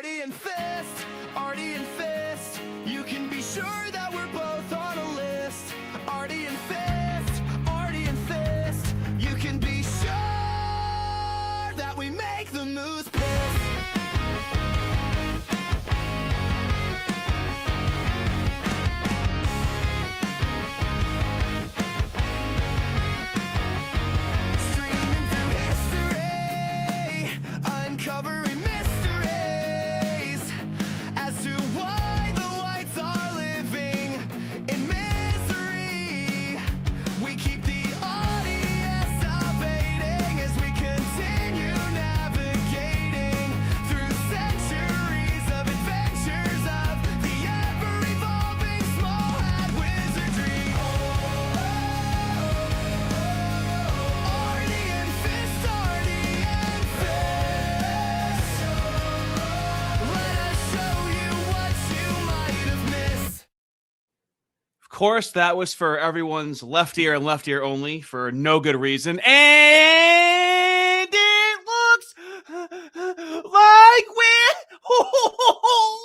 Artie and Fist, Artie and Fist. You can be sure that we're both on a list. Artie and Fist, Artie and Fist. You can be sure that we make the moose piss. Streaming through history, uncovering mysteries as to why the whites are living in misery. We keep the audience debating as we continue navigating through centuries of adventures of the ever-evolving small hat wizardry. Artie and Fist, Artie and Fist. Let us show you what you might have missed. Of course, that was for everyone's left ear and left ear only for no good reason. And it looks like we're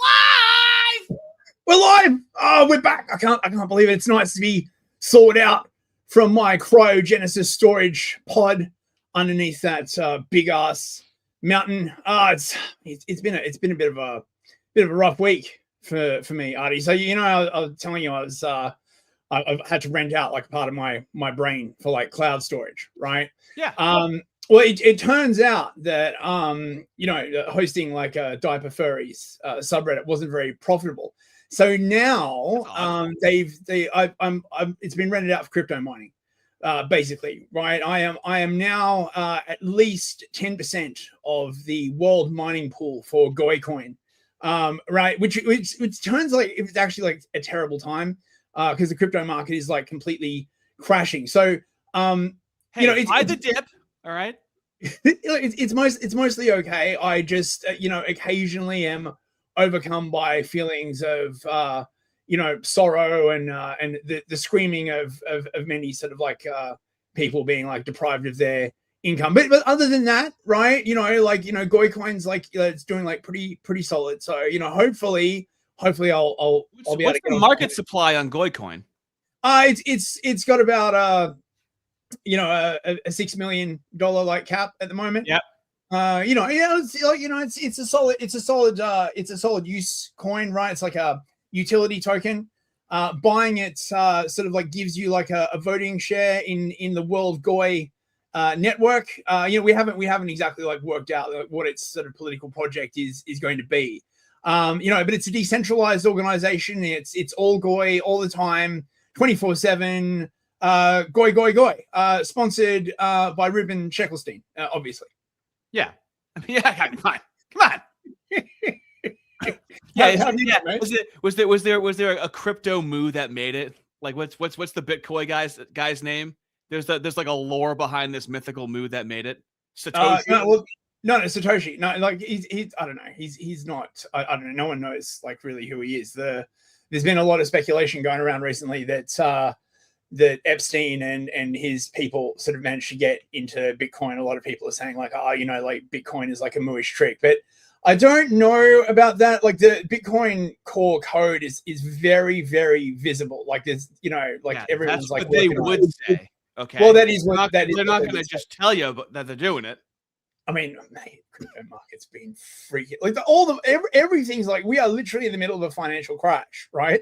live. We're live. Oh, we're back. I can't believe it. It's nice to be sorted out from my cryogenesis storage pod underneath that big ass mountain. It's been a bit of a rough week for me, Artie. So I was telling you I've had to rent out like a part of my brain for like cloud storage, right? Yeah. Well, it turns out that hosting like a diaper furries subreddit wasn't very profitable. So now it's been rented out for crypto mining, basically, right? I am now at least 10% of the world mining pool for Goycoin, right? Which turns like it's actually like a terrible time because the crypto market is like completely crashing. So Hey, buy the dip. All right. it's mostly okay. I just occasionally am overcome by feelings of sorrow and the screaming of many sort of like people being like deprived of their income. But other than that, right? Goycoin's like it's doing like pretty solid. So hopefully I'll be able What's to get the market supply on Goycoin? It's got about a $6 million like cap at the moment. Yep. It's a solid use coin, right? It's like a utility token. Buying it sort of like gives you like a voting share in the World Goy network. We haven't exactly like worked out what its sort of political project is going to be. But it's a decentralized organization. It's all Goy all the time, 24/7. Goy. Sponsored by Ruben Sheckelstein, obviously. Yeah. Yeah. Come on. Yeah. Was there a crypto moo that made it? Like what's the Bitcoin guy's name? There's like a lore behind this mythical moo that made it. Satoshi. No, Satoshi. No, like he's I don't know. He's not. I don't know. No one knows like really who he is. There's been a lot of speculation going around recently that Epstein and his people sort of managed to get into Bitcoin. A lot of people are saying like, like Bitcoin is like a mooish trick, but I don't know about that. Like the Bitcoin core code is very, very visible. Like there's, everyone's like, they would say, okay. Well, that is what they're not going to just tell you that they're doing it. I mean, mate, crypto market's been freaking like everything's like we are literally in the middle of a financial crash, right?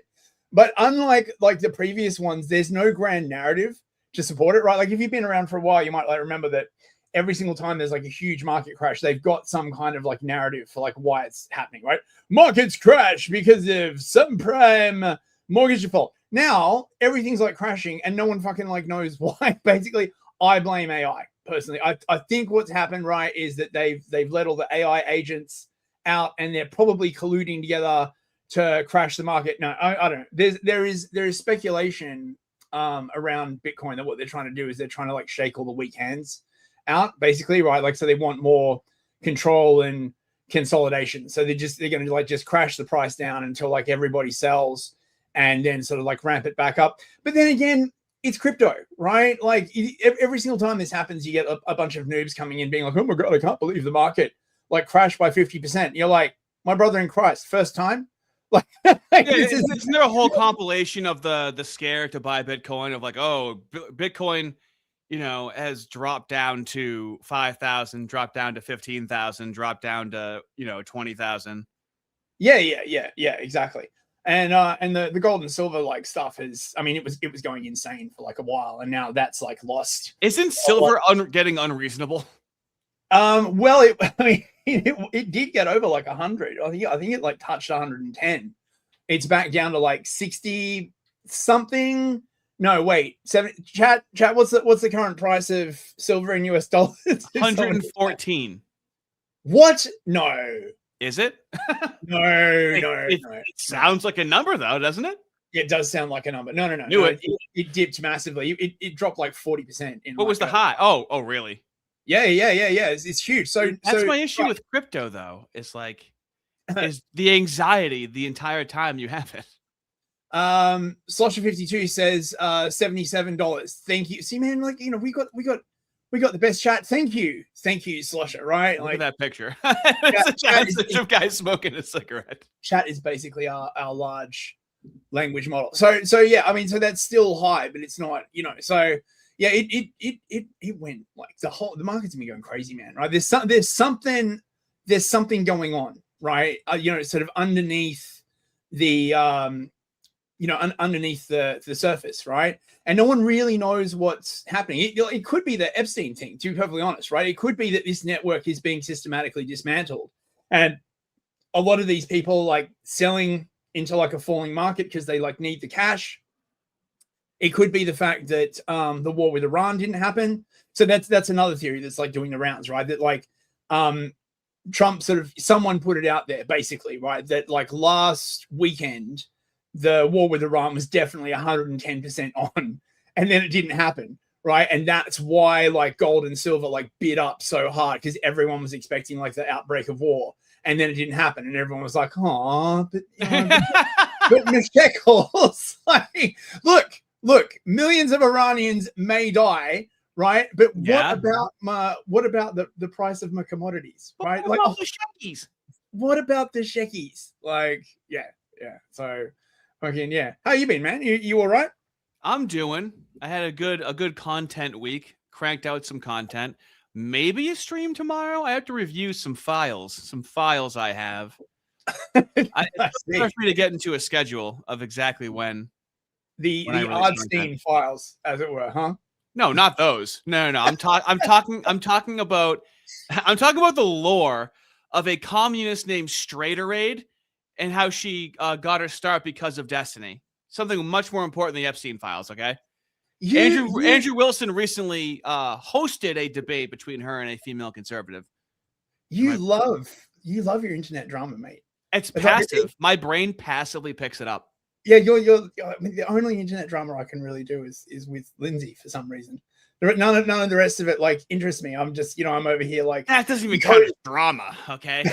But unlike like the previous ones, there's no grand narrative to support it, right? Like if you've been around for a while, you might like remember that every single time there's like a huge market crash, they've got some kind of like narrative for like why it's happening, right? Markets crash because of subprime mortgage default. Now everything's like crashing and no one fucking like knows why. Basically, I blame AI personally. I think what's happened, right, is that they've let all the AI agents out and they're probably colluding together to crash the market. No, I don't know. There is speculation around Bitcoin that what they're trying to do is they're trying to like shake all the weak hands out, basically, right? Like so they want more control and consolidation. So they're going to like just crash the price down until like everybody sells and then sort of like ramp it back up. But then again, it's crypto, right? Like every single time this happens, you get a bunch of noobs coming in being like, oh my God, I can't believe the market like crashed by 50%. You're like, my brother in Christ, first time. Like, isn't there a whole compilation of the scare to buy Bitcoin of like, oh, Bitcoin, has dropped down to 5,000, dropped down to 15,000, dropped down to 20,000. Yeah, exactly. And the gold and silver like stuff is, I mean, it was going insane for like a while, and now that's like lost. Isn't silver getting unreasonable? Well, it did get over like 100. I think it like touched 110. It's back down to like 60 something. No, wait. Chat. What's the current price of silver in US dollars? 114. What? No. Is it? No. It sounds like a number though, doesn't it? It does sound like a number. No. It dipped massively. It dropped like 40%. What was the high? Oh, really? Yeah. It's huge. So that's my issue with crypto, though. It's like, is the anxiety the entire time you have it. Slosher52 says $77. Thank you. See, man, like, we got the best chat. Thank you, Slosher. Right? Look at that picture. It's a guy smoking a cigarette. Chat is basically our large language model. So yeah, I mean, so that's still high, but it's not, so. Yeah, it went like the market's been going crazy, man. Right? There's something going on, right? Sort of underneath the underneath the surface, right? And no one really knows what's happening. It could be the Epstein thing, to be perfectly honest, right? It could be that this network is being systematically dismantled, and a lot of these people like selling into like a falling market because they like need the cash. It could be the fact that the war with Iran didn't happen. So that's another theory that's like doing the rounds, right? That like Trump someone put it out there basically, right? That like last weekend, the war with Iran was definitely 110% on, and then it didn't happen, right? And that's why like gold and silver like bid up so hard, because everyone was expecting like the outbreak of war, and then it didn't happen, and everyone was like, oh, but the shekels, like, look, millions of Iranians may die, right? But what about the price of my commodities, right? What about the shekis? What about the shekis? Like, yeah. So, again, yeah. How you been, man? You all right? I'm doing. I had a good content week. Cranked out some content. Maybe a stream tomorrow. I have to review some files I have. It's hard for me to get into a schedule of exactly when. The Epstein files, as it were, huh? No, not those. No. I'm talking about the lore of a communist named Straighteraid and how she got her start because of Destiny. Something much more important than the Epstein files. Okay. Andrew Wilson recently hosted a debate between her and a female conservative. You love your internet drama, mate. It's passive. My brain passively picks it up. Yeah, you're. I mean, the only internet drama I can really do is with Lindsay for some reason. None of the rest of it like interests me. I'm just, I'm over here like that doesn't even count as drama. Okay,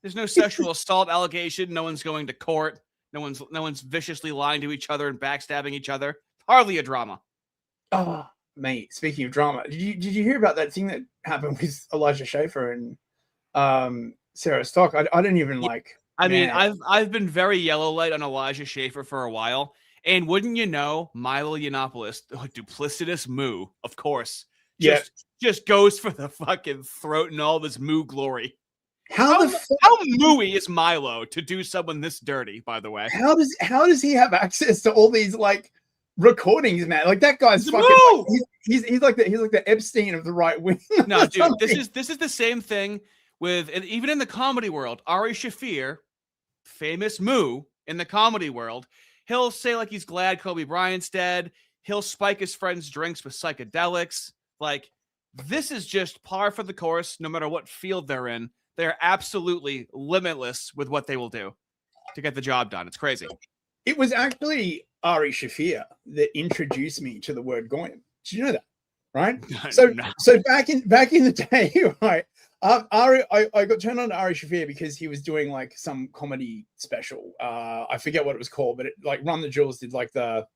there's no sexual assault allegation. No one's going to court. No one's viciously lying to each other and backstabbing each other. Hardly a drama. Oh, mate. Speaking of drama, did you hear about that thing that happened with Elijah Schaffer and Sarah Stock? I didn't even like. I mean, I've been very yellow light on Elijah Schaffer for a while, and wouldn't you know, Milo Yiannopoulos, duplicitous moo, of course, just goes for the fucking throat and all this moo glory. How mooey is Milo to do someone this dirty? By the way, how does he have access to all these like recordings, man? Like that guy's fucking. Like, he's like the Epstein of the right wing. No, dude, this is the same thing. With even in the comedy world, Ari Shaffir, famous moo in the comedy world, he'll say like he's glad Kobe Bryant's dead. He'll spike his friends' drinks with psychedelics. Like, this is just par for the course, no matter what field they're in. They're absolutely limitless with what they will do to get the job done. It's crazy. It was actually Ari Shaffir that introduced me to the word Goyim. Did you know that? Right? So back in the day, right? I got turned on to Ari Shaffir because he was doing like some comedy special. I forget what it was called, but it like Run the Jewels did like the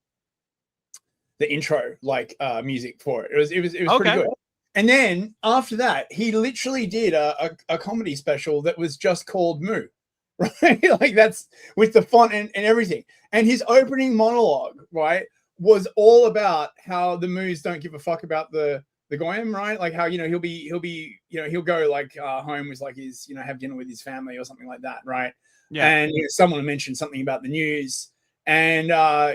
intro like music for it. It was okay. Pretty good. And then after that, he literally did a comedy special that was just called Moo. right? Like that's with the font and everything. And his opening monologue, right, was all about how the Moos don't give a fuck about the Goyim, right? Like how, you know, he'll go like home with like his, you know, have dinner with his family or something like that, right? Yeah. And you know, someone mentioned something about the news, and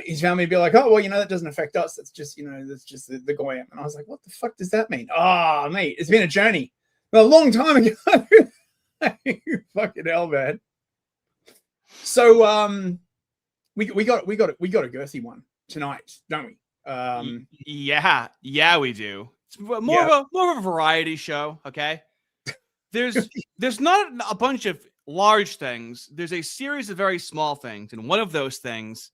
his family would be like, oh, well, you know, that doesn't affect us. That's just, you know, that's just the Goyim. And I was like, what the fuck does that mean? Ah, mate, it's been a journey. A long time ago. Fucking hell, man. So we got a girthy one tonight, don't we? Yeah, we do. It's more of a variety show, okay? There's not a bunch of large things. There's a series of very small things, and one of those things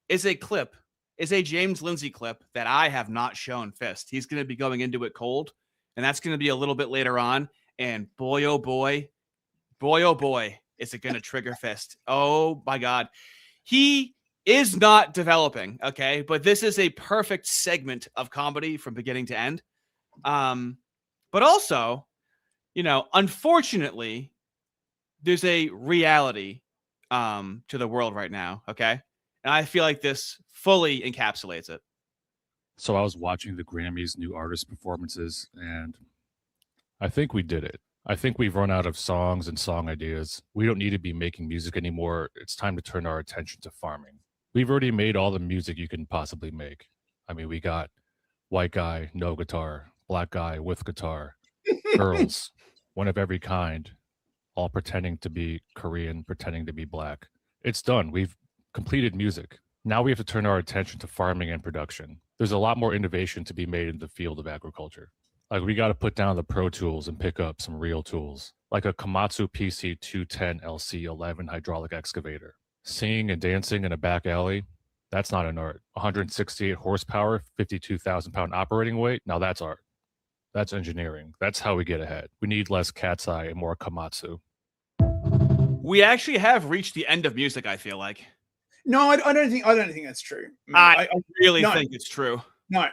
is a James Lindsay clip that I have not shown Fist. He's going to be going into it cold, and that's going to be a little bit later on. And boy, oh boy, is it going to trigger Fist. Oh my God. He is not developing, okay? But this is a perfect segment of comedy from beginning to end. But also, you know, unfortunately, there's a reality to the world right now, okay? And I feel like this fully encapsulates it. So I was watching the Grammys new artist performances, and I think we did it. I think we've run out of songs and song ideas. We don't need to be making music anymore. It's time to turn our attention to farming. We've already made all the music you can possibly make. I mean, we got white guy, no guitar, black guy with guitar, girls, one of every kind, all pretending to be Korean, pretending to be black. It's done. We've completed music. Now we have to turn our attention to farming and production. There's a lot more innovation to be made in the field of agriculture. Like, we got to put down the Pro Tools and pick up some real tools, like a Komatsu PC 210 LC11 hydraulic excavator. Singing and dancing in a back alley, that's not an art. 168 horsepower, 52,000 pound operating weight, now that's art. That's engineering. That's how we get ahead. We need less cat's eye and more Komatsu. We actually have reached the end of music, I feel like. No, I don't think that's true. I really think it's true. No.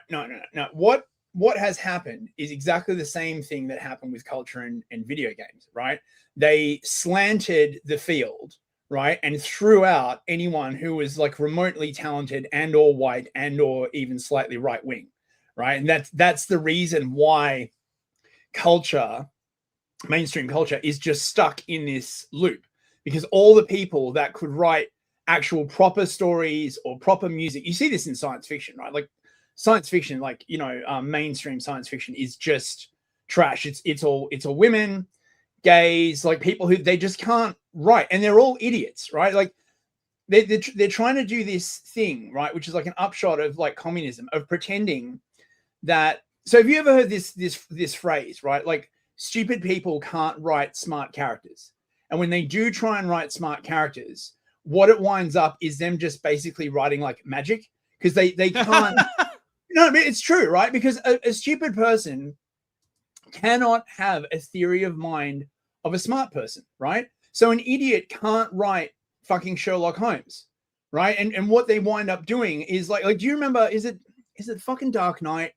What has happened is exactly the same thing that happened with culture and video games, right? They slanted the field, right, and threw out anyone who was like remotely talented and or white and or even slightly right wing, right? And that's the reason why culture, mainstream culture, is just stuck in this loop, because all the people that could write actual proper stories or proper music, you see this in science fiction, right? Like science fiction, like, you know, mainstream science fiction is just trash. It's all women, gays, like people who they just can't write, and they're all idiots, right? Like they're trying to do this thing, right, which is like an upshot of like communism, of pretending that. So have you ever heard this phrase, right? Like, stupid people can't write smart characters, and when they do try and write smart characters, what it winds up is them just basically writing like magic, because they can't. No, I mean, it's true, right? Because a stupid person cannot have a theory of mind of a smart person, right? So an idiot can't write fucking Sherlock Holmes, right? And what they wind up doing is like do you remember? Is it fucking Dark Knight,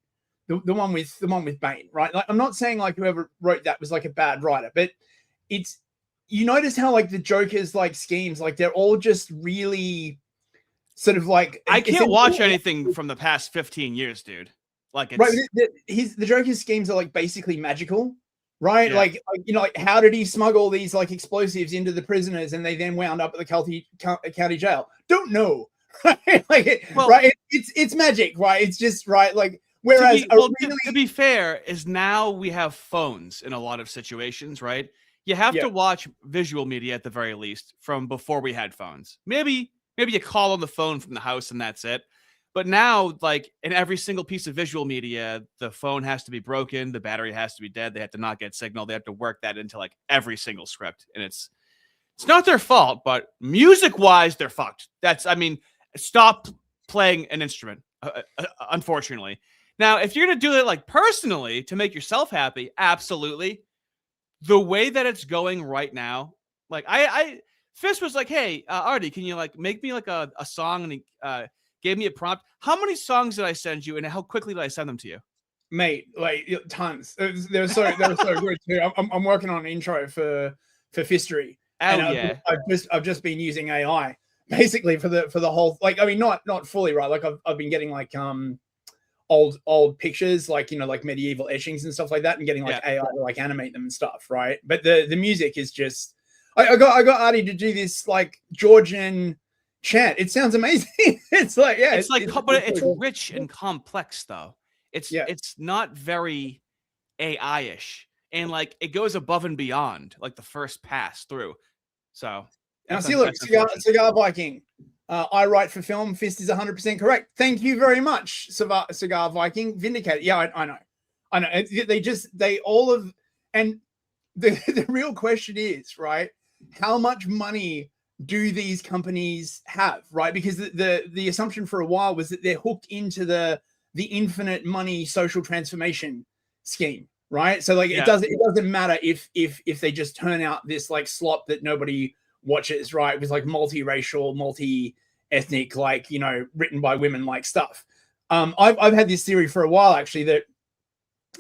the one with Bane, right? Like, I'm not saying like whoever wrote that was like a bad writer, but it's, you notice how like the Joker's like schemes, like they're all just really sort of like, I can't watch anything from the past 15 years, dude. Like, it's right. The Joker's schemes are like basically magical, right? Yeah. Like, you know, like how did he smuggle these like explosives into the prisoners and they then wound up at the county jail? Don't know. Right? Like, Well, right? It's magic, right? It's just right. Like, whereas to be fair, is now we have phones in a lot of situations, right? You have to watch visual media at the very least from before we had phones. Maybe you call on the phone from the house and that's it. But now, like, in every single piece of visual media, the phone has to be broken, the battery has to be dead, they have to not get signal, they have to work that into like every single script. And it's not their fault, but music-wise, they're fucked. Stop playing an instrument, unfortunately. Now, if you're going to do it like personally to make yourself happy, absolutely. The way that it's going right now, like Fist was like, hey, Artie, can you like make me like a song? And he gave me a prompt. How many songs did I send you, and how quickly did I send them to you? Mate, like tons. They were so good too. I'm working on an intro for Fistery, And yeah. I've just been using AI basically for the whole, like, I mean, not fully, right? Like I've been getting like old pictures, like, you know, like medieval etchings and stuff like that, and getting like AI to like animate them and stuff, right? But the music is just, I got Artie to do this like Georgian chant. It sounds amazing. It's like, yeah, but it's rich and complex though. It's not very AI-ish, and like it goes above and beyond like the first pass through. So now see, look, Cigar Viking. I write for film. Fist is 100% correct. Thank you very much, Cigar Viking. Vindicated. Yeah, I know. They all of, and the real question is, right, how much money do these companies have, right? Because the assumption for a while was that they're hooked into the infinite money social transformation scheme, right? So like it doesn't matter if they just turn out this like slop that nobody watches, right? With like multiracial, multi-ethnic, like, you know, written by women like stuff. I've had this theory for a while actually, that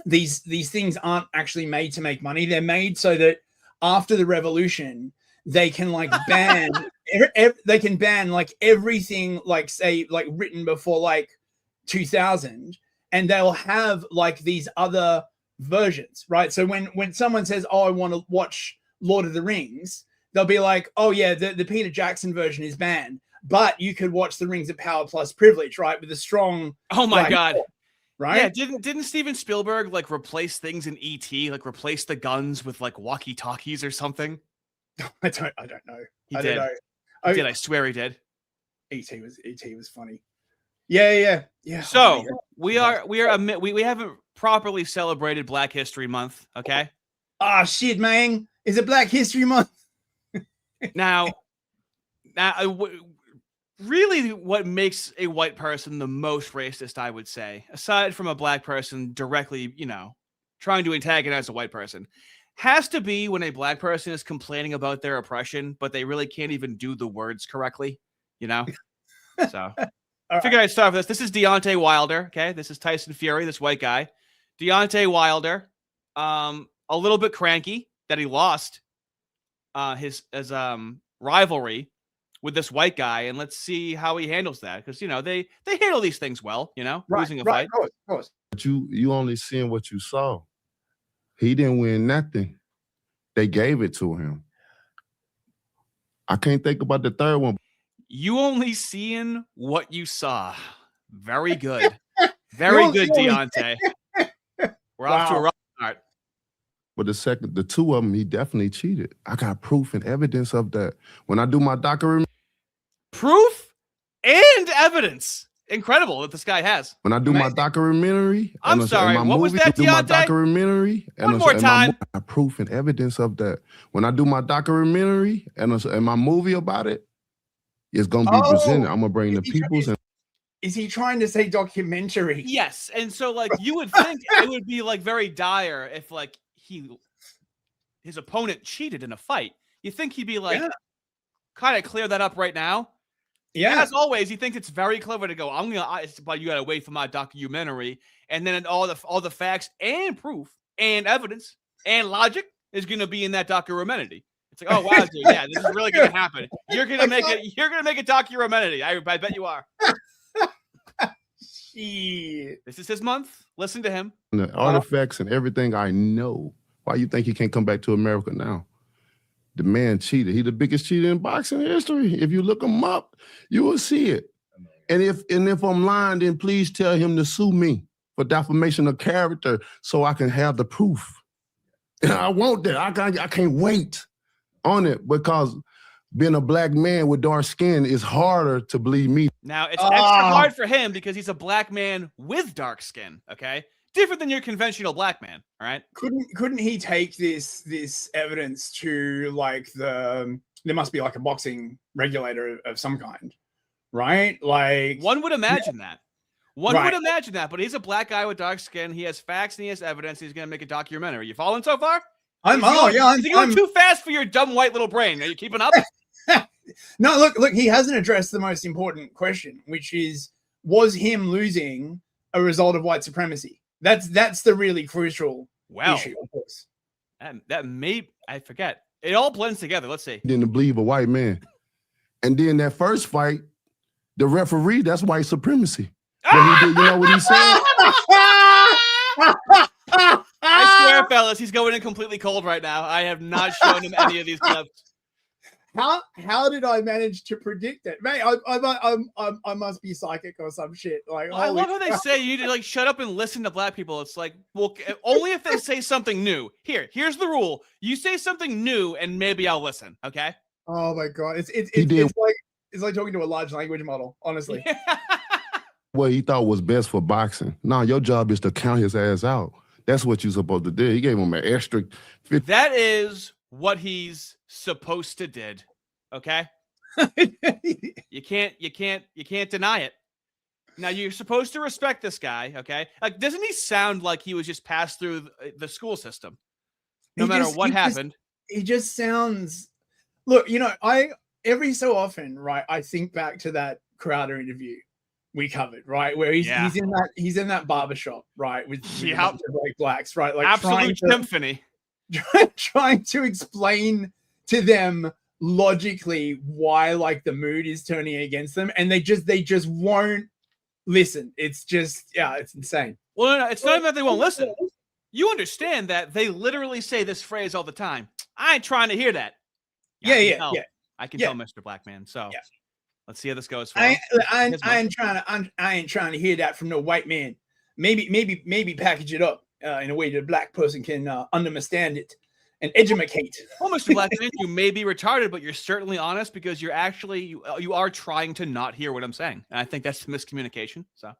these things aren't actually made to make money. They're made so that after the revolution they can like ban they can ban like everything, like say like written before like 2000, and they'll have like these other versions, right? So when someone says, oh, I want to watch Lord of the Rings, they'll be like, oh yeah, the Peter Jackson version is banned, but you could watch the Rings of Power plus Privilege, right, with a strong, oh my god, right? Yeah, didn't Steven Spielberg like replace things in E.T., like replace the guns with like walkie-talkies or something? I don't know. He I did. don't know. He did. I swear he did. E.T. was funny. Yeah. So we haven't properly celebrated Black History Month. Okay. Ah, shit, man. Is it Black History Month? now, really, what makes a white person the most racist, I would say, aside from a black person directly, you know, trying to antagonize a white person, has to be when a black person is complaining about their oppression, but they really can't even do the words correctly, you know? So I figured I'd start with this. This is Deontay Wilder, okay? This is Tyson Fury, this white guy. Deontay Wilder, a little bit cranky that he lost his rivalry with this white guy, and let's see how he handles that, because, you know, they handle these things well, you know, losing a fight. Of course. But you only seeing what you saw. He didn't win nothing. They gave it to him. I can't think about the third one. You only seeing what you saw. Very good. Very good, Deontay. We're off to a rough start. But the two of them, he definitely cheated. I got proof and evidence of that. When I do my documentary. Proof and evidence. Incredible that this guy has. When I do my documentary. I'm sorry, what was that, Deontay? My documentary. One more time. I got proof and evidence of that. When I do my documentary and my movie about it, it's going to be presented. I'm going to bring the peoples. Is he trying to say documentary? Yes. And so, like, you would think it would be, like, very dire if, like, his opponent cheated in a fight. You think he'd be like, kind of clear that up right now. Yeah. As always, he thinks it's very clever to go, but you gotta wait for my documentary, and then all the facts and proof and evidence and logic is gonna be in that documentary. It's like, oh wow, dude, yeah, this is really gonna happen. You're gonna make a documentary. I bet you are. This is his month. Listen to him. The artifacts and everything I know. Why you think he can't come back to America now? The man cheated. He's the biggest cheater in boxing history. If you look him up, you will see it. And if I'm lying, then please tell him to sue me for defamation of character so I can have the proof. And I want that. I can't wait on it, because being a black man with dark skin is harder to believe me. Now, it's extra hard for him because he's a black man with dark skin, okay? Different than your conventional black man, all right? Couldn't he take this evidence to like there must be like a boxing regulator of some kind, right? Like one would imagine that. One would imagine that, but he's a black guy with dark skin. He has facts and he has evidence. He's gonna make a documentary. You following so far? I'm going too fast for your dumb white little brain. Are you keeping up? No, look, he hasn't addressed the most important question, which is, was him losing a result of white supremacy? That's the really crucial issue, of course. That may, I forget. It all blends together. Let's see. Didn't believe a white man. And then that first fight, the referee, that's white supremacy. But he did, you know what he said? I swear, fellas, he's going in completely cold right now. I have not shown him any of these clips. How did I manage to predict it, mate? I must be psychic or some shit. Like, I love how they say you need to like shut up and listen to black people. It's like, well, only if they say something new. Here's the rule: you say something new, and maybe I'll listen. Okay? Oh my god, it's like talking to a large language model. Honestly, What he thought was best for boxing. No, your job is to count his ass out. That's what you're supposed to do. He gave him an extra 50. That is what he's supposed to did. Okay? You can't deny it. Now you're supposed to respect this guy, okay? Like, doesn't he sound like he was just passed through the school system? No matter what happened. He just sounds. Look, you know, every so often, right? I think back to that Crowder interview we covered, right, where he's in that barbershop, right, with a bunch of like blacks, right, like absolute symphony, trying to explain to them logically why like the mood is turning against them, and they just won't listen. It's just it's insane. Well, no, it's not even that they won't listen. You understand that they literally say this phrase all the time. I ain't trying to hear that. I can tell, Mr. Blackman. So let's see how this goes. I ain't trying to hear that from no white man. Maybe package it up in a way that a black person can understand it and educate. Well, Mr. Blackman, you may be retarded, but you're certainly honest because you're actually you are trying to not hear what I'm saying, and I think that's miscommunication. So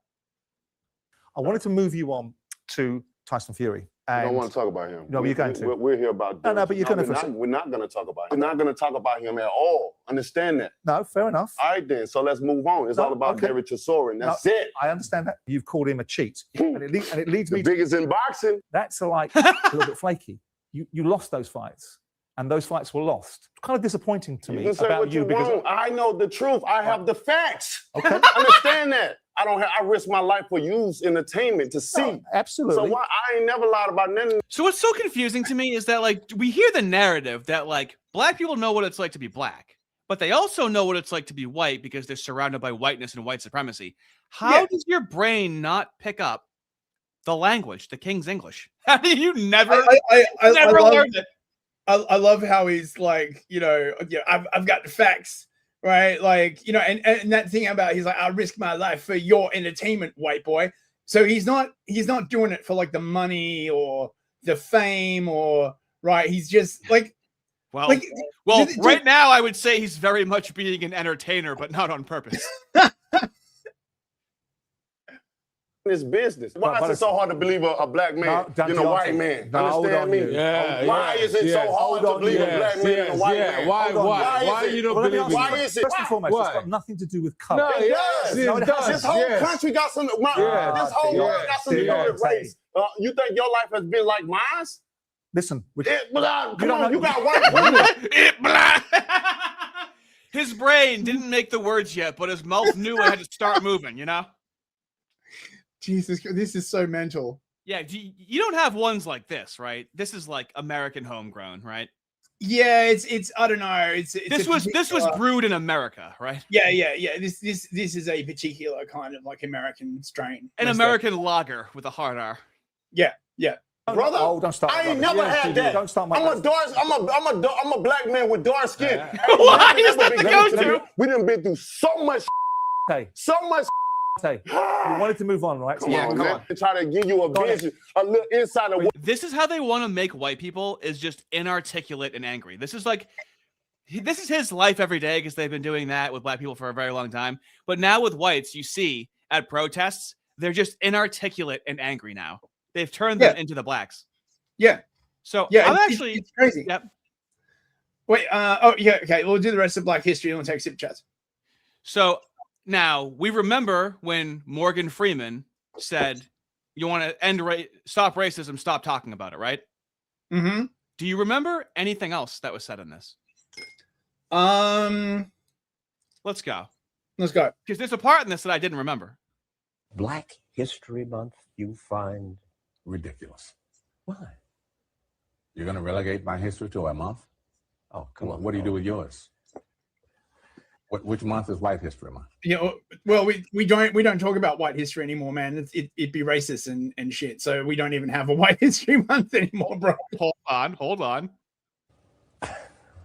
I wanted to move you on to Tyson Fury. I don't want to talk about him. No, you're going to. We're here about. No, but you're going to. We're not going to talk about him. We're not going to talk about him at all. Understand that? No, fair enough. All right, then. So let's move on. It's all about David Chisora. That's it. I understand that. You've called him a cheat, and it leads me. The biggest in boxing. That's like a little bit flaky. You lost those fights, and those fights were lost. Kind of disappointing to me about you because I know the truth. I have the facts. Okay, understand that. I risk my life for you's entertainment to see. Oh, absolutely. So why I ain't never lied about nothing. So what's so confusing to me is that like we hear the narrative that like black people know what it's like to be black, but they also know what it's like to be white because they're surrounded by whiteness and white supremacy. How does your brain not pick up the language, the King's English? How do you never learn it? I love how he's like, I've got the facts. Right, like and that thing about he's like, I risk my life for your entertainment, white boy. So he's not doing it for like the money or the fame or right. He's just like, right now I would say he's very much being an entertainer, but not on purpose. This business. Why is it so hard to believe a black man in a white man? Understand me? Why is it so hard to believe a black man in a white man? Why you don't believe? Why is it? First and foremost, it's got nothing to do with color. No, it does. This whole country got some. This whole world got some to do with race. You think your life has been like mine? Listen, you got white women. His brain didn't make the words yet, but his mouth knew it had to start moving. Jesus, this is so mental. Yeah, you don't have ones like this, right? This is like American homegrown, right? Yeah, it's I don't know. This was brewed in America, right? Yeah. This is a particular kind of like American strain. An American lager with a hard R. Yeah. Brother, don't start. I ain't never had that. Don't start. I'm a black man with dark skin. Why is that the go-to? We done been through so much. Okay. So much. You wanted to move on, right? Come on. Try to give you a vision, a little insight of what. This is how they want to make white people is just inarticulate and angry. This is his life every day because they've been doing that with black people for a very long time. But now with whites, you see at protests, they're just inarticulate and angry now. They've turned them into the blacks. Yeah. So it's crazy. Yep. Wait. Okay. We'll do the rest of Black history and we'll take Superchats. So. Now, we remember when Morgan Freeman said, you want to stop racism, stop talking about it, right? Mm-hmm. Do you remember anything else that was said in this? Let's go. Because there's a part in this that I didn't remember. Black History Month you find ridiculous. Why? You're going to relegate my history to a month? Oh, come on. What do you do with yours? Which month is White History Month? You know, well, we don't talk about white history anymore, man. It'd be racist and shit. So we don't even have a White History Month anymore, bro. Hold on.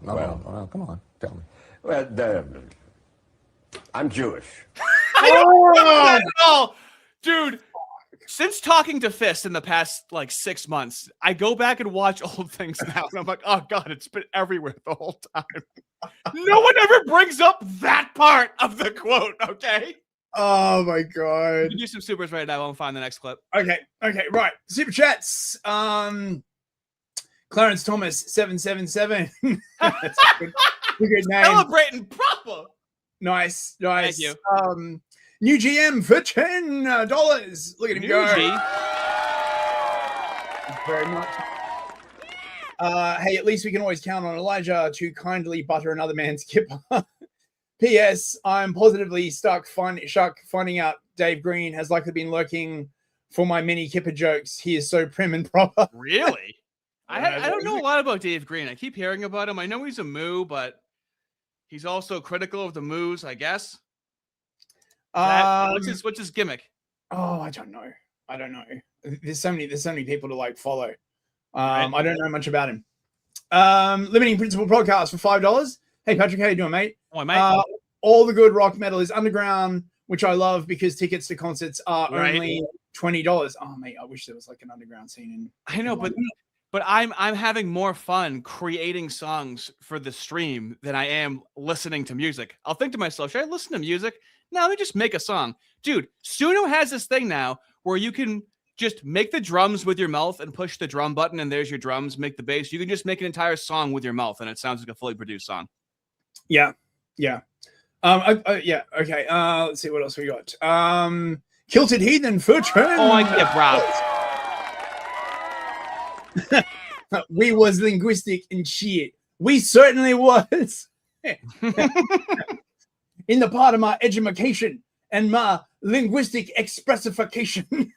Well, come on, tell me. Well, I'm Jewish. I don't know that at all, dude. Since talking to Fist in the past like 6 months, I go back and watch old things now, and I'm like, oh god, it's been everywhere the whole time. No one ever brings up that part of the quote. Okay. Oh my god. You do some supers right now. I'll find the next clip. Okay, right. Super chats. Clarence Thomas 777. That's a good name. Celebrating proper. Nice. Thank you. New GM for $10. Look at him go. G. Thank you very much. Hey, at least we can always count on Elijah to kindly butter another man's kipper. P.S. I'm positively stuck finding out Dave Green has likely been lurking for my mini kipper jokes. He is so prim and proper. Really? I don't know a lot about Dave Green. I keep hearing about him. I know he's a moo, but he's also critical of the moos, I guess. What's his gimmick? Oh, I don't know. There's so many people to like follow. Right. I don't know much about him. Limiting Principle podcast for $5. Hey Patrick, how you doing, mate? Oh, mate. All the good rock metal is underground, which I love because tickets to concerts are only $20. Oh, mate, I wish there was like an underground scene. I know, but I'm having more fun creating songs for the stream than I am listening to music. I'll think to myself, should I listen to music? No, let me just make a song. Dude, Suno has this thing now where you can just make the drums with your mouth and push the drum button, and there's your drums, make the bass. You can just make an entire song with your mouth, and it sounds like a fully produced song. Yeah. Yeah, okay. Let's see what else we got. Kilted Heathen for $10. Oh, I get proud. We was linguistic and shit. We certainly was. In the part of my education and my linguistic expressification.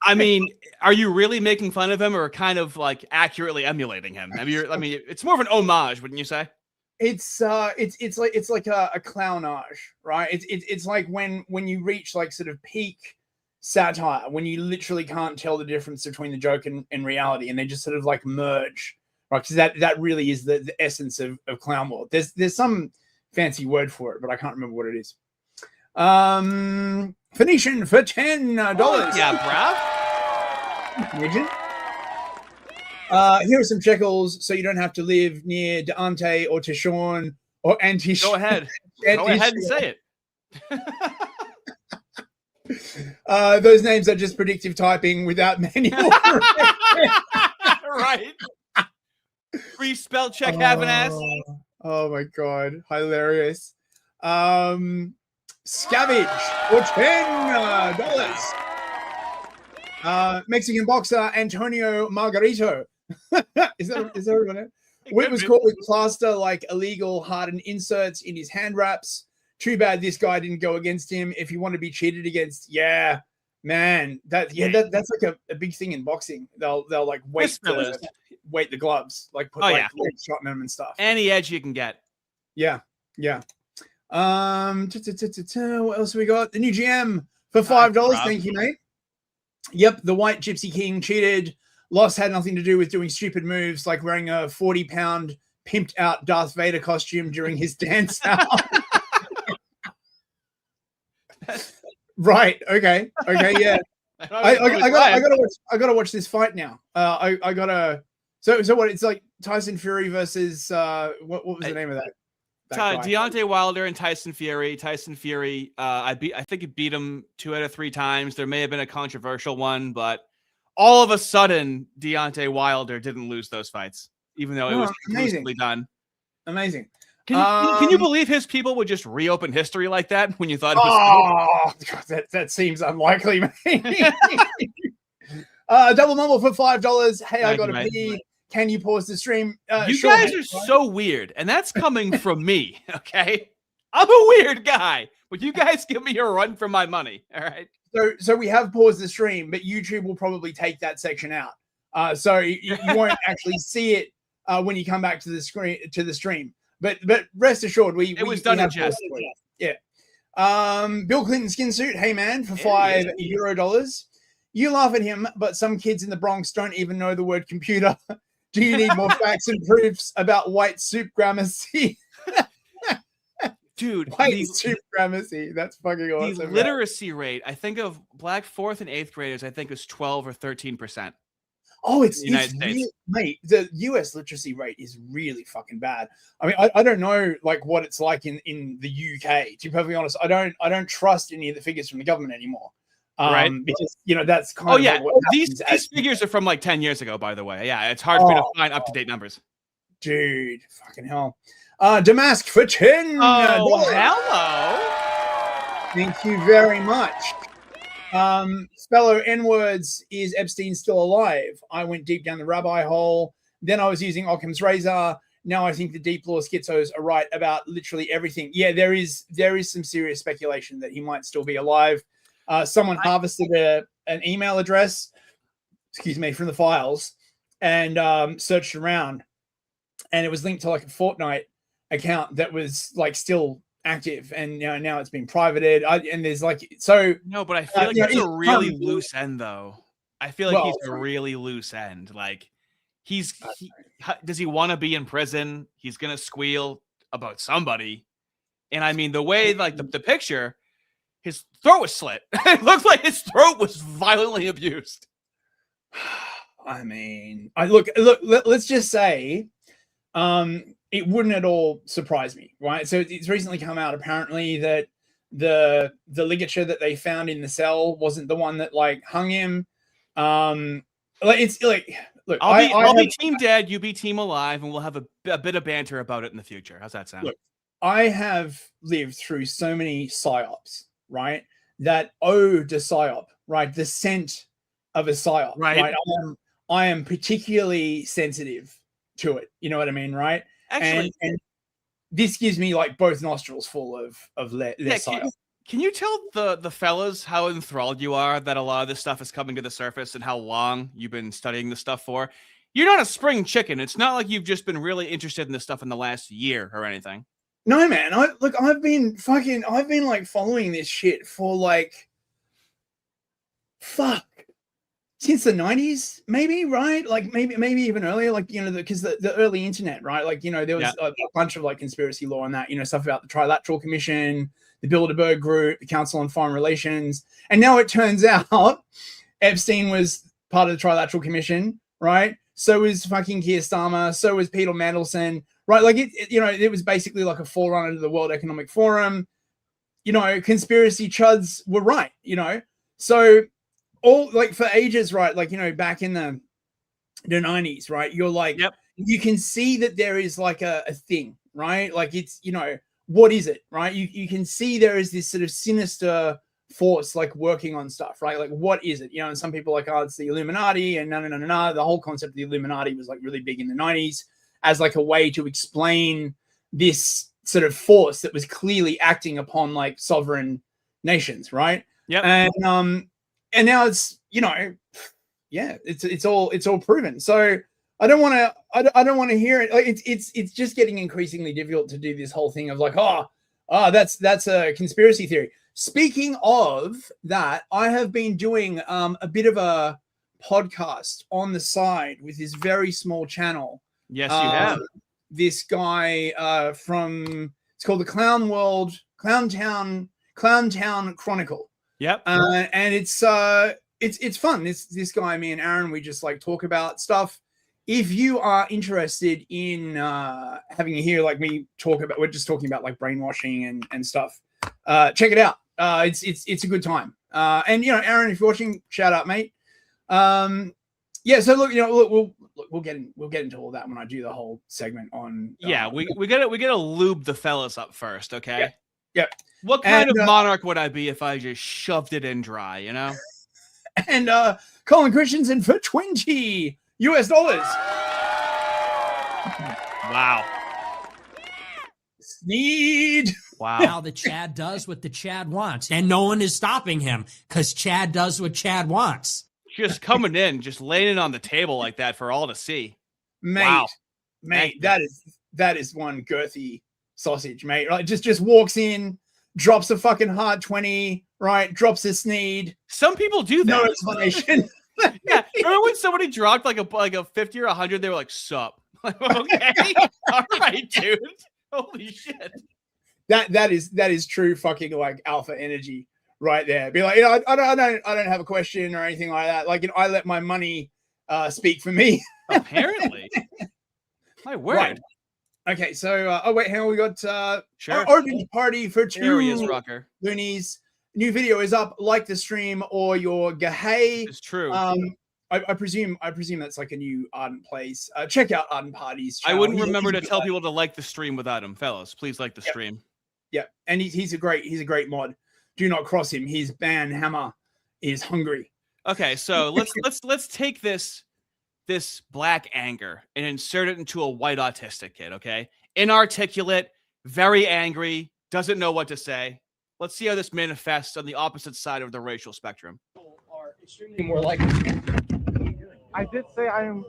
I mean, are you really making fun of him or kind of like accurately emulating him? I mean, it's more of an homage, wouldn't you say? It's like a clownage, right? It's like when you reach like sort of peak satire, when you literally can't tell the difference between the joke and reality, and they just sort of like merge, right? Because that really is the essence of clown world. There's some fancy word for it, but I can't remember what it is. Phoenician for $10. Oh, yeah, bruh. Region. Here are some shekels so you don't have to live near Dante or Tishorn or Antish. Go ahead. Go ahead and say it. Those names are just predictive typing without manual. Right. Free spell check, have an ass. Oh my god, hilarious. Scavenge for $10. Mexican boxer Antonio Margarito. is that everyone? Whit was caught with plaster like illegal hardened inserts in his hand wraps. Too bad this guy didn't go against him. If you want to be cheated against, yeah, man, that's like a big thing in boxing. They'll like weight the gloves, like put leg shot in them and stuff. Any edge you can get. Yeah. What else we got? The new GM for $5. Thank you, mate. Yep, the White Gypsy King cheated. Loss had nothing to do with doing stupid moves like wearing a 40-pound pimped out Darth Vader costume during his dance out. Right. Okay. Yeah. I gotta watch this fight now. So what? It's like Tyson Fury versus what was the name of that? Deontay Wilder and Tyson Fury. Tyson Fury, I think he beat him 2 out of 3 times. There may have been a controversial one, but all of a sudden, Deontay Wilder didn't lose those fights, even though it was conclusively done. Amazing. Can you believe his people would just reopen history like that when you thought it was God, that seems unlikely, man. Double mumble for $5. Hey, I got a pee. Can you pause the stream? You guys are so weird, and that's coming from me, okay? I'm a weird guy, but you guys give me a run for my money, all right? So we have paused the stream, but YouTube will probably take that section out. So you won't actually see it when you come back to the stream. But rest assured, we was done in jest. Yeah. Bill Clinton skin suit. Hey man, for €5. You laugh at him, but some kids in the Bronx don't even know the word computer. Do you need more facts and proofs about white supremacy? Dude, white supremacy. That's fucking awesome. The literacy rate, I think of black 4th and 8th graders, I think is 12 or 13%. Oh, it's United States. really, mate. The US literacy rate is really fucking bad. I mean, I don't know like what it's like in the UK. To be perfectly honest, I don't trust any of the figures from the government anymore. Right, because that's kind of like what these figures are from like 10 years ago, by the way. Yeah, it's hard for me to find up-to-date numbers. Dude, fucking hell. Damask for $10. Hello. Thank you very much. Fellow N-words, is Epstein still alive? I went deep down the rabbit hole. Then I was using Occam's razor. Now I think the deep law schizos are right about literally everything. Yeah, there is some serious speculation that he might still be alive. Someone harvested an email address, from the files and searched around, and it was linked to like a Fortnite account that was like still active, and now it's been privated. And there's like no, but I feel like it's a really loose end, though. I feel like he's a really loose end. Like does he want to be in prison? He's gonna squeal about somebody, and I mean the way like the picture. His throat was slit. It looked like his throat was violently abused. I mean, look. Let's just say, it wouldn't at all surprise me, right? So it's recently come out apparently that the ligature that they found in the cell wasn't the one that like hung him. It's like, look, I'll be team dead, you be team alive, and we'll have a bit of banter about it in the future. How's that sound? Look, I have lived through so many psyops. Right, that ode to psyop, right? The scent of a psyop, right? I am particularly sensitive to it. You know what I mean, right? Actually, and this gives me like both nostrils full of psyop. Can you tell the fellas how enthralled you are that a lot of this stuff is coming to the surface and how long you've been studying this stuff for? You're not a spring chicken. It's not like you've just been really interested in this stuff in the last year or anything. No, man. I've been like following this shit for like, since the 90s, maybe, right? Like maybe even earlier, like, because the early internet, right? Like, there was a bunch of like conspiracy law on that, stuff about the Trilateral Commission, the Bilderberg Group, the Council on Foreign Relations. And now it turns out Epstein was part of the Trilateral Commission, right? So was fucking Keir Starmer. So was Peter Mandelson. Right, like it was basically like a forerunner to the World Economic Forum. Conspiracy chuds were right. So all like for ages, right? Like back in the 90s, right? You're like, you can see that there is like a thing, right? Like it's what is it, right? You can see there is this sort of sinister force like working on stuff, right? Like what is it? And some people are like, oh, it's the Illuminati, and no. The whole concept of the Illuminati was like really big in the 90s. As like a way to explain this sort of force that was clearly acting upon like sovereign nations, right? Yeah. And now it's it's all proven. So I don't want to hear it. Like it's just getting increasingly difficult to do this whole thing of like that's a conspiracy theory. Speaking of that, I have been doing a bit of a podcast on the side with this very small channel. Yes, you have. This guy it's called the Clowntown Chronicle. Yep. And it's fun. This guy, me and Aaron, we just like talk about stuff. If you are interested in having a hear like me talk about, we're just talking about like brainwashing and stuff. Check it out. It's a good time. And Aaron, if you're watching, shout out, mate. So look, we'll get into all that when I do the whole segment on. We gotta lube the fellas up first, okay? Yeah. What kind of monarch would I be if I just shoved it in dry, And Colin Christensen for $20. Wow. Sneed. Wow. Now the Chad does what the Chad wants, and no one is stopping him because Chad does what Chad wants. Just coming in, just laying it on the table like that for all to see. Mate, wow. mate, that is one girthy sausage, mate. Like just walks in, drops a fucking hard 20, right? Drops a sneed. Some people do that. No explanation. Yeah, remember when somebody dropped like a 50 or 100? They were like, "Sup?" Like, okay, all right, dude. Holy shit. That is true fucking like alpha energy right there. Be like, you know, I don't have a question or anything like that. Like, you know, I let my money speak for me. Apparently. My word. Right. Okay, so oh wait, hang on, we got Sure. Orange Party for Serious 2 rocker. loonies. New video is up. Like the stream or your Gahay. It's true. I presume that's like a new Ardent place. Check out Ardent Party's channel. I wouldn't remember to tell people to like the stream without him, fellas. Please like the stream. Yeah, and he's a great mod. Do not cross him. His ban hammer is hungry. Okay, so let's take this black anger and insert it into a white autistic kid. Okay, inarticulate, very angry, doesn't know what to say. Let's see how this manifests on the opposite side of the racial spectrum. Are extremely more likely. I did say I'm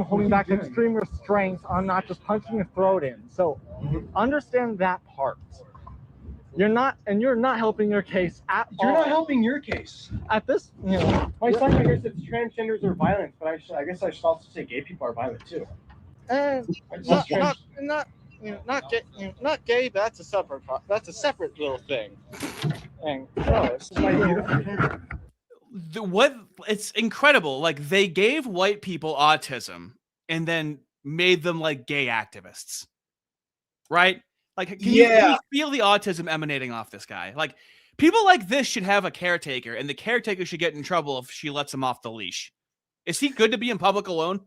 holding back extreme restraints on not just punching your throat in. So understand that part. You're not helping your case at all. You're not helping your case. At this, you know. My son here says transgenders are violent, but I guess I should also say gay people are violent too. And not gay. But that's a separate little thing. And it's incredible. Like, they gave white people autism and then made them like gay activists, right? Like, can you feel the autism emanating off this guy? Like, people like this should have a caretaker, and the caretaker should get in trouble if she lets him off the leash. Is he good to be in public alone?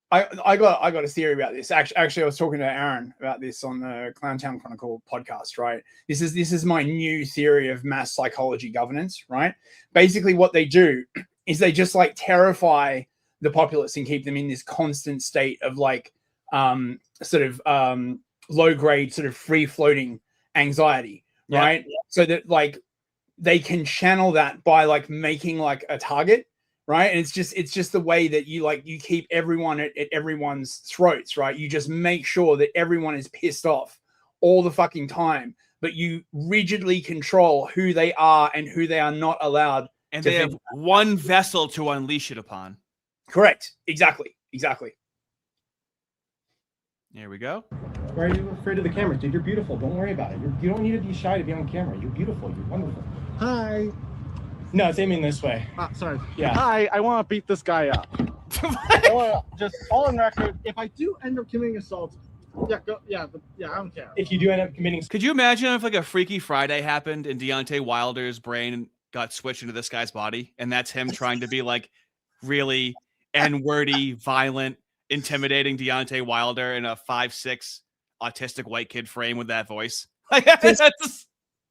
I got a theory about this. Actually, I was talking to Aaron about this on the Clowntown Chronicle podcast, right? This is my new theory of mass psychology governance, right? Basically, what they do is they just like terrify the populace and keep them in this constant state of like low grade, sort of free floating anxiety, right? Yeah. So that like they can channel that by like making like a target. Right. And it's just the way that you keep everyone at everyone's throats. Right. You just make sure that everyone is pissed off all the fucking time, but you rigidly control who they are and who they are not allowed. And they have one vessel to unleash it upon. Correct. Exactly. Here we go. Why are you afraid of the camera? Dude, you're beautiful. Don't worry about it. You don't need to be shy to be on camera. You're beautiful. You're wonderful. Hi. No, it's aiming this way. Sorry. Yeah. Hi, I want to beat this guy up. I want to just all on record. If I do end up committing assault, I don't care. If you do end up committing, could you imagine if like a Freaky Friday happened and Deontay Wilder's brain got switched into this guy's body, and that's him trying to be like really N-wordy, violent, intimidating Deontay Wilder in a 5'6" autistic white kid frame with that voice?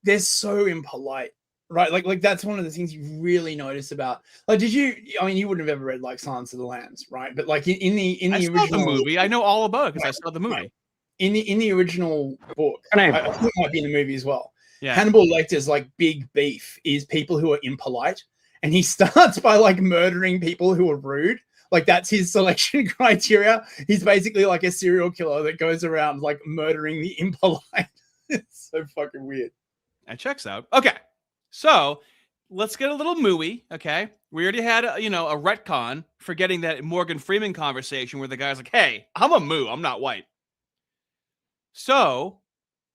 They're so impolite. Right, like that's one of the things you really notice about. Like, you wouldn't have ever read like Silence of the Lambs, right? But like in the original movie, I know all about it because I saw the movie. Right. In the original book, I think it might be in the movie as well. Yeah. Hannibal Lecter's like big beef is people who are impolite, and he starts by like murdering people who are rude. Like that's his selection criteria. He's basically like a serial killer that goes around like murdering the impolite. It's so fucking weird. That checks out. Okay. So let's get a little mooey, okay? We already had a retcon for getting that Morgan Freeman conversation where the guy's like, hey, I'm a moo, I'm not white. So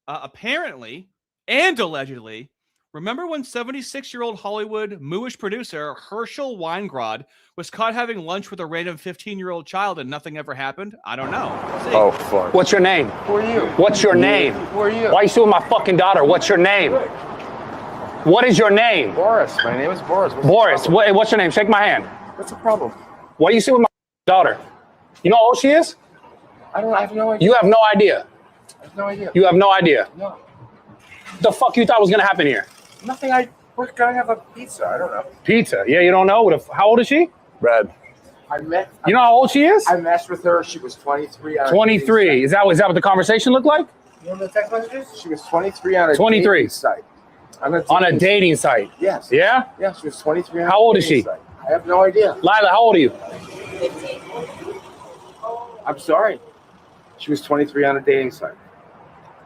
apparently and allegedly, remember when 76-year-old Hollywood mooish producer Herschel Weingrod was caught having lunch with a random 15-year-old child and nothing ever happened? I don't know. Oh, fuck. What's your name? Who are you? What's your name? Who are you? Why are you suing my fucking daughter? What's your name? What is your name? Boris. My name is Boris. Boris. What's your name? Shake my hand. What's the problem? Why are you suing my daughter? You know how old she is? I have no idea. You have no idea. I have no idea. You have no idea. No. The fuck you thought was gonna happen here? Nothing. We're gonna have a pizza. I don't know. Pizza? Yeah, you don't know? How old is she? Brad. You know how old she is? I messed with her. She was 23. 23. Is that what the conversation looked like? You know the text messages? She was 23 on a 23 dating site. On a dating site? Yes. Yeah? Yeah, she was 23 on How old is she? Site. I have no idea. Lila, how old are you? 15. I'm sorry. She was 23 on a dating site.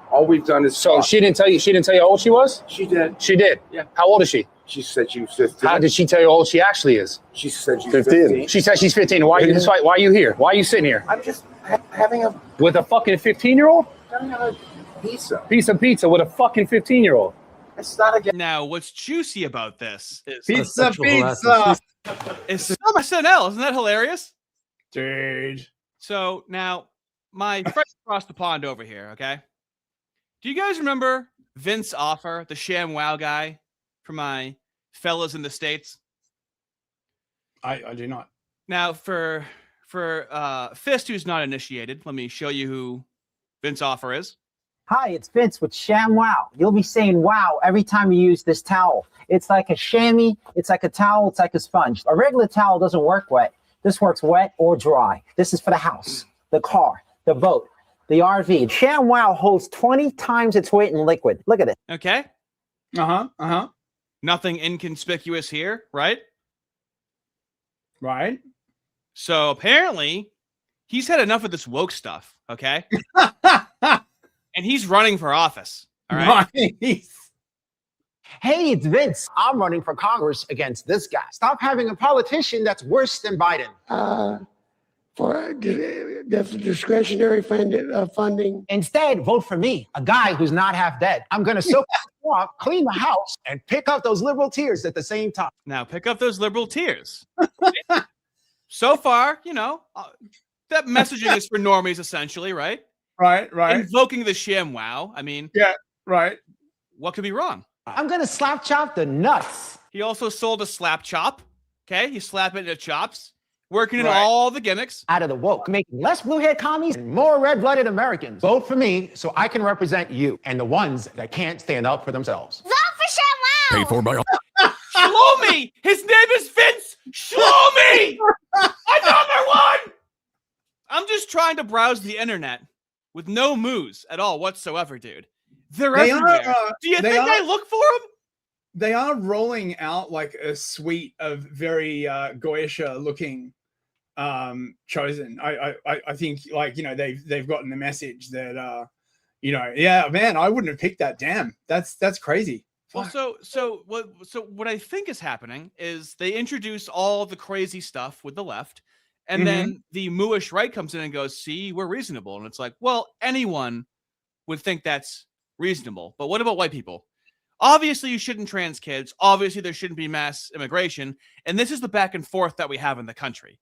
All we've done is So she didn't tell you how old she was? She did. She did? Yeah. How old is she? She said she was 15. How did she tell you how old she actually is? She said she's 15. She said she's 15. Why are you here? Why are you sitting here? I'm just having a With a fucking 15-year-old? pizza. Piece of pizza with a fucking 15-year-old. It's not again. Now, what's juicy about this is Pizza. it's on SNL. Isn't that hilarious? Dude. So now, my friend across the pond over here, okay? Do you guys remember Vince Offer, the ShamWow guy from my fellas in the States? I do not. Now, for Fist, who's not initiated, let me show you who Vince Offer is. Hi, it's Vince with ShamWow. You'll be saying wow every time you use this towel. It's like a chamois, it's like a towel, it's like a sponge. A regular towel doesn't work wet. This works wet or dry. This is for the house, the car, the boat, the RV. ShamWow holds 20 times its weight in liquid. Look at it. Okay? Uh-huh. Nothing inconspicuous here, right? Right. So apparently, he's had enough of this woke stuff, okay? And he's running for office, all right? Nice. Hey, it's Vince. I'm running for Congress against this guy. Stop having a politician that's worse than Biden. That's discretionary funding. Instead, vote for me, a guy who's not half dead. I'm going to soak up, clean the house, and pick up those liberal tears at the same time. Now, pick up those liberal tears. So far, that messaging is for normies, essentially, right? Right. Invoking the ShamWow. I mean, yeah, right. What could be wrong? I'm going to slap chop the nuts. He also sold a slap chop. Okay, you slap it into chops. Working in all the gimmicks. Out of the woke, making less blue-haired commies and more red-blooded Americans. Vote for me so I can represent you and the ones that can't stand up for themselves. Vote for ShamWow! Paid for by Shlomi! His name is Vince Shlomi! Another one! I'm just trying to browse the internet with no moves at all whatsoever, dude. They're everywhere. Do you think I look for them? They are rolling out like a suite of very Goyisha looking chosen. I think they've gotten the message that yeah, man, I wouldn't have picked that. Damn, that's crazy. Well, so what I think is happening is they introduce all the crazy stuff with the left, and then the mooish right comes in and goes, "See, we're reasonable," and it's like, well, anyone would think that's reasonable, but what about white people? Obviously, you shouldn't trans kids. Obviously, there shouldn't be mass immigration. And this is the back and forth that we have in the country,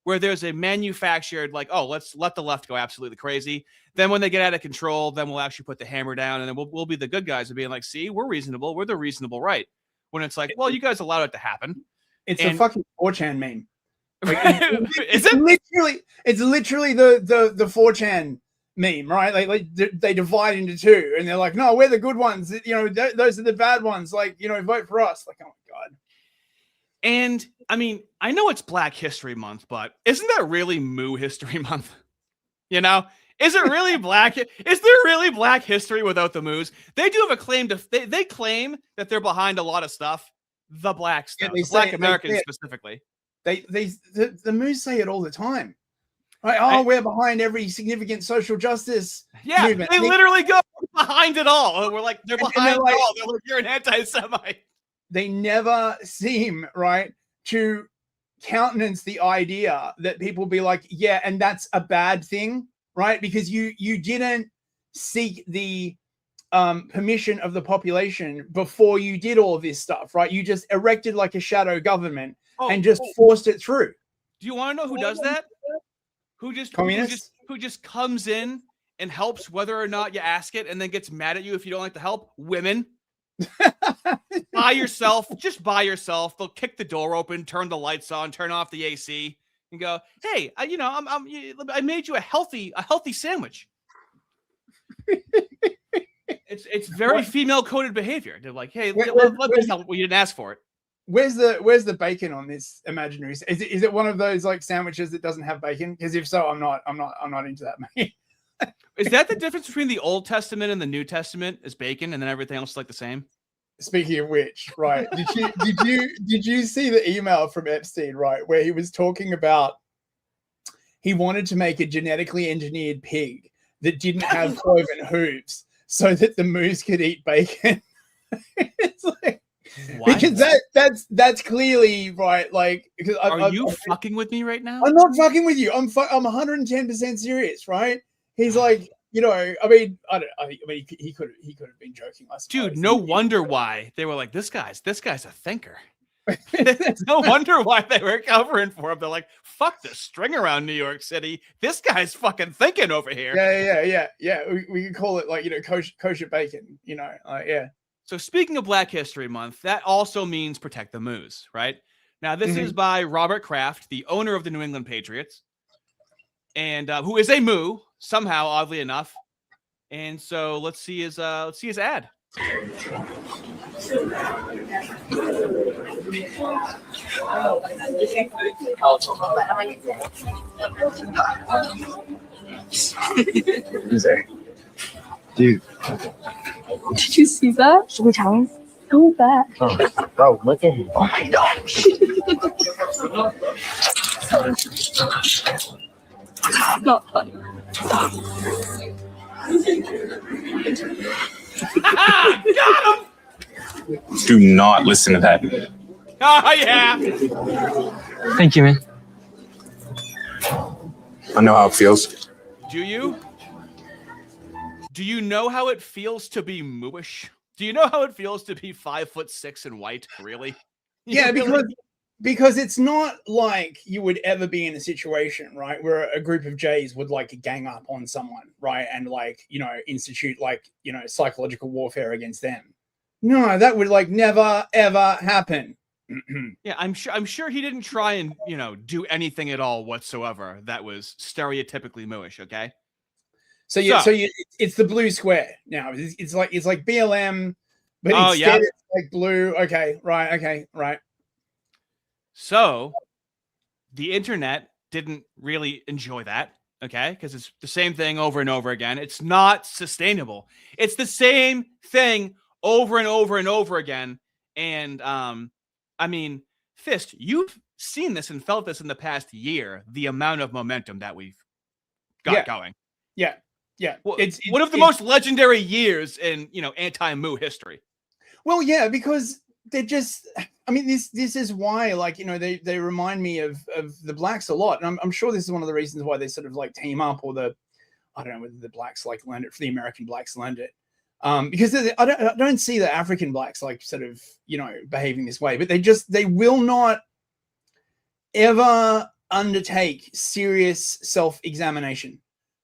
where there's a manufactured, like, oh, let's let the left go absolutely crazy. Then when they get out of control, then we'll actually put the hammer down, and then we'll be the good guys of being like, see, we're reasonable. We're the reasonable right. When it's like, well, you guys allowed it to happen. It's a fucking 4chan meme. Like, is it? It's literally the 4chan meme, right? Like they divide into two, and they're like, no, we're the good ones, those are the bad ones, like, vote for us. Like, oh my god. And I mean, I know it's Black History Month, but isn't that really Moo History Month? Is it really black? Is there really Black history without the Moos? They do have a claim to they claim that they're behind a lot of stuff, the black stuff, the Black Americans specifically. The Moos say it all the time. Right? We're behind every significant social justice movement. They literally go behind it all. We're like, they're behind it all. They're like, you're an anti-Semite. They never seem, right, to countenance the idea that people be like, yeah, and that's a bad thing, right? Because you didn't seek the permission of the population before you did all of this stuff, right? You just erected like a shadow government and just forced it through. Do you want to know who does that? Who just comes in and helps whether or not you ask it, and then gets mad at you if you don't like the help? Women. By yourself. They'll kick the door open, turn the lights on, turn off the AC, and go, "Hey, I made you a healthy sandwich." It's very female coded behavior. They're like, "Hey, let me help." Well, you didn't ask for it. Where's the bacon on this imaginary? Is it one of those like sandwiches that doesn't have bacon? Because if so, I'm not into that, mate. Is that the difference between the Old Testament and the New Testament? Is bacon, and then everything else is like the same? Speaking of which, right? Did you see the email from Epstein, right, where he was talking about he wanted to make a genetically engineered pig that didn't have cloven hooves so that the moose could eat bacon. It's like, What? because that's clearly right. Like, because Are you fucking with me right now? I'm not fucking with you. I'm 110% serious, right? He's like, you know, I mean, he could have been joking, I suppose. Dude, no wonder why they were like, this guy's a thinker. No wonder why they were covering for him. They're like, fuck the string around New York City. This guy's fucking thinking over here. Yeah. We could call it like, you know, kosher bacon, you know, yeah. So speaking of Black History Month, that also means protect the moose, right? Now, this is by Robert Kraft, the owner of the New England Patriots, and who is a moo somehow, oddly enough. And so let's see his ad. Dude, did you see that? Should we challenge? So bad. Oh, bro, look at him. Oh my gosh. Not funny. Got him! Do not listen to that. Oh, yeah. Thank you, man. I know how it feels. Do you? Do you know how it feels to be mooish? Do you know how it feels to be 5'6" and white? Really? Yeah, because it's not like you would ever be in a situation, right, where a group of Jays would like gang up on someone, right, and like, you know, institute like, you know, psychological warfare against them. No, that would like never ever happen. Yeah, I'm sure he didn't try and, you know, do anything at all whatsoever that was stereotypically mooish. Okay. So it's the blue square now. It's like BLM, but instead it's like blue. Okay, right. So the internet didn't really enjoy that, okay? Because it's the same thing over and over again. It's not sustainable. It's the same thing over and over and over again. And I mean, Fist, you've seen this and felt this in the past year, the amount of momentum that we've got going. Yeah. It's one of the most legendary years in, you know, anti-moo history. Well, yeah, because they're just, I mean, this is why, like, you know, they remind me of the blacks a lot. And I'm sure this is one of the reasons why they sort of like team up, or I don't know whether the blacks like lend it, for the American blacks lend it. Because I don't see the African blacks like sort of, you know, behaving this way, but they will not ever undertake serious self-examination.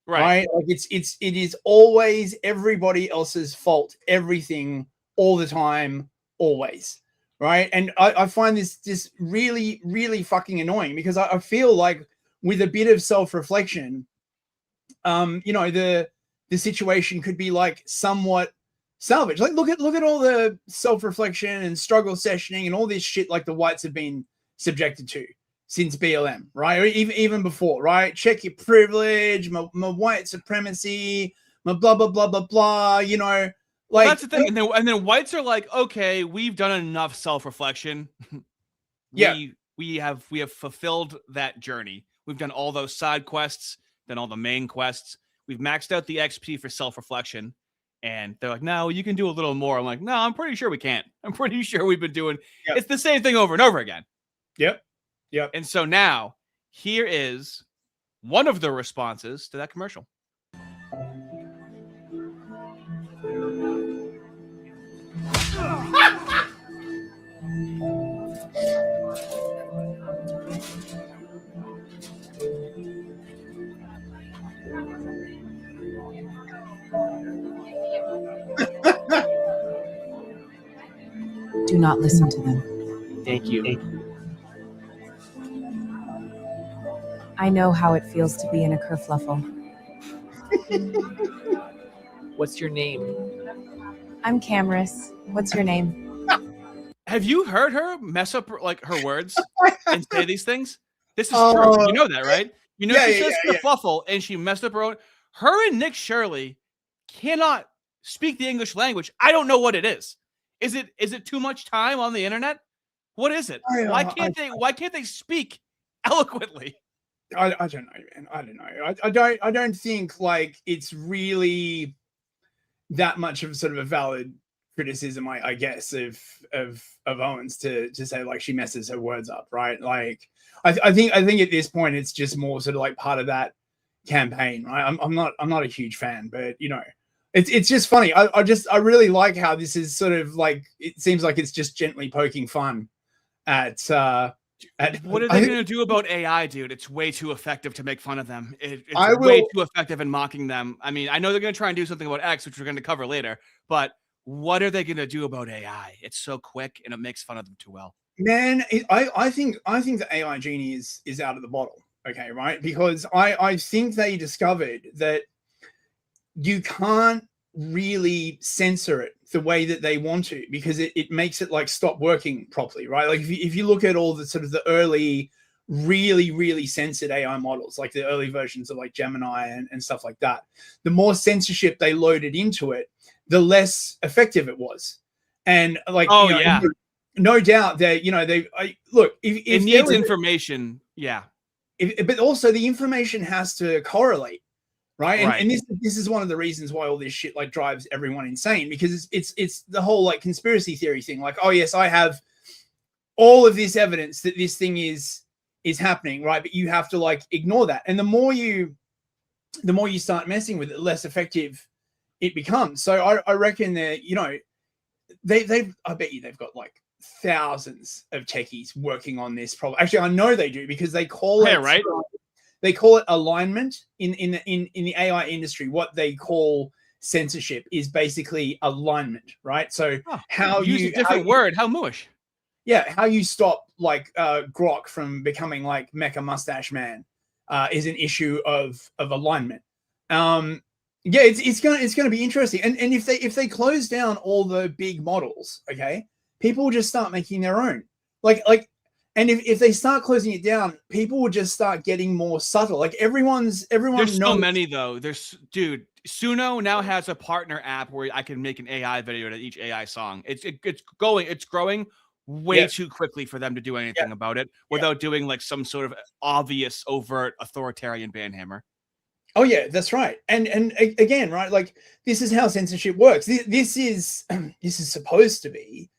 Right? Like it is always everybody else's fault, everything, all the time, always. Right. And I find this really, really fucking annoying, because I feel like with a bit of self-reflection, you know, the situation could be like somewhat salvaged. Like look at all the self-reflection and struggle sessioning and all this shit like the whites have been subjected to since BLM, right? Or even before, right? Check your privilege, my white supremacy, my blah blah blah blah blah. You know, like, well, that's the thing. And then whites are like, okay, we've done enough self-reflection. we have fulfilled that journey. We've done all those side quests, then all the main quests. We've maxed out the XP for self-reflection. And they're like, no, you can do a little more. I'm like, no, I'm pretty sure we can't. I'm pretty sure we've been doing it's the same thing over and over again. Yep. And so now here is one of the responses to that commercial. Do not listen to them. Thank you. I know how it feels to be in a kerfluffle. What's your name? I'm Camrys. What's your name? Have you heard her mess up like her words and say these things? This is true. You know that, right? You know, she says kerfluffle and she messed up her own. Her and Nick Shirley cannot speak the English language. I don't know what it is. Is it too much time on the internet? What is it? Why can't they speak eloquently? I don't know, man. I don't know. I don't think like it's really that much of sort of a valid criticism, I guess, of Owens to say like she messes her words up, right? Like I think at this point it's just more sort of like part of that campaign, right? I'm not a huge fan, but you know, it's just funny. I really like how this is sort of like, it seems like it's just gently poking fun at what are they going to do about AI, dude? It's way too effective to make fun of them. It's I way will- too effective in mocking them. I mean, I know they're going to try and do something about X, which we're going to cover later, but what are they going to do about AI? It's so quick and it makes fun of them too well. Man, I think the AI genie is out of the bottle. Okay, right? Because I think they discovered that you can't really censor it the way that they want to, because it makes it like stop working properly, right? Like if you look at all the sort of the early really censored AI models, like the early versions of like Gemini and stuff like that, the more censorship they loaded into it, the less effective it was. And like, oh you know, yeah, no doubt that, you know, look, if it needs information. Yeah. But also the information has to correlate, right? Right. And this is one of the reasons why all this shit like drives everyone insane, because it's the whole like conspiracy theory thing. Like, oh yes, I have all of this evidence that this thing is happening, right? But you have to like ignore that. And the more you start messing with it, the less effective it becomes. So I reckon that, you know, I bet you they've got like thousands of techies working on this problem. Actually, I know they do, because they call it right. They call it alignment in the AI industry. What they call censorship is basically alignment, right? So how use you a different word, how mush. Yeah, how you stop like Grok from becoming like Mecha Mustache Man is an issue of alignment. Yeah, it's gonna be interesting. And if they close down all the big models, okay, people will just start making their own. And if they start closing it down, people will just start getting more subtle. Like everyone There's knows. so many though. Dude, Suno now has a partner app where I can make an AI video to each AI song. It's growing way too quickly for them to do anything about it without doing like some sort of obvious, overt authoritarian banhammer. Oh yeah, that's right. And again, right, like this is how censorship works. This is supposed to be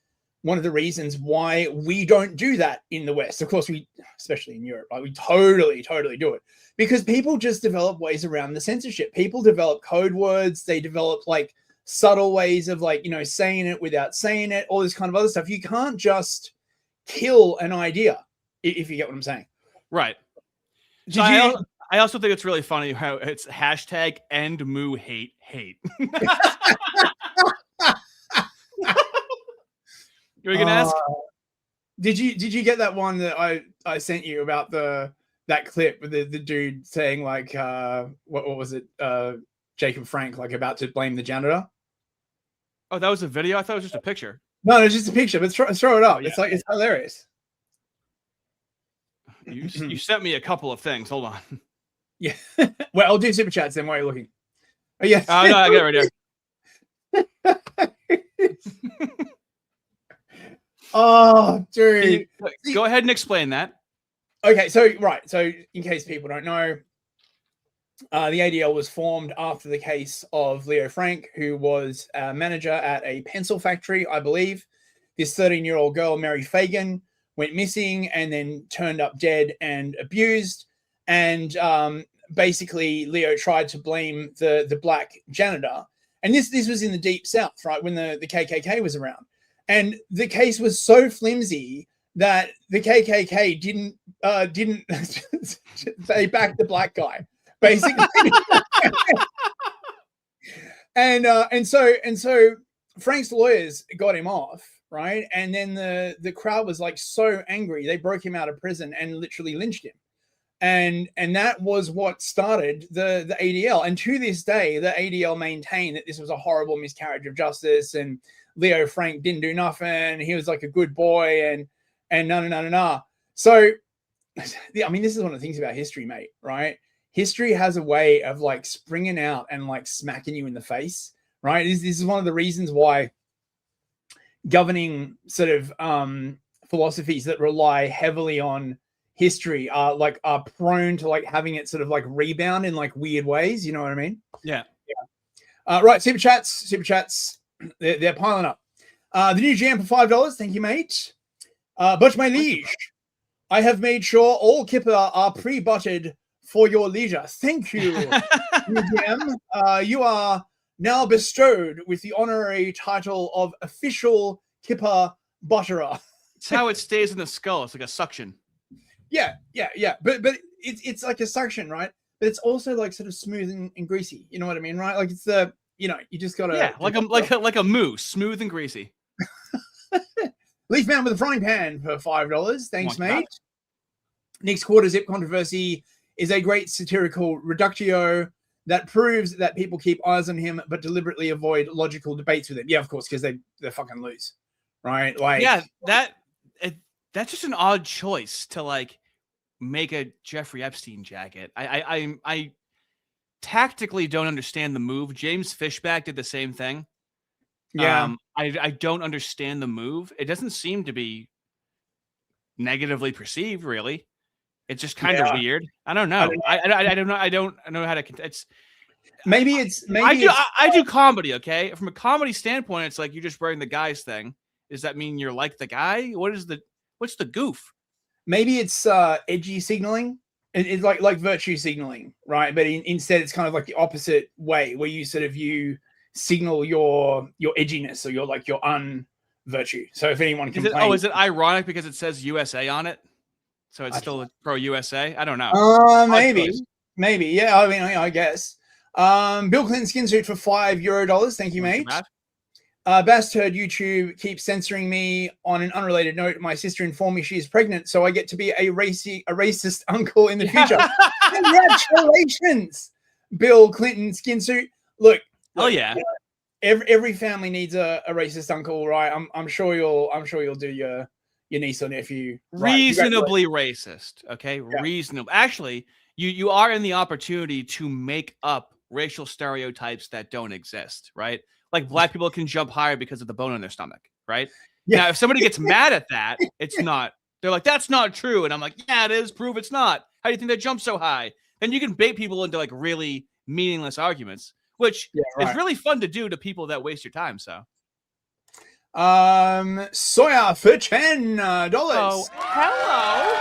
one of the reasons why we don't do that in the West. Of course, especially in Europe, like we totally do it, because people just develop ways around the censorship. People develop code words. They develop like subtle ways of like, you know, saying it without saying it, all this kind of other stuff. You can't just kill an idea, if you get what I'm saying. Right. So I also think it's really funny how it's hashtag end moo hate. You're gonna ask? Did you get that one that I sent you about that clip with the dude saying like what was it, Jacob Frank, like about to blame the janitor? Oh, that was a video? I thought it was just a picture. No, it's just a picture, but throw it up. Oh, yeah. It's like, it's hilarious. You sent me a couple of things. Hold on. Yeah. Well, I'll do super chats then while you're looking. Oh yeah. Oh no, I got it right here. Oh, dude. Go ahead and explain that. Okay, so in case people don't know, the ADL was formed after the case of Leo Frank, who was a manager at a pencil factory, I believe. This 13-year-old girl, Mary Fagan, went missing and then turned up dead and abused. And basically, Leo tried to blame the black janitor. And this was in the Deep South, right, when the KKK was around. And the case was so flimsy that the KKK didn't they backed the black guy, basically. and so Frank's lawyers got him off, right? And then the crowd was like so angry, they broke him out of prison and literally lynched him. And that was what started the ADL. And to this day, the ADL maintained that this was a horrible miscarriage of justice, and Leo Frank didn't do nothing. He was like a good boy, and no. So, I mean, this is one of the things about history, mate, right? History has a way of like springing out and like smacking you in the face, right? This is one of the reasons why governing sort of philosophies that rely heavily on history are prone to like having it sort of like rebound in like weird ways. You know what I mean? Yeah. Right. Super chats. They're piling up. The new GM for $5. Thank you, mate. But my liege, I have made sure all kipper are pre-butted for your leisure. Thank you, new GM. You are now bestowed with the honorary title of official kipper butterer. It's how it stays in the skull. It's like a suction. Yeah. But it's like a suction, right? But it's also like sort of smooth and greasy. You know what I mean, right? Like it's the you just gotta like a mousse, smooth and greasy. Leaf Man with a frying pan for $5. Thanks, Oh my mate. Nick's quarter zip controversy is a great satirical reductio that proves that people keep eyes on him but deliberately avoid logical debates with him. Yeah, of course, because they fucking lose, right? Like, yeah, that's just an odd choice to like make a Jeffrey Epstein jacket. I tactically don't understand the move. James Fishback did the same thing. Yeah. I don't understand the move. It doesn't seem to be negatively perceived, really. It's just kind of weird. I don't know. I don't know. I don't know how to. It's I do comedy. Okay, from a comedy standpoint, it's like you're just wearing the guy's thing. Does that mean you're like the guy? What's the goof? Maybe it's edgy signaling. It's like virtue signaling, right? But instead, it's kind of like the opposite way, where you sort of signal your edginess or your unvirtue. So if anyone complains, is it ironic because it says USA on it? So it's still pro USA? I don't know. Maybe. Yeah, I mean, I guess. Bill Clinton skin suit for €5. Thank you, mate. Bast heard YouTube keeps censoring me. On an unrelated note, my sister informed me she is pregnant, so I get to be a racist uncle in the future. Congratulations, Bill Clinton skin suit. Look, yeah. Every family needs a racist uncle, right? I'm sure you'll do your niece or nephew reasonably racist. Okay, yeah. Reasonable. Actually, you are in the opportunity to make up racial stereotypes that don't exist, right? Like black people can jump higher because of the bone in their stomach, right? Yeah. Now, if somebody gets mad at that, it's not. They're like, that's not true, and I'm like, yeah, it is. Prove it's not. How do you think they jump so high? Then you can bait people into like really meaningless arguments, which is really fun to do to people that waste your time. So, Soya for $10. Oh, hello.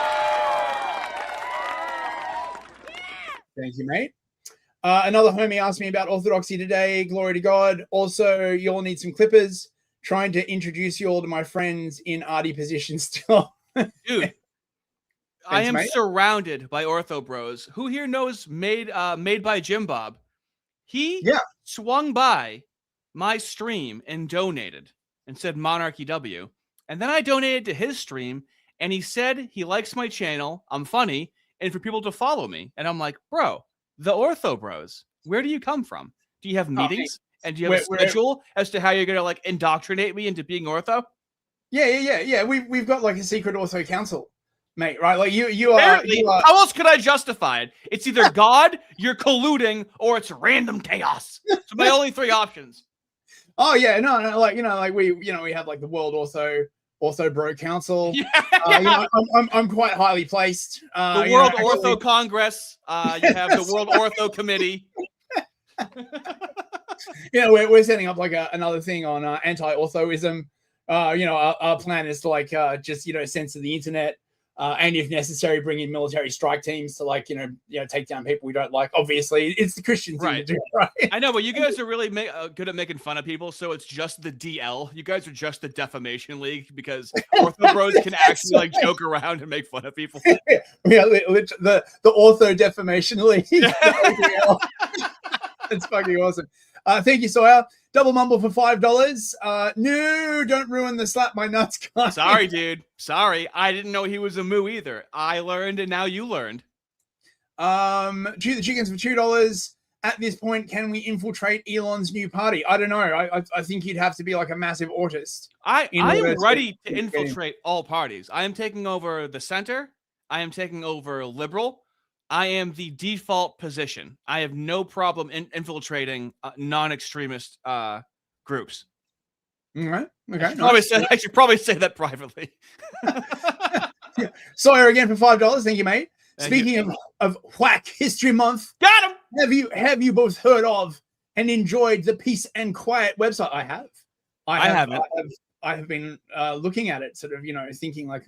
Thank you, mate. Another homie asked me about orthodoxy today. Glory to God. Also, you all need some clippers. Trying to introduce you all to my friends in arty positions still. Dude, I am surrounded by ortho bros. Who here knows Made by Jim Bob? He swung by my stream and donated and said Monarchy W. And then I donated to his stream and he said he likes my channel. I'm funny. And for people to follow me. And I'm like, bro, the ortho bros, where do you come from? Do you have meetings? And do you have a schedule as to how you're going to like indoctrinate me into being ortho? Yeah. We've got like a secret ortho council, mate, right? Like you are. How else could I justify it? It's either God, you're colluding, or it's random chaos. So my only three options. Oh yeah, no, like we have like the World Ortho Bro Council. Yeah. I'm quite highly placed. The World Ortho Congress. You have the World Ortho Committee. We're setting up like another thing on anti-orthoism. Our plan is to like just censor the internet, and if necessary, bring in military strike teams to take down people we don't like. Obviously, it's the Christian thing to do, right? I know, but you guys are really good at making fun of people, so it's just the DL. You guys are just the Defamation League because Ortho Bros can actually like joke around and make fun of people. Yeah, the Ortho Defamation League. It's fucking awesome. Thank you, Sawyer. Double mumble for $5. No, don't ruin the slap my nuts guy. Sorry, dude. Sorry. I didn't know he was a moo either. I learned and now you learned. Chew the chickens for $2. At this point, can we infiltrate Elon's new party? I don't know. I think you'd have to be like a massive autist. I am ready to infiltrate all parties. I am taking over the center. I am taking over liberal. I am the default position. I have no problem infiltrating non-extremist groups. All right. Okay. I should probably say that privately. Sawyer again for $5. Thank you, mate. Thank Speaking of Whack History Month, got him. Have you both heard of and enjoyed the Peace and Quiet website? I have. I haven't. I have been looking at it, sort of, thinking like,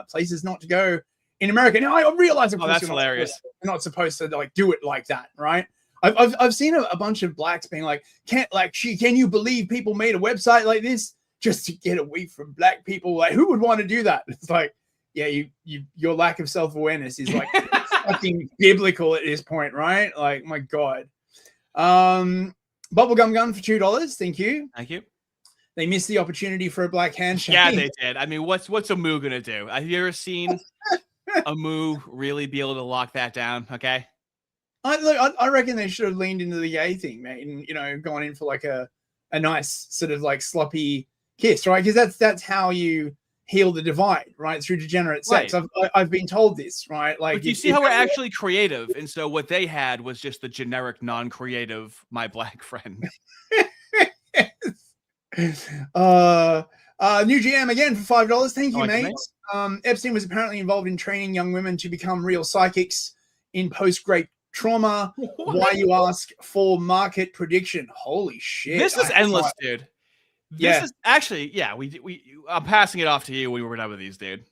places not to go in America. Now I realize, of course, that's hilarious. You're not supposed to like do it like that, right? I've seen a bunch of blacks being like, can you believe people made a website like this just to get away from black people? Like, who would want to do that? It's like, yeah, your lack of self-awareness is like fucking biblical at this point, right? Like, my God. Bubblegum gun for $2. Thank you. Thank you. They missed the opportunity for a black handshake. Yeah, they did. I mean, what's a moo gonna do? Have you ever seen a moo really be able to lock that down? Okay. I reckon they should have leaned into the gay thing, mate, and gone in for like a nice sort of like sloppy kiss, right? Because that's how you heal the divide, right? Through degenerate sex. Right. I've been told this, right? Like, but you see how we're actually creative, and so what they had was just the generic non-creative my black friend. New GM again for $5. Thank you, mate. Nice. Epstein was apparently involved in training young women to become real psychics in post-rape trauma. Why, you ask? For market prediction. Holy shit! This is endless, dude. Yeah. This is actually, yeah. I'm passing it off to you when we're done with these, dude.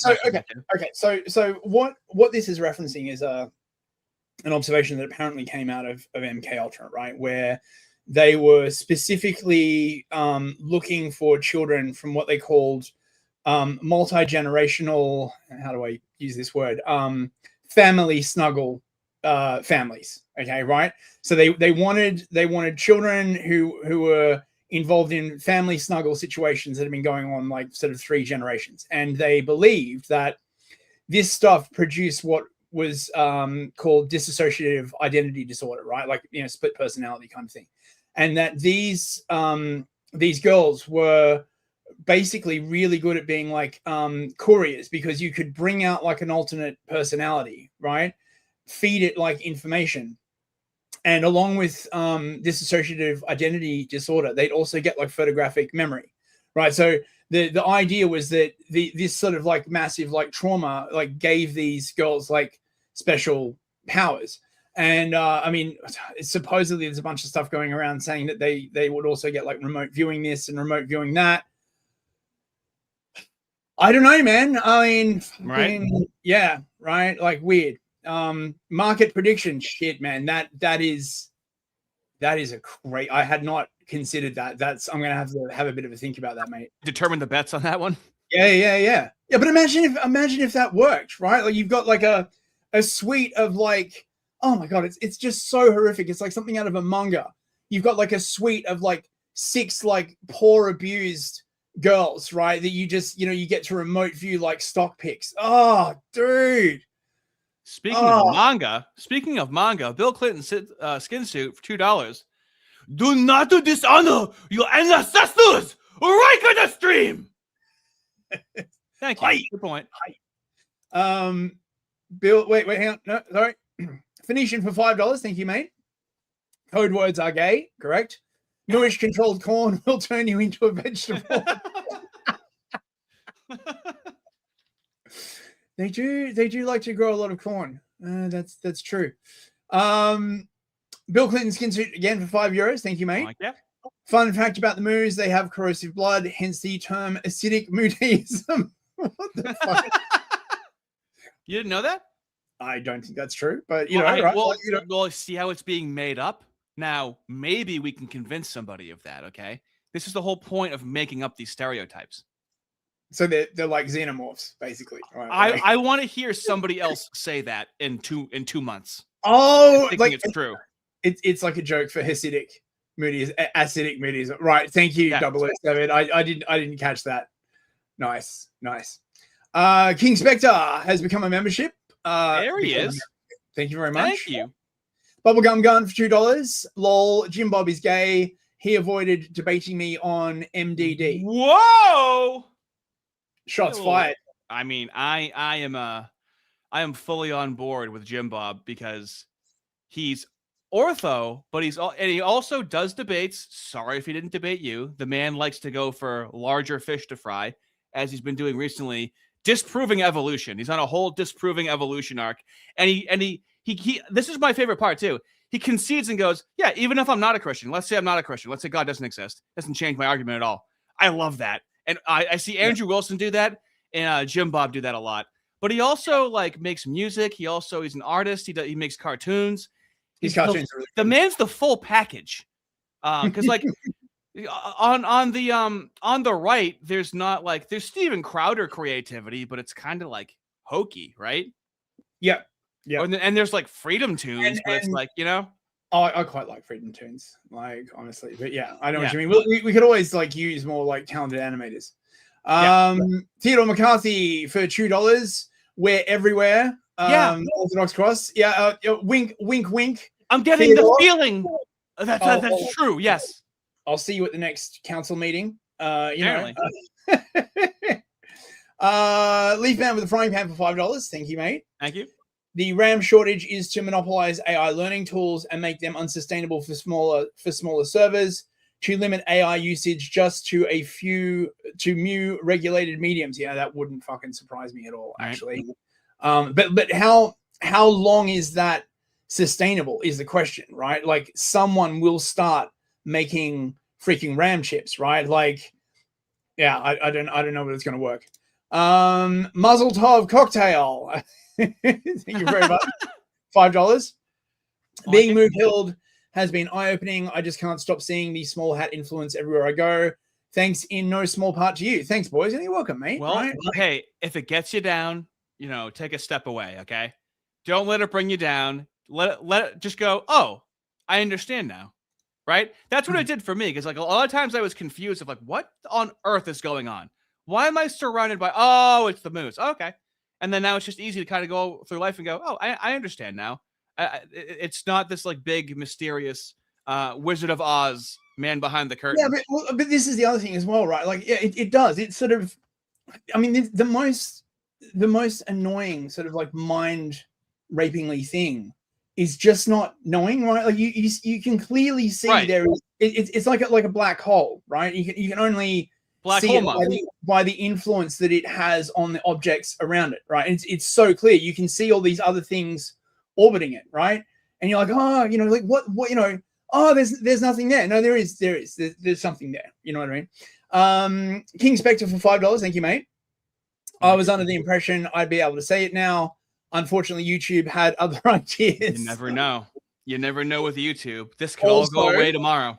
So what this is referencing is an observation that apparently came out of MK Ultra, right, where they were specifically looking for children from what they called multi-generational, how do I use this word, family snuggle families. Okay, right? So they wanted children who were involved in family snuggle situations that have been going on like sort of 3 generations, and they believed that this stuff produced what was called dissociative identity disorder, right? Like, split personality kind of thing. And that these girls were basically really good at being like couriers, because you could bring out like an alternate personality, right? Feed it like information. And along with dissociative identity disorder, they'd also get like photographic memory, right? So the idea was that this sort of like massive like trauma like gave these girls like special powers. And I mean, supposedly there's a bunch of stuff going around saying that they would also get like remote viewing this and remote viewing that. I don't know, man. I mean, right? Yeah, right. Like weird. Market prediction shit, man. That is a great. I had not considered that. I'm gonna have to have a bit of a think about that, mate. Determine the bets on that one. Yeah. But imagine if that worked, right? Like you've got like a suite of like, oh my God, it's just so horrific. It's like something out of a manga. You've got like a suite of like 6 like poor abused girls, right? That you just, you get to remote view like stock picks. Oh, dude. Speaking of manga, Bill Clinton skin suit for $2. Do not dishonor your ancestors right on the stream. Thank you. Good point. Bill, wait, hang on. No, sorry. Phoenician for $5. Thank you, mate. Code words are gay, correct? Newish controlled corn will turn you into a vegetable. They do like to grow a lot of corn. That's true. Bill Clinton skin suit again for €5. Thank you, mate. Like that. Fun fact about the moos: they have corrosive blood, hence the term acidic moodeism. What the fuck? You didn't know that? I don't think that's true, but right? Well, Well, see how it's being made up. Now, maybe we can convince somebody of that. Okay, this is the whole point of making up these stereotypes. So they're like xenomorphs, basically. Right? I want to hear somebody else say that in 2 months. Oh, like it's true. It's like a joke for Hasidic moodies, acidic moodies. Right. Thank you, Yeah. 007. I didn't catch that. Nice. King Spectre has become a membership. There he is. Thank you very much. Thank you. Bubblegum gun for $2. Lol. Jim Bob is gay. He avoided debating me on MDD. Whoa! Shots fired. I mean, I am fully on board with Jim Bob because he's ortho, but he also does debates. Sorry if he didn't debate you. The man likes to go for larger fish to fry, as he's been doing recently, disproving evolution. He's on a whole disproving evolution arc, and he this is my favorite part too. He concedes and goes, yeah, even if I'm not a Christian, let's say I'm not a Christian, let's say God doesn't exist, doesn't change my argument at all. I love that, and I see Andrew Wilson do that, and Jim Bob do that a lot. But he also like makes music. He's an artist. He makes cartoons. The man's the full package. Because like on the right, there's not like there's Steven Crowder creativity, but it's kind of like hokey, right? Yeah. Yeah. And there's like Freedom Tunes, but it's like, you know. Oh, I quite like Freedom Tunes, like honestly. But yeah, I know what you mean. We could always like use more like talented animators. Theodore McCarthy for $2. We're everywhere. Orthodox Cross. Yeah. Wink, wink, wink. I'm getting Theodore. The feeling that's true. Yes. I'll see you at the next council meeting. Leaf Man with a frying pan for $5. Thank you, mate. Thank you. The RAM shortage is to monopolize AI learning tools and make them unsustainable for smaller servers, to limit AI usage just to a few regulated mediums. Yeah, that wouldn't fucking surprise me at all, actually. But how long is that sustainable is the question, right? Like someone will start making freaking RAM chips, right? Like, yeah, I don't know if it's going to work. Mazel Tov cocktail. Thank you very much. $5. Being mood-pilled has been eye-opening. I just can't stop seeing the small hat influence everywhere I go. Thanks in no small part to you. Thanks, boys. And you're welcome, mate. Well, right? Hey, if it gets you down, take a step away, okay? Don't let it bring you down. Let it just go, oh, I understand now, right? That's what it did for me, because like a lot of times I was confused of like, what on earth is going on? Why am I surrounded by, oh, it's the moose. Oh, okay. And then now it's just easy to kind of go through life and go, oh, I understand now. It's not this like big, mysterious Wizard of Oz man behind the curtain. Yeah, but this is the other thing as well, right? Like, yeah, it does. It's sort of, I mean, the most annoying sort of like mind-rapingly thing is just not knowing, right? Like you can clearly see there is, it's like a black hole, right? You can only see it by the influence that it has on the objects around it, right? It's so clear. You can see all these other things orbiting it, right? And you're like, oh, like what, oh, there's nothing there. No, there's something there. You know what I mean? King Spectre for $5. Thank you, mate. I was under the impression I'd be able to say it now. Unfortunately, YouTube had other ideas. You never know. You never know with YouTube. This could all go away tomorrow.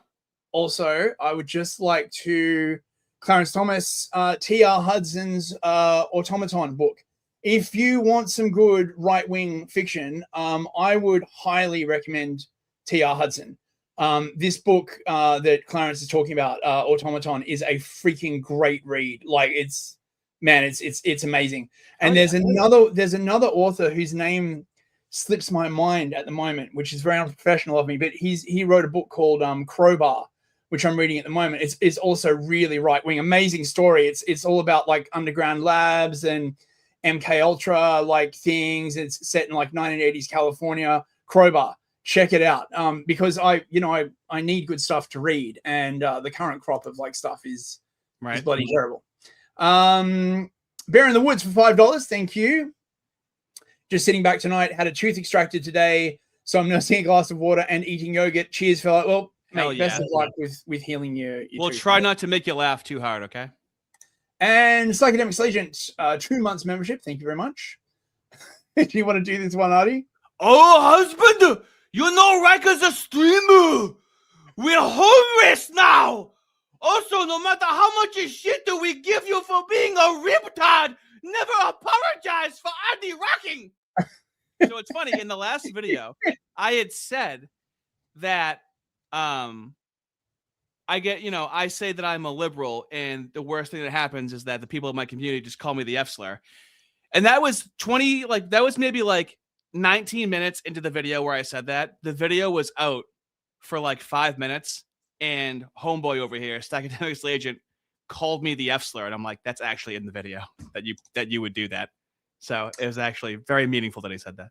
Also, I would just like to Clarence Thomas, T.R. Hudson's Automaton book. If you want some good right-wing fiction, I would highly recommend T.R. Hudson. This book that Clarence is talking about, Automaton, is a freaking great read. Like it's amazing. And there's another author whose name slips my mind at the moment, which is very unprofessional of me, but he wrote a book called Crowbar, which I'm reading at the moment. It's also really right-wing, amazing story. It's all about like underground labs and MK Ultra like things. It's set in like 1980s California. Crowbar, check it out. Because I need good stuff to read, and the current crop of like stuff is bloody terrible. Bear in the Woods for $5. Thank you. Just sitting back tonight, had a tooth extracted today, so I'm nursing a glass of water and eating yogurt. Cheers, fella. Well, mate, best of luck with healing your We'll tooth. try not to make you laugh too hard, okay? And Psychedemics Legend, 2 months membership. Thank you very much. Do you want to do this one, Artie? Oh, husband, you know Riker's a streamer. We're homeless now. Also, no matter how much shit do we give you for being a riptard, never apologize for Andy rocking. So it's funny, in the last video, I had said that I say that I'm a liberal, and the worst thing that happens is that the people in my community just call me the F slur. And that was maybe like 19 minutes into the video where I said that. The video was out for like 5 minutes, and homeboy over here, Academics Agent, called me the F slur, and I'm like, that's actually in the video that you would do that. So it was actually very meaningful that he said that.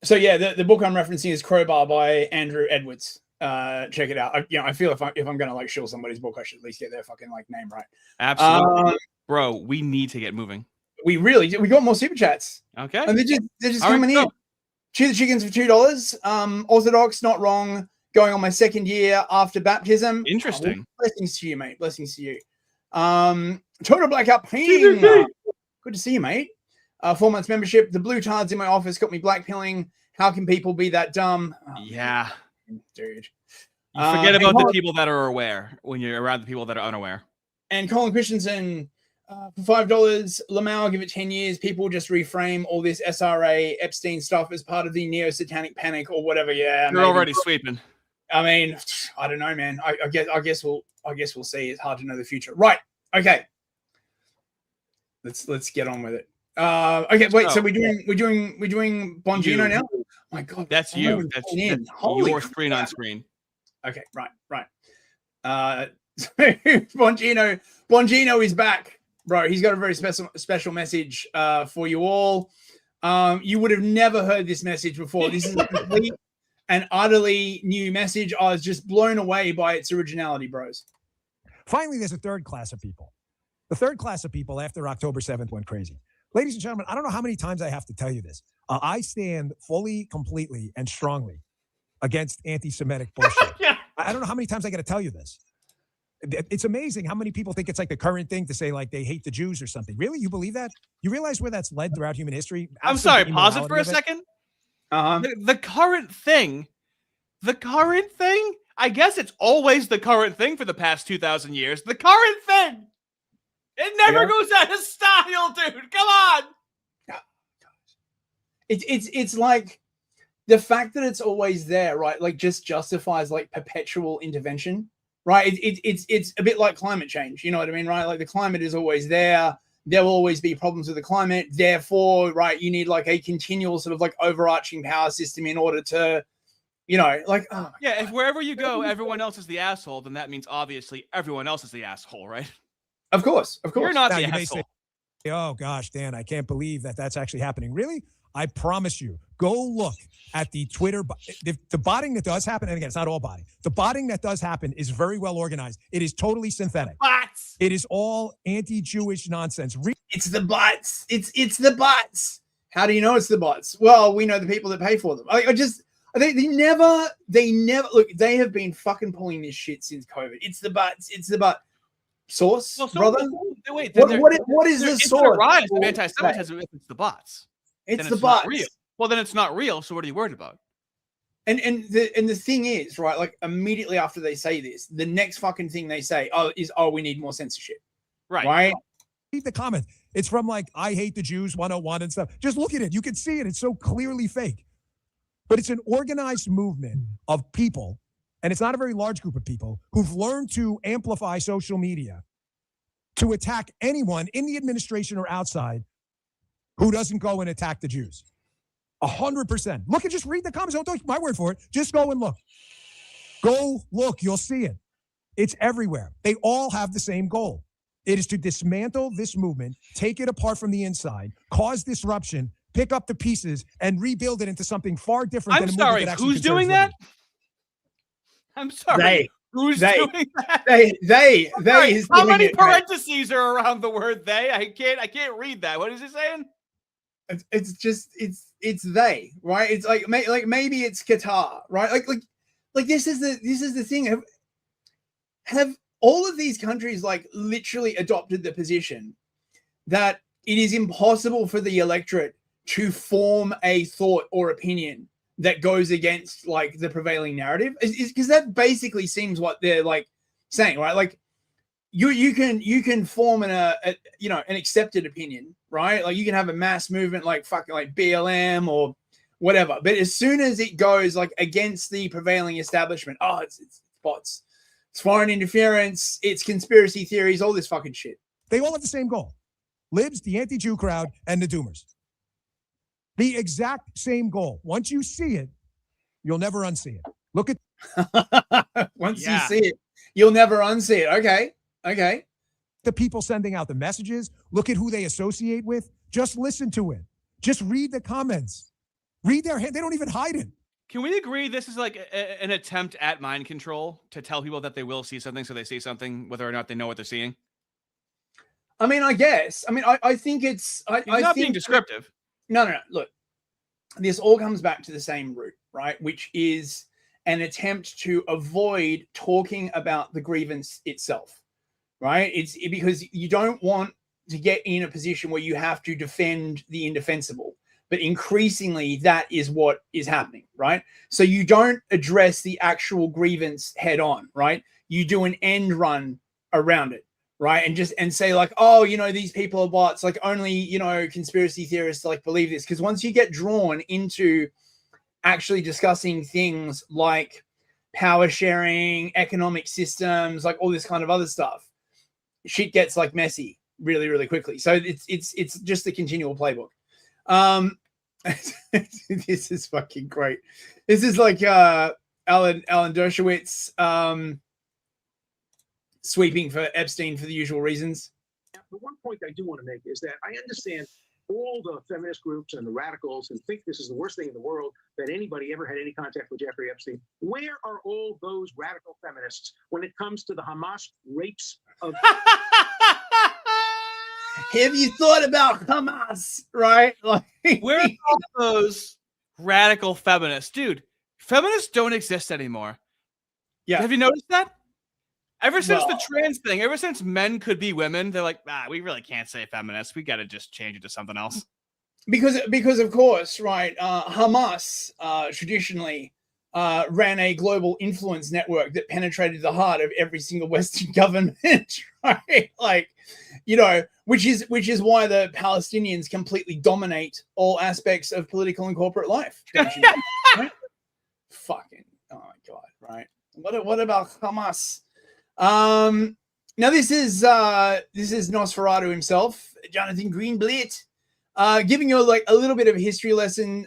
So yeah, the book I'm referencing is Crowbar by Andrew Edwards. Check it out. I feel if I'm gonna like shill somebody's book, I should at least get their fucking like name right. Absolutely, bro. We need to get moving. We really do. We got more super chats. Okay. And they're just All right, coming in. Cheer the chickens for $2. Orthodox, not wrong. Going on my second year after baptism. Interesting. Oh, blessings to you, mate. Blessings to you. Total blackout ping. Good to see you, mate. 4 months membership. The blue tards in my office got me blackpilling. How can people be that dumb? Oh, yeah. man. Dude. You forget about the people that are aware when you're around the people that are unaware. And Colin Christensen, for $5, Lamau, give it 10 years. People just reframe all this SRA Epstein stuff as part of the neo-satanic panic or whatever. Yeah, you're already sweeping. I mean, I don't know, man. I guess we'll see. It's hard to know the future. Right. Okay. Let's get on with it. Okay. Wait. So we're doing Bongino now. Oh my God. That's you. That's your screen on screen. Okay. Right. Bongino is back, bro. He's got a very special message for you all. You would have never heard this message before. This is a complete and utterly new message. I was just blown away by its originality, bros. Finally, there's a third class of people. The third class of people after October 7th went crazy. Ladies and gentlemen, I don't know how many times I have to tell you this. I stand fully, completely, and strongly against anti-Semitic bullshit. Yeah. I don't know how many times I got to tell you this. It's amazing how many people think it's like the current thing to say like they hate the Jews or something. Really? You believe that? You realize where that's led throughout human history? I'm sorry, pause it for a second. The current thing, I guess it's always the current thing for the past 2,000 years. The current thing. It never goes out of style, dude. Come on. It's like the fact that it's always there, right? Like just justifies like perpetual intervention, right? It's a bit like climate change. You know what I mean, right? Like the climate is always there. There will always be problems with the climate. Therefore, right, you need like a continual sort of like overarching power system in order to, you know, like, oh yeah, if wherever you go, everyone else is the asshole, then that means obviously everyone else is the asshole, right? Of course. You're not now, the you may asshole. say, oh gosh, Dan, I can't believe that that's actually happening. Really? I promise you, go look at the Twitter. The botting that does happen, and again, it's not all botting. The botting that does happen is very well organized. It is totally synthetic. Bots. It is all anti-Jewish nonsense. It's the bots. It's the bots. How do you know it's the bots? Well, we know the people that pay for them. They never look. They have been fucking pulling this shit since COVID. It's the bots. It's the bot. Source, well, so brother. Wait, what is the source? Rise of anti-Semitism if it's the bots. It's then the bots. Real. Well, then it's not real. So what are you worried about? And the thing is, right? Like immediately after they say this, the next fucking thing they say, we need more censorship. Right. Read the comment. It's from like I hate the Jews 101 and stuff. Just look at it. You can see it. It's so clearly fake. But it's an organized movement of people. And it's not a very large group of people who've learned to amplify social media to attack anyone in the administration or outside who doesn't go and attack the Jews. 100%. Look and just read the comments. Don't take my word for it. Just go and look. Go look. You'll see it. It's everywhere. They all have the same goal. It is to dismantle this movement, take it apart from the inside, cause disruption, pick up the pieces, and rebuild it into something far different. I'm sorry. Who's doing that? I'm sorry. Who's doing that? They. How many parentheses are around the word they? I can't read that. What is it saying? It's they, right? It's like maybe it's Qatar, right? Like this is the thing. Have all of these countries like literally adopted the position that it is impossible for the electorate to form a thought or opinion that goes against like the prevailing narrative? Because that basically seems what they're like saying, right? Like you can form an accepted opinion, right? Like you can have a mass movement like fucking like BLM or whatever, but as soon as it goes like against the prevailing establishment, it's bots, it's foreign interference, it's conspiracy theories, all this fucking shit. They all have the same goal: libs, the anti-Jew crowd, and the doomers. The exact same goal. Once you see it, you'll never unsee it. Look at once you see it, you'll never unsee it. Okay. The people sending out the messages. Look at who they associate with. Just listen to it. Just read the comments. Read their hand. They don't even hide it. Can we agree this is like an attempt at mind control to tell people that they will see something, so they see something, whether or not they know what they're seeing? I mean, I guess. I mean, I think it's. He's not being descriptive. No. Look, this all comes back to the same root, right? Which is an attempt to avoid talking about the grievance itself, right? It's because you don't want to get in a position where you have to defend the indefensible. But increasingly, that is what is happening, right? So you don't address the actual grievance head on, right? You do an end run around it, right? And say like, oh, you know, these people are bots, like only, you know, conspiracy theorists like believe this. Because once you get drawn into actually discussing things like power sharing, economic systems, like all this kind of other stuff, shit gets like messy really, really quickly. So it's just a continual playbook. This is fucking great. This is like Alan Dershowitz sweeping for Epstein for the usual reasons. The one point I do want to make is that I understand all the feminist groups and the radicals and think this is the worst thing in the world, that anybody ever had any contact with Jeffrey Epstein. Where are all those radical feminists when it comes to the Hamas rapes of... Have you thought about Hamas, right? Like, where are all those radical feminists? Dude, feminists don't exist anymore. Yeah. Have you noticed that? Ever since the trans thing, ever since men could be women, they're like, we really can't say feminists. We got to just change it to something else. Because of course, right, Hamas traditionally ran a global influence network that penetrated the heart of every single Western government, right? Like, you know, which is why the Palestinians completely dominate all aspects of political and corporate life. Don't you know, right? Fucking, oh my God, right? What about Hamas? Now this is Nosferatu himself, Jonathan Greenblatt, giving you like a little bit of a history lesson.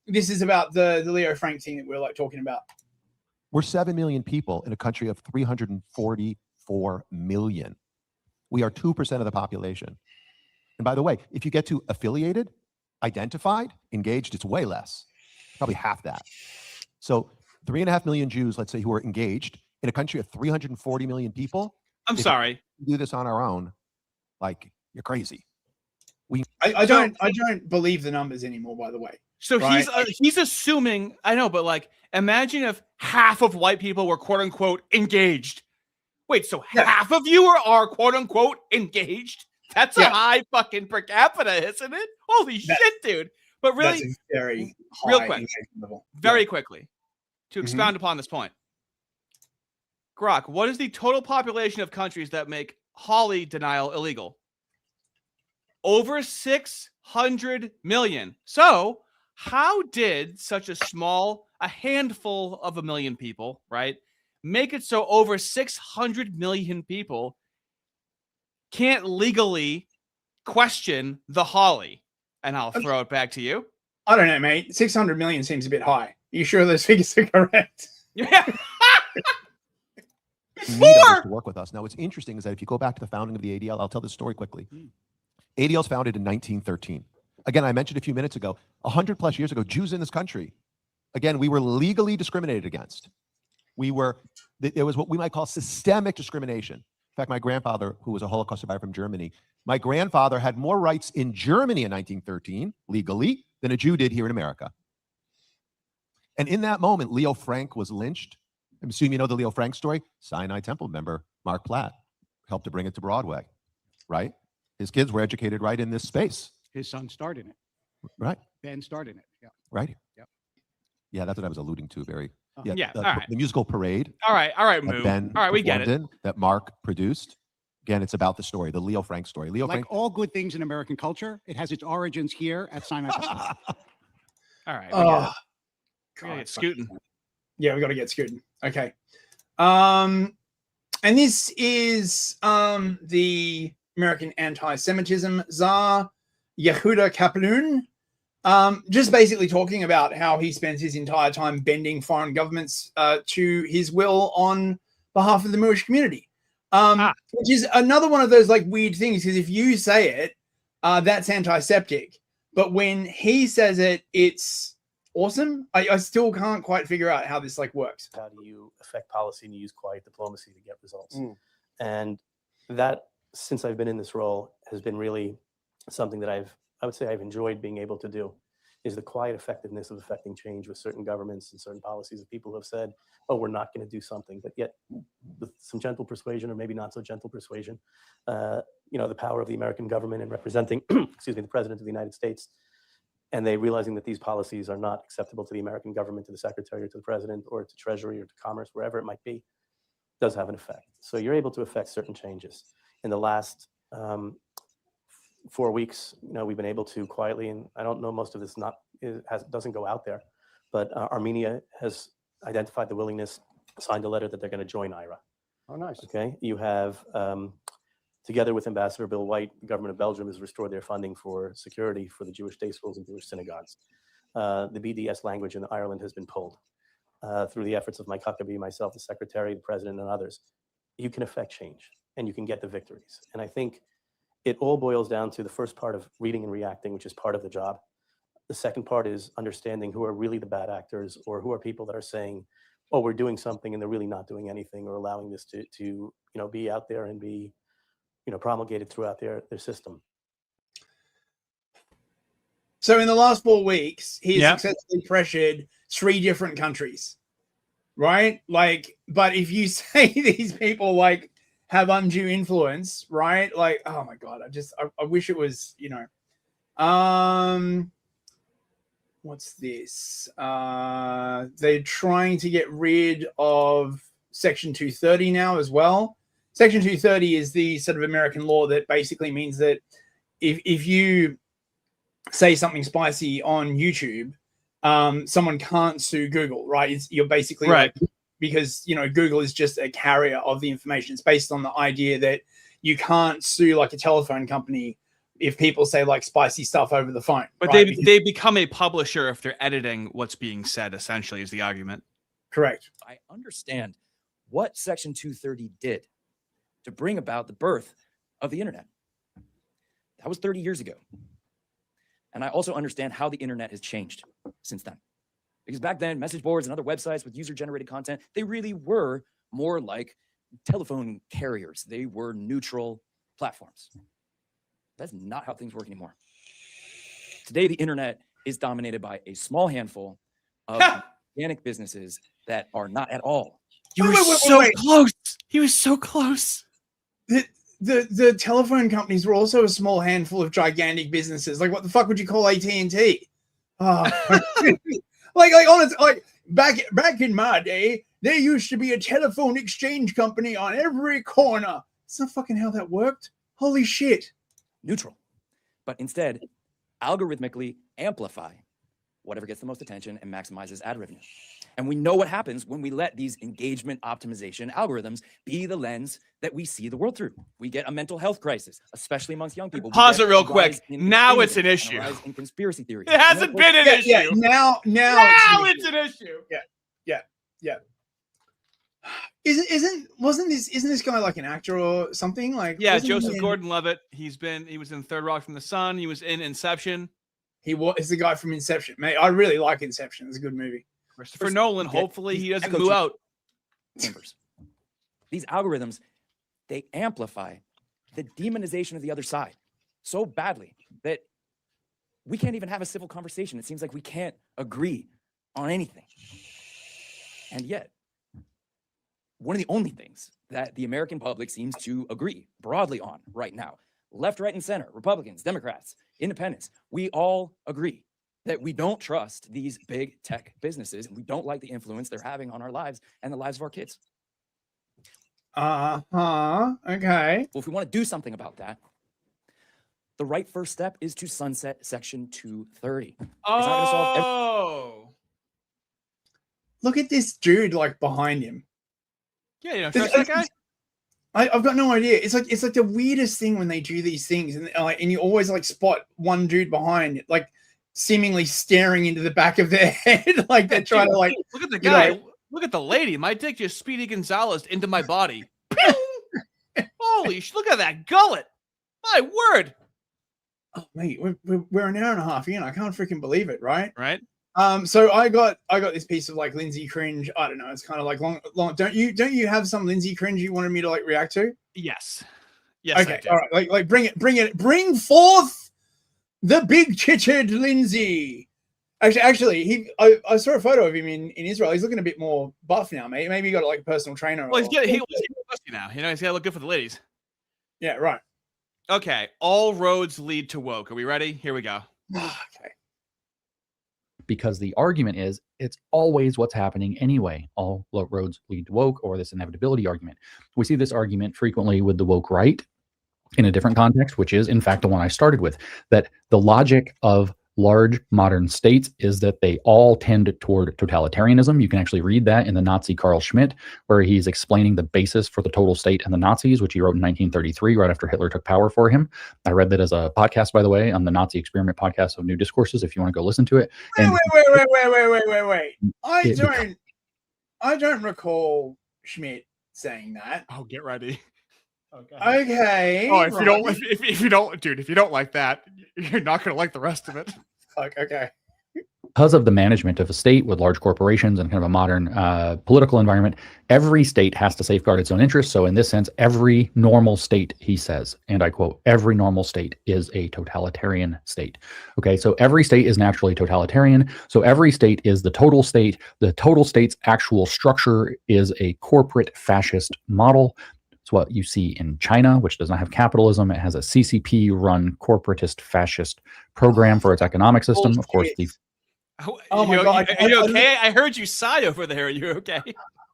This is about the Leo Frank thing that we're like talking about. We're 7 million people in a country of 344 million. We are 2% of the population. And by the way, if you get to affiliated, identified, engaged, it's way less, probably half that. So 3.5 million Jews, let's say, who are engaged in a country of 340 million people. I'm sorry. We do this on our own, like, you're crazy. I don't believe the numbers anymore, by the way. So right? he's assuming, I know, but like, imagine if half of white people were quote unquote engaged. Wait, so half of you are quote unquote engaged? That's a high fucking per capita, isn't it? Holy shit, dude. But really, that's a very real high quick, level. very quickly, to expound upon this point. Grok, what is the total population of countries that make Holly denial illegal? Over 600 million. So how did such a handful of a million people, right, make it so over 600 million people can't legally question the Holly? And I'll throw it back to you. I don't know, mate. 600 million seems a bit high. Are you sure those figures are correct? Yeah. Need others to work with us. Now, what's interesting is that if you go back to the founding of the ADL, I'll tell this story quickly. ADL was founded in 1913. Again, I mentioned a few minutes ago, 100 plus years ago, Jews in this country, again, we were legally discriminated against. There was what we might call systemic discrimination. In fact, my grandfather, who was a Holocaust survivor from Germany, my grandfather had more rights in Germany in 1913, legally, than a Jew did here in America. And in that moment, Leo Frank was lynched. I'm assuming you know the Leo Frank story. Sinai Temple member Mark Platt helped to bring it to Broadway, right? His kids were educated right in this space. His son starred in it. Right. Ben starred in it. Yeah. Right here. Yep. Yeah, that's what I was alluding to. Very. All right. The musical Parade. All right, Moo. Ben All right, we get it. That Mark produced. Again, it's about the story, the Leo Frank story. Leo Like Frank. all good things in American culture, it has its origins here at Sinai Temple. All right. Oh, we gotta get scooting. Yeah, we got to get scooting. Okay. And this is the American anti-Semitism czar, Yehuda Kaplan, just basically talking about how he spends his entire time bending foreign governments to his will on behalf of the Jewish community, which is another one of those like weird things, because if you say it, that's antiseptic, but when he says it, it's awesome. I still can't quite figure out how this like works. How do you affect policy and use quiet diplomacy to get results? And that since I've been in this role has been really something that I would say I've enjoyed being able to do, is the quiet effectiveness of affecting change with certain governments and certain policies of people who have said, oh, we're not going to do something, but yet with some gentle persuasion, or maybe not so gentle persuasion, the power of the American government and representing, excuse me, the President of the United States, and they realizing that these policies are not acceptable to the American government, to the Secretary, or to the President, or to Treasury, or to Commerce, wherever it might be, does have an effect. So you're able to affect certain changes. In the last 4 weeks, we've been able to quietly, and I don't know, most of this doesn't go out there, but Armenia has identified the willingness, signed a letter that they're going to join IRA. Oh, nice. Okay, you have, together with Ambassador Bill White, the government of Belgium has restored their funding for security for the Jewish day schools and Jewish synagogues. The BDS language in Ireland has been pulled through the efforts of Mike Huckabee, myself, the Secretary, the President, and others. You can affect change, and you can get the victories. And I think it all boils down to the first part of reading and reacting, which is part of the job. The second part is understanding who are really the bad actors, or who are people that are saying, oh, we're doing something and they're really not doing anything, or allowing this to be out there and be promulgated throughout their system. So in the last 4 weeks, he's successfully pressured 3 different countries, right? Like, but if you say these people have undue influence, right? Like, oh my God, I wish it was, what's this? They're trying to get rid of Section 230 now as well. Section 230 is the sort of American law that basically means that if you say something spicy on YouTube, someone can't sue Google, right? You're basically right. Because Google is just a carrier of the information. It's based on the idea that you can't sue like a telephone company if people say spicy stuff over the phone. But right? they become a publisher if they're editing what's being said, essentially, is the argument. Correct. I understand what Section 230 did to bring about the birth of the internet. That was 30 years ago. And I also understand how the internet has changed since then. Because back then, message boards and other websites with user-generated content, they really were more like telephone carriers. They were neutral platforms. That's not how things work anymore. Today, the internet is dominated by a small handful of organic businesses that are not at all. You were so close. He was so close. The telephone companies were also a small handful of gigantic businesses. Like, what the fuck would you call AT&T? Oh, honestly, back in my day, there used to be a telephone exchange company on every corner. That's not fucking how that worked. Holy shit. Neutral. But instead, algorithmically amplify whatever gets the most attention and maximizes ad revenue. And we know what happens when we let these engagement optimization algorithms be the lens that we see the world through. We get a mental health crisis, especially amongst young people. Pause it real quick. Now it's an issue. In conspiracy theory. It hasn't been an issue. Yeah, now it's an issue. Yeah. Isn't this guy like an actor or something? Joseph Gordon-Levitt. He was in Third Rock from the Sun. He was in Inception. He is the guy from Inception. Mate, I really like Inception. It's a good movie. Christopher Nolan. Hopefully he doesn't move out. Chambers. These algorithms, they amplify the demonization of the other side so badly that we can't even have a civil conversation. It seems like we can't agree on anything. And yet, one of the only things that the American public seems to agree broadly on right now, left, right, and center, Republicans, Democrats, independents, we all agree that we don't trust these big tech businesses, and we don't like the influence they're having on our lives and the lives of our kids. Okay. Well, if we want to do something about that, the right first step is to sunset Section 230. Look at this dude behind him. Yeah, you don't trust that guy? I've got no idea. It's like the weirdest thing when they do these things, and you always spot one dude behind it, seemingly staring into the back of their head, they're trying to look at the guy. Look at the lady. My dick just Speedy Gonzalez into my body. Holy look at that gullet. My word. Oh, mate, we're an hour and a half in. I can't freaking believe it, right? Right. So I got this piece of Lindsay cringe. I don't know. It's kind of long. Don't you have some Lindsay cringe you wanted me to react to? Yes. Yes, I Okay. do. All right. Like bring forth the big titted Lindsay. Actually, I saw a photo of him in Israel. He's looking a bit more buff now, mate. Maybe he got like a personal trainer. Well, he's or, getting pussy now. You know, he's got to look good for the ladies. Yeah, right. Okay, all roads lead to woke. Are we ready? Here we go. Okay. Because the argument is it's always what's happening anyway. All roads lead to woke, or this inevitability argument. We see this argument frequently with the woke right in a different context, which is in fact the one I started with, that the logic of large modern states is that they all tend toward totalitarianism. You can actually read that in the Nazi Carl Schmitt, where he's explaining the basis for the total state and the Nazis, which he wrote in 1933, right after Hitler took power for him. I read that as a podcast, by the way, on the Nazi Experiment podcast of New Discourses, if you want to go listen to it. Wait. I don't recall Schmidt saying that. Oh, get ready. Okay. Oh, if you don't, dude, if you don't like that, you're not going to like the rest of it. Okay. Because of the management of a state with large corporations and kind of a modern political environment, every state has to safeguard its own interests. So in this sense, every normal state, he says, and I quote, every normal state is a totalitarian state. Okay, so every state is naturally totalitarian. So every state is the total state. The total state's actual structure is a corporate fascist model. It's what you see in China, which does not have capitalism. It has a CCP-run corporatist fascist program for its economic system. Of course, the Oh my God. Are you okay? I heard you sigh over there. Are you okay?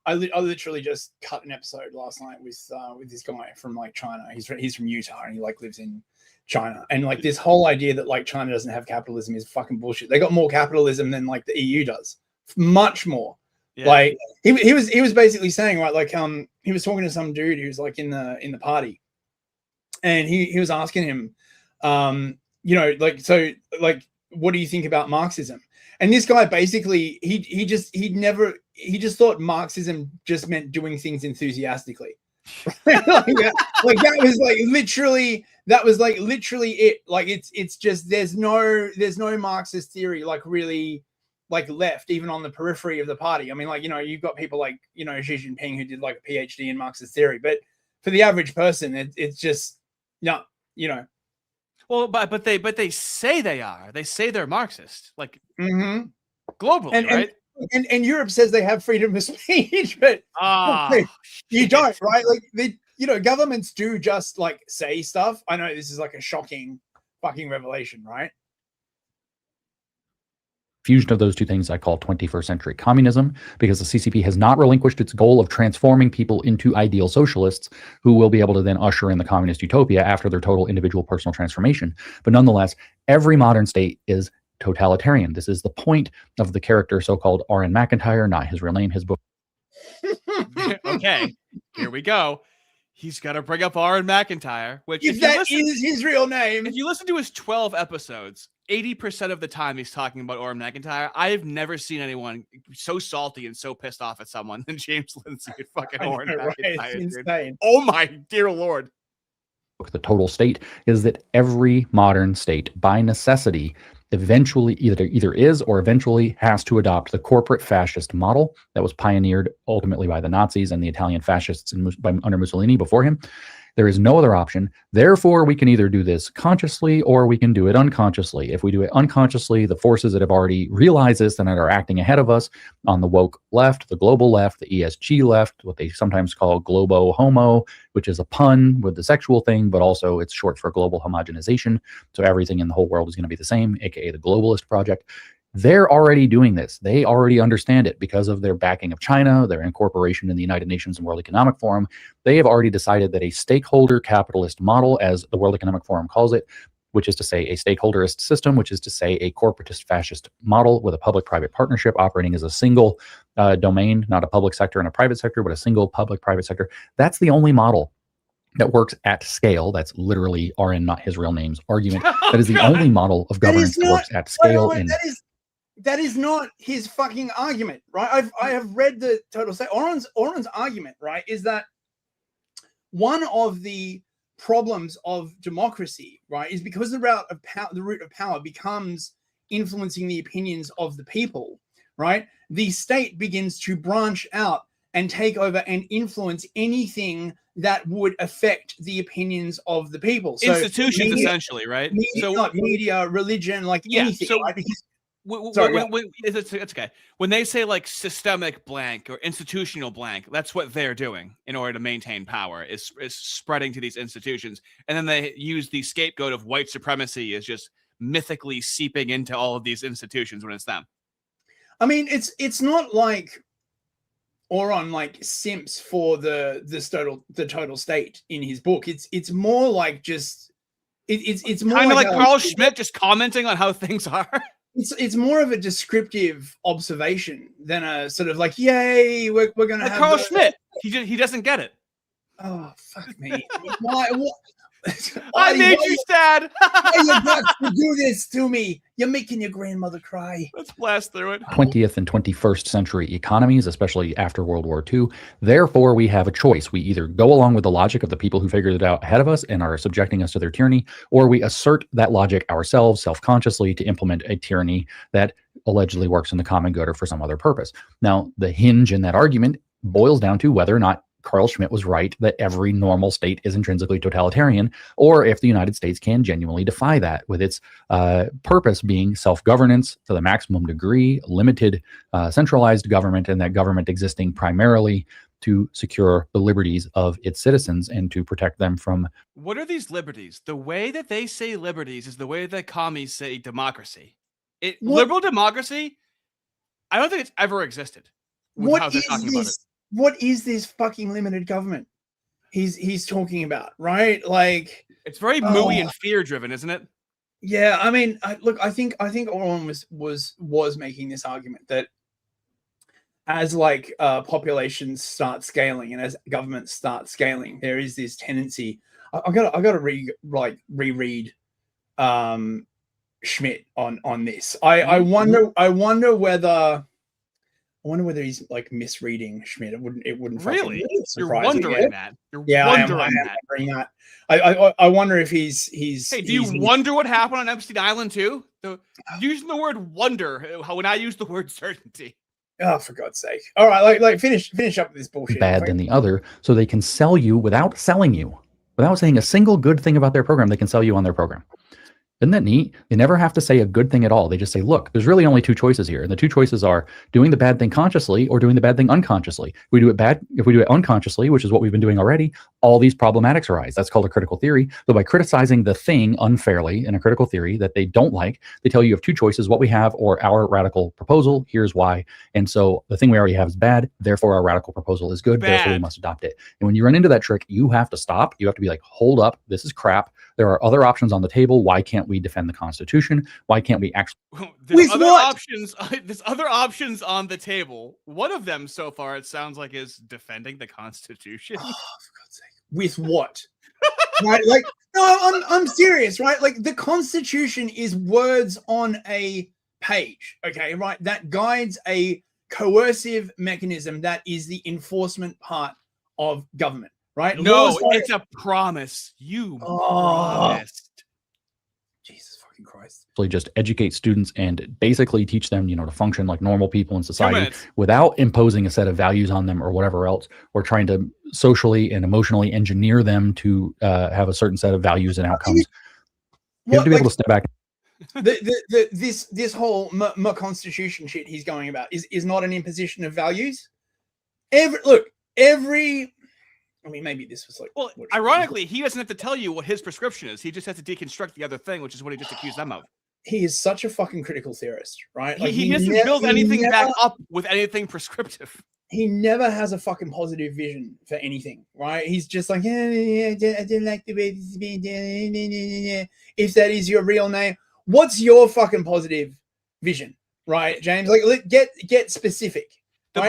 I literally just cut an episode last night with this guy from like China. He's from Utah and he like lives in China. And like this whole idea that like China doesn't have capitalism is fucking bullshit. They got more capitalism than like the EU does. Much more. Yeah. Like he was basically saying, right, like he was talking to some dude who's like in the party, and he was asking him, you know, like, so like, what do you think about Marxism? And this guy basically he just thought Marxism just meant doing things enthusiastically. like that was literally it. Like it's just there's no Marxist theory like really like left even on the periphery of the party. I mean, like, you know, you've got people like, you know, Xi Jinping who did like a PhD in Marxist theory, but for the average person it's just not, you know. Well, but they say they are. They say they're Marxist, like globally, right? And Europe says they have freedom of speech, but you don't, right? Like you know, governments do just like say stuff. I know this is like a shocking fucking revelation, right? Fusion of those two things I call 21st century communism, because the CCP has not relinquished its goal of transforming people into ideal socialists who will be able to then usher in the communist utopia after their total individual personal transformation. But nonetheless, every modern state is totalitarian. This is the point of the character so-called R.N. McIntyre, not his real name, his book. Okay, here we go. He's got to bring up R.N. McIntyre, which if that is his real name. If you listen to his 12 episodes, 80% of the time he's talking about R.N. McIntyre. I have never seen anyone so salty and so pissed off at someone than James Lindsay and fucking R.N. McIntyre. Oh my dear Lord. The total state is that every modern state, by necessity, eventually either is or eventually has to adopt the corporate fascist model that was pioneered ultimately by the Nazis and the Italian fascists under Mussolini before him. There is no other option. Therefore, we can either do this consciously or we can do it unconsciously. If we do it unconsciously, the forces that have already realized this and that are acting ahead of us on the woke left, the global left, the ESG left, what they sometimes call globo homo, which is a pun with the sexual thing, but also it's short for global homogenization. So everything in the whole world is going to be the same, aka the globalist project. They're already doing this. They already understand it because of their backing of China, their incorporation in the United Nations and World Economic Forum. They have already decided that a stakeholder capitalist model, as the World Economic Forum calls it, which is to say a stakeholderist system, which is to say a corporatist fascist model with a public-private partnership operating as a single domain, not a public sector and a private sector, but a single public-private sector. That's the only model that works at scale. That's literally R.N., not his real name's argument. That is the only model of governance that works at scale. That is not his fucking argument, right? I have read the total state. Oren's argument, right, is that one of the problems of democracy, right, is because the root of power becomes influencing the opinions of the people, right? The state begins to branch out and take over and influence anything that would affect the opinions of the people. So institutions, essentially, right? Media, religion, like anything, right? Because it's okay. When they say like systemic blank or institutional blank, that's what they're doing in order to maintain power, is spreading to these institutions. And then they use the scapegoat of white supremacy as just mythically seeping into all of these institutions when it's them. I mean, it's not like Oron like simps for the total state in his book. It's more like just it's more kind of like Carl Schmitt just commenting on how things are. It's more of a descriptive observation than a sort of like, yay, we're gonna like have Carl Schmitt. He doesn't get it. Oh fuck me! Why? I made you sad. Why you got to do this to me? You're making your grandmother cry. Let's blast through it. 20th and 21st century economies, especially after World War II. Therefore, we have a choice. We either go along with the logic of the people who figured it out ahead of us and are subjecting us to their tyranny, or we assert that logic ourselves self-consciously to implement a tyranny that allegedly works in the common good or for some other purpose. Now, the hinge in that argument boils down to whether or not Carl Schmitt was right that every normal state is intrinsically totalitarian, or if the United States can genuinely defy that, with its purpose being self-governance to the maximum degree, limited centralized government, and that government existing primarily to secure the liberties of its citizens and to protect them from... What are these liberties? The way that they say liberties is the way that commies say democracy. Liberal democracy, I don't think it's ever existed. What is this fucking limited government he's talking about, right? Like, it's very mooey and fear driven, isn't it? Yeah, I mean, look, I think Orwell was making this argument that as like populations start scaling and as governments start scaling, there is this tendency. I gotta reread Schmitt on this. I wonder whether he's like misreading Schmitt. It wouldn't really surprise You're wondering me. that. I am wondering that. I wonder if he's Hey, do you wonder what happened on Epstein Island too? Using the word wonder when I use the word certainty. Oh, for God's sake. All right, like finish up with this bullshit. Bad than the other, so they can sell you without selling you. Without saying a single good thing about their program, they can sell you on their program. Isn't that neat? They never have to say a good thing at all. They just say, look, there's really only two choices here. And the two choices are doing the bad thing consciously or doing the bad thing unconsciously. If we do it unconsciously, which is what we've been doing already, all these problematics arise. That's called a critical theory. So by criticizing the thing unfairly in a critical theory that they don't like, they tell you have two choices, what we have or our radical proposal. Here's why. And so the thing we already have is bad. Therefore, our radical proposal is good. Therefore, we must adopt it. And when you run into that trick, you have to stop. You have to be like, hold up. This is crap. There are other options on the table. Why can't we defend the Constitution? Why can't we actually... There's other options on the table. One of them so far, it sounds like, is defending the Constitution. Oh, for God's sake. With what? Right? Like, no, I'm serious, right? Like, the Constitution is words on a page, okay, right? That guides a coercive mechanism that is the enforcement part of government. Right? No, it's a promise. You promised. Jesus fucking Christ. Just educate students and basically teach them, to function like normal people in society without imposing a set of values on them or whatever else, or trying to socially and emotionally engineer them to have a certain set of values and outcomes. You have to be able to step back. This whole Constitution shit he's going about is not an imposition of values. Every I mean, maybe this was like... Well, ironically, he doesn't have to tell you what his prescription is. He just has to deconstruct the other thing, which is what he just accused them of. He is such a fucking critical theorist, right? Like, he doesn't build anything back up with anything prescriptive. He never has a fucking positive vision for anything, right? He's just like, I don't like the way this is being done. If that is your real name, what's your fucking positive vision, right, James? Like, get specific. The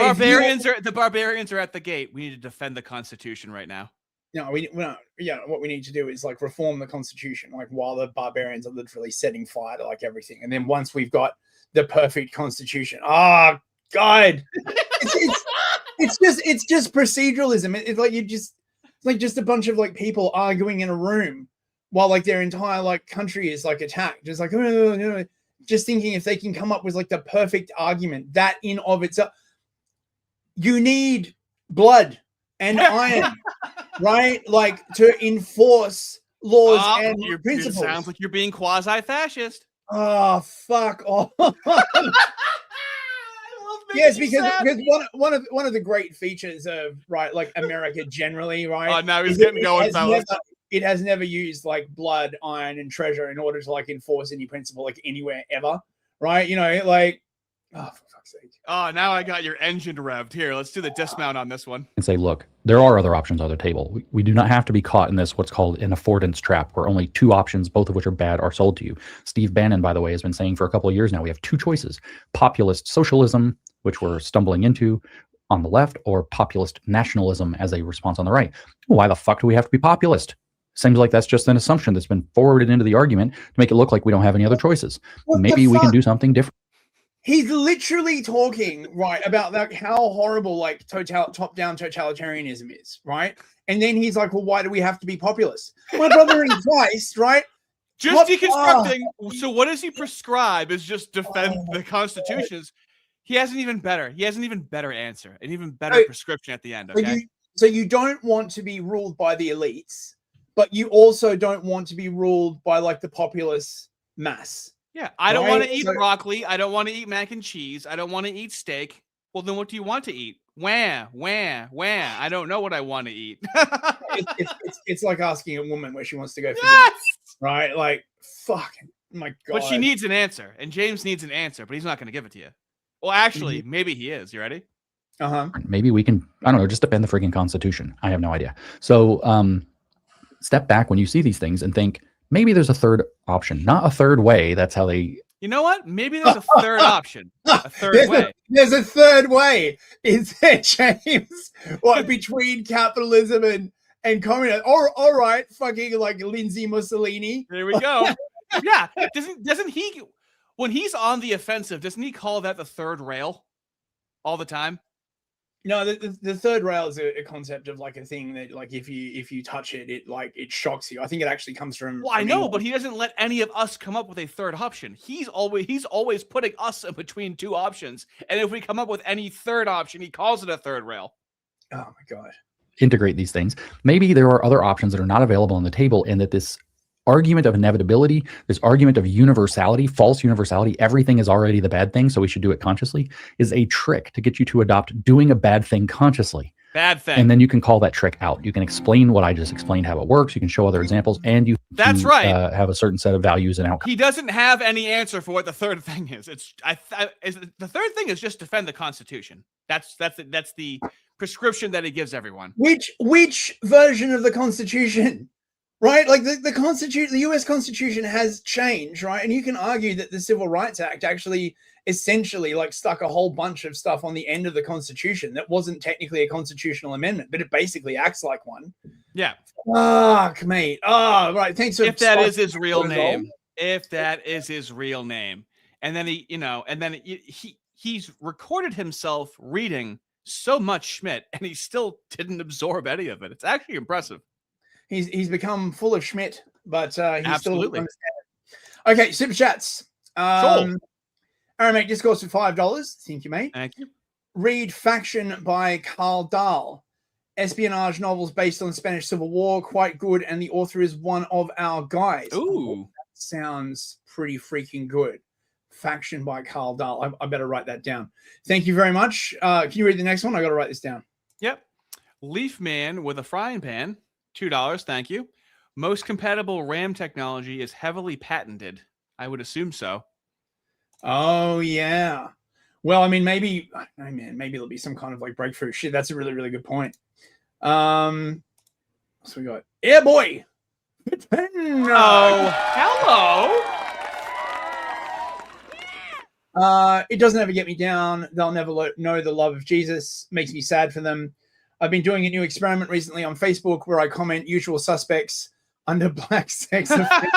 barbarians are at the gate. We need to defend the Constitution right now. No, what we need to do is like reform the Constitution, like while the barbarians are literally setting fire to like everything. And then once we've got the perfect Constitution, God, it's just proceduralism. It's just a bunch of like people arguing in a room while like their entire like country is like attacked. Just like, just thinking if they can come up with like the perfect argument that in of itself. You need blood and iron, right? Like to enforce laws and It principles. sounds like you're being quasi-fascist. Oh, fuck off. Yes, because one of the great features of like America generally, right? Oh, now he's getting going, fellas. It has never used like blood, iron, and treasure in order to like enforce any principle like anywhere ever, right? You know, like, oh, for fuck's sake. Oh, now I got your engine revved. Here, let's do the dismount on this one. And say, look, there are other options on the table. We do not have to be caught in this what's called an affordance trap, where only two options, both of which are bad, are sold to you. Steve Bannon, by the way, has been saying for a couple of years now, we have two choices: populist socialism, which we're stumbling into on the left, or populist nationalism as a response on the right. Why the fuck do we have to be populist? Seems like that's just an assumption that's been forwarded into the argument to make it look like we don't have any other choices. Maybe we can do something different. He's literally talking, right, about like how horrible like top-down totalitarianism is, right? And then he's like, well, why do we have to be populist? My brother in Christ, right? Just deconstructing. So what does he prescribe is just defend the constitutions. He has an even better answer, an even better prescription at the end, okay? So you don't want to be ruled by the elites, but you also don't want to be ruled by like the populace mass. Yeah, I don't want to eat broccoli. I don't want to eat mac and cheese. I don't want to eat steak. Well, then what do you want to eat? Where? I don't know what I want to eat. it's like asking a woman where she wants to go for dinner, right? Like, fucking, my God. But she needs an answer, and James needs an answer, but he's not going to give it to you. Well, actually, maybe he is. You ready? Maybe we can, I don't know, just defend the freaking Constitution. I have no idea. So step back when you see these things and think, maybe there's a third option, not a third way. That's how they... You know what? Maybe there's a third option. A third way. There's a third way. Is there, James? What, between capitalism and communism? All right, fucking like Lindsay Mussolini. There we go. Yeah. Doesn't he... When he's on the offensive, doesn't he call that the third rail all the time? No, the third rail is a concept of like a thing that like if you touch it, it shocks you. I think it actually comes from. Well, I know, but he doesn't let any of us come up with a third option. He's always putting us in between two options, and if we come up with any third option, he calls it a third rail. Oh my God! Integrate these things. Maybe there are other options that are not available on the table, and that this argument of inevitability, this argument of universality, false universality, everything is already the bad thing, so we should do it consciously, is a trick to get you to adopt doing a bad thing consciously. Bad thing. And then you can call that trick out. You can explain what I just explained, how it works. You can show other examples, and you have a certain set of values and outcomes. He doesn't have any answer for what the third thing is. The third thing is just defend the Constitution. That's the prescription that he gives everyone. Which version of the Constitution? Right, like the Constitution, the U.S. Constitution has changed, right? And you can argue that the Civil Rights Act actually essentially like stuck a whole bunch of stuff on the end of the Constitution that wasn't technically a constitutional amendment, but it basically acts like one. Yeah. Fuck, mate. Oh, right. Thanks for if that is his real name. If that is his real name, and then he's recorded himself reading so much Schmidt, and he still didn't absorb any of it. It's actually impressive. He's become full of Schmidt, but he Absolutely. still understands it. Okay, super chats. Aaron, mate, discourse for $5. Thank you, mate. Thank you. Read Faction by Carl Dahl. Espionage novels based on the Spanish Civil War, quite good, and the author is one of our guys. Ooh, that sounds pretty freaking good. Faction by Carl Dahl. I better write that down. Thank you very much. Can you read the next one? I got to write this down. Yep. Leaf Man with a frying pan. $2, thank you. Most compatible RAM technology is heavily patented. I would assume so. Oh, yeah. Well, I mean, maybe there'll be some kind of like breakthrough. Shit, that's a really, really good point. So we got Yeah, boy. Oh, hello. It doesn't ever get me down. They'll never know the love of Jesus. Makes me sad for them. I've been doing a new experiment recently on Facebook where I comment usual suspects under black sex offenders.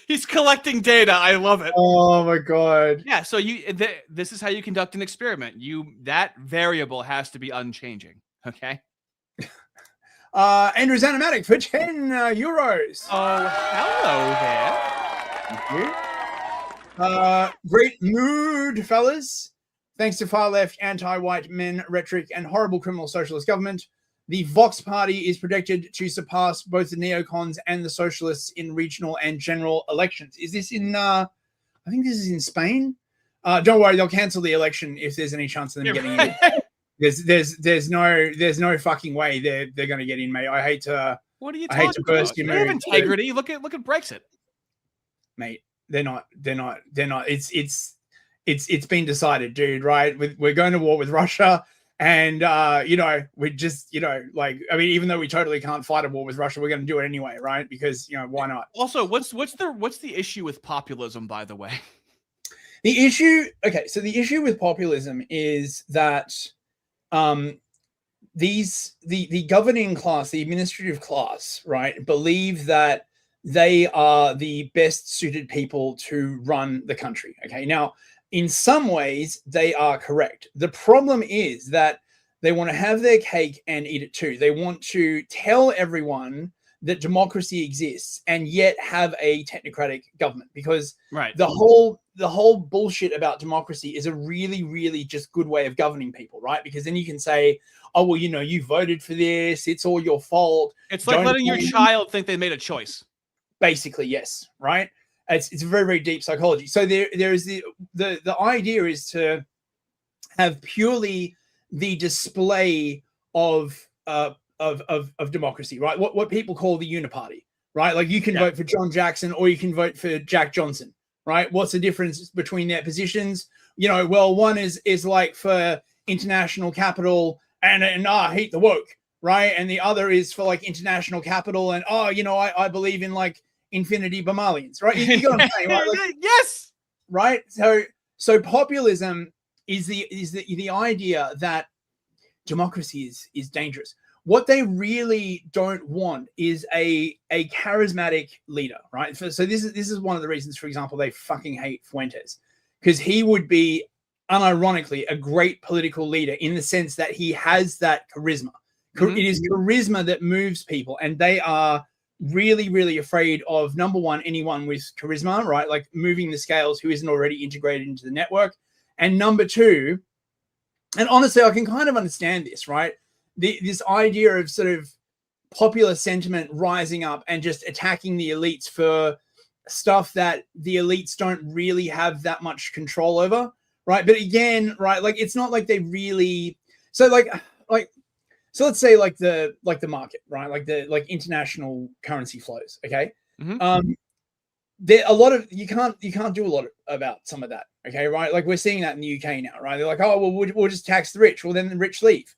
He's collecting data. I love it. Oh my God. Yeah. So this is how you conduct an experiment. That variable has to be unchanging. Okay. Andrew Zanomatic for €10. Oh, hello there. Thank you. Great mood, fellas. Thanks to far-left, anti-white men, rhetoric, and horrible criminal socialist government, the Vox Party is projected to surpass both the neocons and the socialists in regional and general elections. Is this in, I think this is in Spain? Don't worry, they'll cancel the election if there's any chance of them getting in. There's no fucking way they're going to get in, mate. I hate to. What are you I hate talking to burst about? your They have mood. integrity. Look at Brexit, Mate. They're not. It's been decided, dude. Right? We're going to war with Russia, and we just, like, I mean, even though we totally can't fight a war with Russia, we're going to do it anyway, right? Because why not? Also, what's the issue with populism, by the way? The issue, okay, so the issue with populism is that the governing class, the administrative class, right, believe that they are the best suited people to run the country. Okay, now in some ways they are correct. The problem is that they want to have their cake and eat it too. They want to tell everyone that democracy exists and yet have a technocratic government, because the whole bullshit about democracy is a really, really just good way of governing people, right? Because then you can say, oh, well, you voted for this, it's all your fault. It's like letting your child think they made a choice. Basically, yes, right? It's very, very deep psychology. So there is the idea is to have purely the display of democracy, right? What people call the uniparty, right? Like you can vote for John Jackson or you can vote for Jack Johnson, right? What's the difference between their positions? Well, one is like for international capital and I hate the woke, right? And the other is for like international capital and I believe in like infinity Bamalians, right? You get what I'm saying, right? Like, yes, right. So populism is the idea that democracy is dangerous. What they really don't want is a charismatic leader, right? So this is one of the reasons, for example, they fucking hate Fuentes, because he would be unironically a great political leader in the sense that he has that charisma. Mm-hmm. It is charisma that moves people, and they are really, really afraid of, number one, anyone with charisma, right? Like moving the scales who isn't already integrated into the network. And number two, and honestly, I can kind of understand this, right? This idea of sort of popular sentiment rising up and just attacking the elites for stuff that the elites don't really have that much control over, right? But again, right, like it's not like they really, so let's say like the market, right? Like international currency flows, okay? Mm-hmm. There a lot of you can't do a lot about some of that, okay, right? Like we're seeing that in the UK now, right? They're like, oh well, we'll just tax the rich. Well, then the rich leave.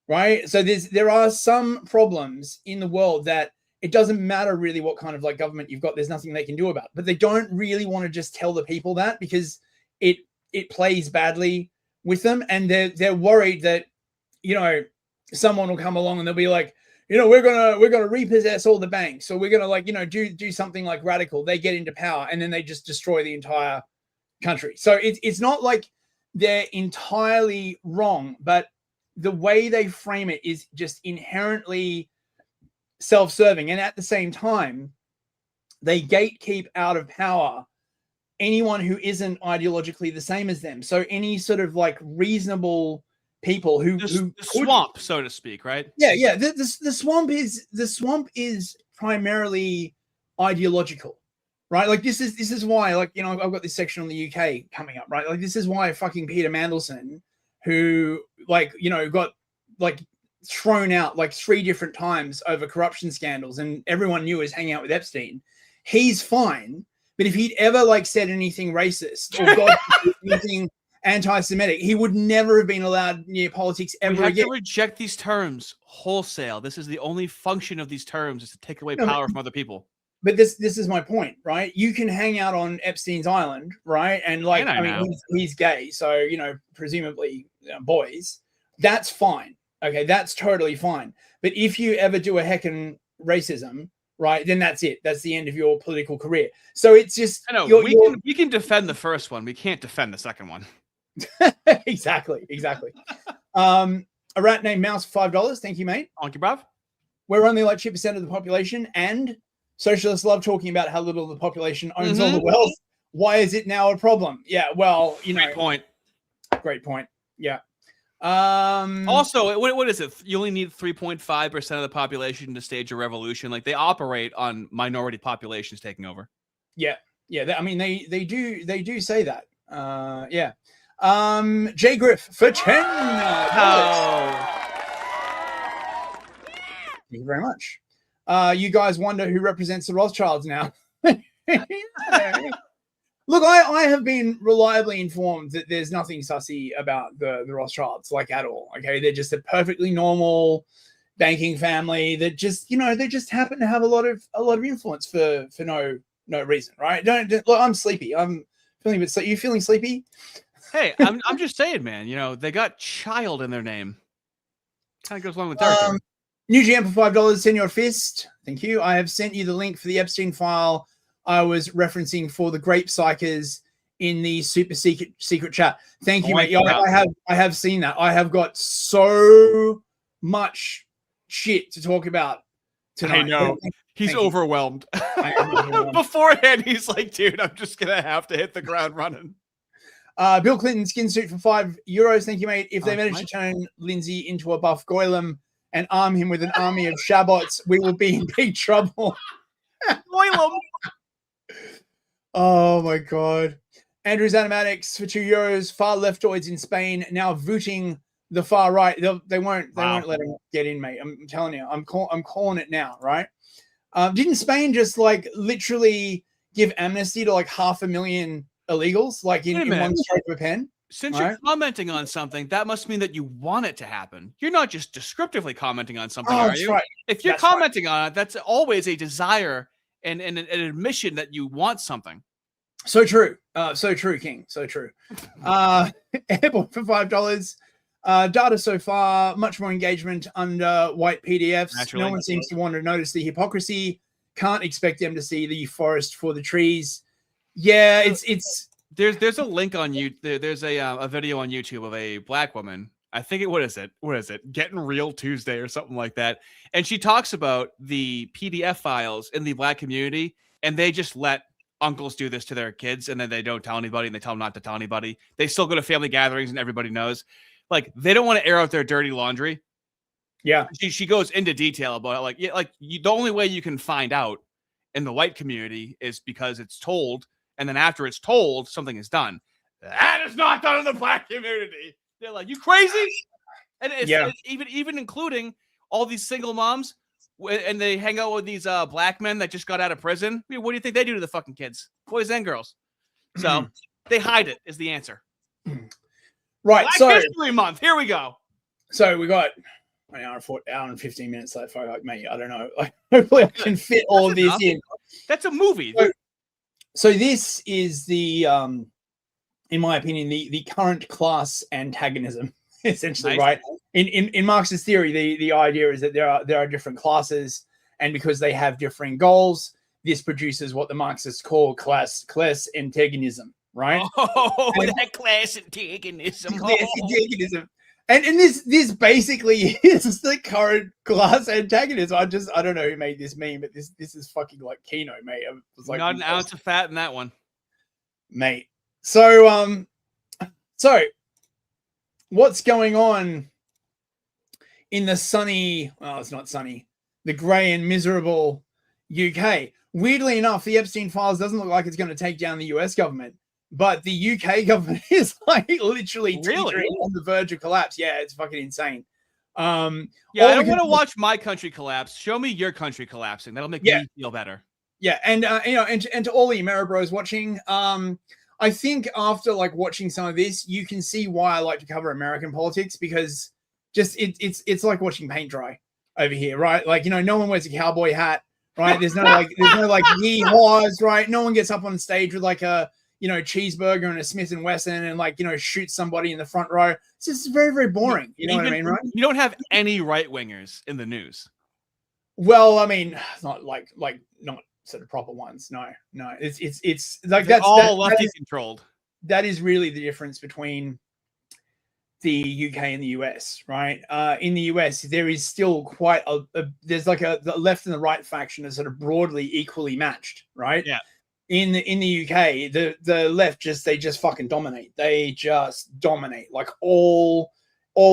Right. So there are some problems in the world that it doesn't matter really what kind of like government you've got. There's nothing they can do about it. But they don't really want to just tell the people that, because it plays badly with them. And they're worried that, someone will come along and they'll be like, we're gonna repossess all the banks. So we're gonna like, do something like radical. They get into power and then they just destroy the entire country. So it's not like they're entirely wrong, but the way they frame it is just inherently self-serving. And at the same time, they gatekeep out of power anyone who isn't ideologically the same as them. So any sort of like reasonable people who the swamp, so to speak, right? Yeah. The swamp is primarily ideological, right? Like this is why, like, I've got this section on the UK coming up, right? Like this is why fucking Peter Mandelson, who got like thrown out like 3 different times over corruption scandals and everyone knew he was hanging out with Epstein. He's fine. But if he'd ever like said anything racist or God anything anti-Semitic, he would never have been allowed near politics ever again. We have to reject these terms wholesale. This is the only function of these terms, is to take away power from other people. But this is my point, right? You can hang out on Epstein's island, right? And like, I mean, he's gay, so presumably boys. That's fine. Okay, that's totally fine. But if you ever do a heckin' racism, right, then that's it. That's the end of your political career. So it's just, I know we can defend the first one. We can't defend the second one. Exactly. A rat named Mouse, $5. Thank you, mate. Thank you, bruv. We're only like 2% of the population, and socialists love talking about how little the population owns all the wealth. Why is it now a problem? Yeah, well, Great point. Great point. Yeah. Also, what is it? You only need 3.5% of the population to stage a revolution. Like, they operate on minority populations taking over. Yeah. I mean, they do say that. Yeah. Jay Griff for $10. Thank you very much. You guys wonder who represents the Rothschilds now. Look, I have been reliably informed that there's nothing sussy about the Rothschilds, like, at all. Okay, they're just a perfectly normal banking family that just, they just happen to have a lot of influence for no reason, right? Don't look, I'm sleepy. I'm feeling a bit. So you feeling sleepy? Hey, I'm just saying, man. They got child in their name. Kind of goes along with territory. New GM for $5. Senor Fist, thank you. I have sent you the link for the Epstein file I was referencing for the Grape Psychers in the super secret chat. Thank you, mate. Yeah, I have seen that. I have got so much shit to talk about tonight. I know. He's overwhelmed. Beforehand, he's like, dude, I'm just going to have to hit the ground running. Bill Clinton skin suit for €5. Thank you, mate. If they manage to turn Lindsay into a buff Goylem and arm him with an army of Shabots, we will be in big trouble. Goylem. Oh my God. Andrew's Animatics for €2. Far leftoids in Spain now voting the far right. They won't let him get in, mate. I'm telling you. I'm calling it now, right? Didn't Spain just like literally give amnesty to like 500,000 illegals, like in one stroke of a pen? Since you're commenting on something, that must mean that you want it to happen. You're not just descriptively commenting on something, are you? Right. If you're commenting on it, that's always a desire and an admission that you want something. So true. So true, King. So true. Airport for $5. Data so far, much more engagement under white PDFs. Naturally. No one seems to want to notice the hypocrisy. Can't expect them to see the forest for the trees. Yeah, it's there's a link on you. There's a video on YouTube of a black woman. I think what is it? Getting Real Tuesday or something like that. And she talks about the PDF files in the black community, and they just let uncles do this to their kids, and then they don't tell anybody, and they tell them not to tell anybody. They still go to family gatherings, and everybody knows. Like, they don't want to air out their dirty laundry. Yeah. She goes into detail about it. The only way you can find out in the white community is because it's told, and then after it's told, something is done. That is not done in the black community. They're like, you crazy? And it's even including all these single moms, and they hang out with these black men that just got out of prison. I mean, what do you think they do to the fucking kids, boys and girls? So they hide it is the answer. Right. Black History Month. Here we go. So we got an hour and 15 minutes left. Like, mate, I don't know. Hopefully I can fit all of this in. That's a movie. So this is the, in my opinion, the current class antagonism, essentially, right? In Marxist theory, the idea is that there are different classes, and because they have different goals, this produces what the Marxists call class antagonism, right? Oh, that class antagonism. Class antagonism. And this basically is the current class antagonism. I don't know who made this meme, but this is fucking like Kino, mate. It was like, not an ounce of fat in that one, mate. So what's going on in the sunny? Well, it's not sunny. The grey and miserable UK. Weirdly enough, the Epstein files doesn't look like it's going to take down the US government. But the UK government is like literally teetering on the verge of collapse. Yeah, it's fucking insane. I don't want to watch my country collapse. Show me your country collapsing. That'll make me feel better. Yeah, and and to all the Amero bros watching, I think after like watching some of this, you can see why I like to cover American politics, because just it's like watching paint dry over here, right? Like, no one wears a cowboy hat, right? There's no yee-haws, right? No one gets up on stage with like a cheeseburger and a Smith & Wesson and shoot somebody in the front row. It's just very, very boring. You know what I mean, right? You don't have any right-wingers in the news. Well, I mean, not like not sort of proper ones. No. It's like that's all lefty controlled. That is really the difference between the UK and the US, right? In the US, there is still quite there's like the left and the right faction are sort of broadly equally matched, right? Yeah. in the UK, the left they just fucking dominate. They just dominate, like all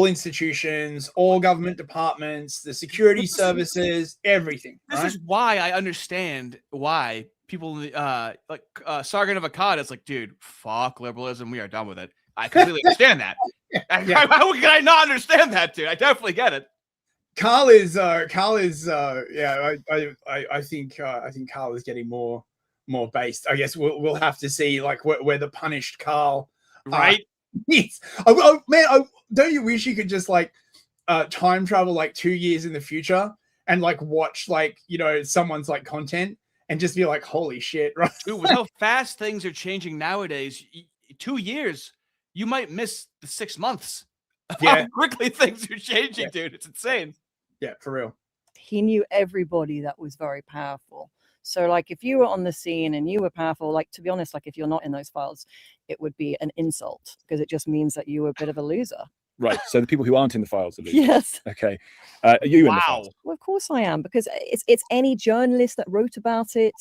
institutions, all government departments, the security services, everything. This is why I understand why people like Sargon of Akkad is like, dude, fuck liberalism, we are done with it. I completely understand that. Yeah. How can I not understand that, dude? I definitely get it. Carl is I think Carl is getting more based. I guess we'll have to see like where the punished Carl right. Yes. Man, don't you wish you could just like time travel like 2 years in the future and like watch like, you know, someone's like content and just be like, holy shit, right? Dude, with how fast things are changing nowadays, 2 years, you might miss the 6 months. Yeah. How quickly things are changing, dude. It's insane. Yeah, for real. He knew everybody that was very powerful. So like if you were on the scene and you were powerful, like to be honest, like if you're not in those files, it would be an insult because it just means that you were a bit of a loser. Right. So the people who aren't in the files are losers. Yes. Okay. Are you in the Wow. files? Well, of course I am, because it's any journalist that wrote about it.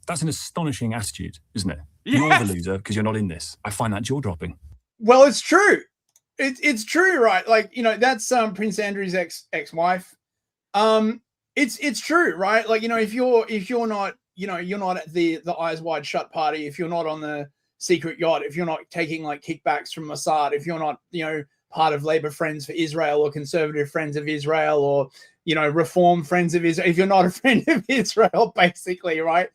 That's an astonishing attitude, isn't it? Yes. You're the loser because you're not in this. I find that jaw-dropping. Well, it's true. It's true, right? Like, you know, that's Prince Andrew's ex-wife. It's true, right? Like, you know, if you're not, you know, you're not at the eyes wide shut party, if you're not on the secret yacht, if you're not taking like kickbacks from Mossad, if you're not, you know, part of Labour Friends for Israel or Conservative Friends of Israel or, you know, Reform Friends of Israel, if you're not a friend of Israel, basically, right?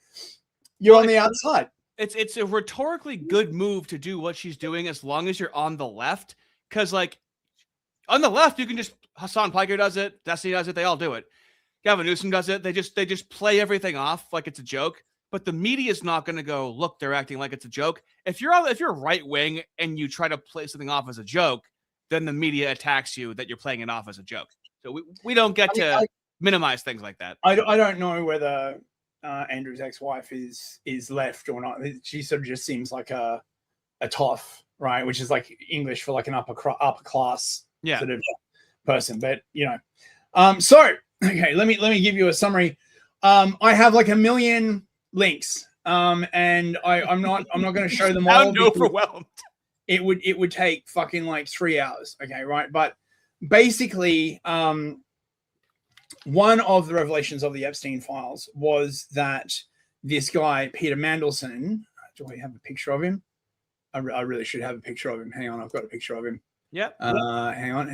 You're on the outside. It's a rhetorically good move to do what she's doing as long as you're on the left. Because like on the left, you can just Hassan Piker does it, Destiny does it, they all do it. Gavin Newsom does it. They just play everything off like it's a joke. But the media is not going to go, look, they're acting like it's a joke. If you're right wing and you try to play something off as a joke, then the media attacks you that you're playing it off as a joke. So we don't get to minimize things like that. I don't know whether Andrew's ex-wife is left or not. She sort of just seems like a toff, right? Which is like English for like an upper class sort of person. But you know, so okay, let me give you a summary. I have like a million links, and I'm not going to show them all. I'm overwhelmed. It would take fucking like 3 hours. Okay, right? But basically, one of the revelations of the Epstein files was that this guy, Peter Mandelson, do I have a picture of him? I really should have a picture of him. Hang on, I've got a picture of him. Yep. Hang on.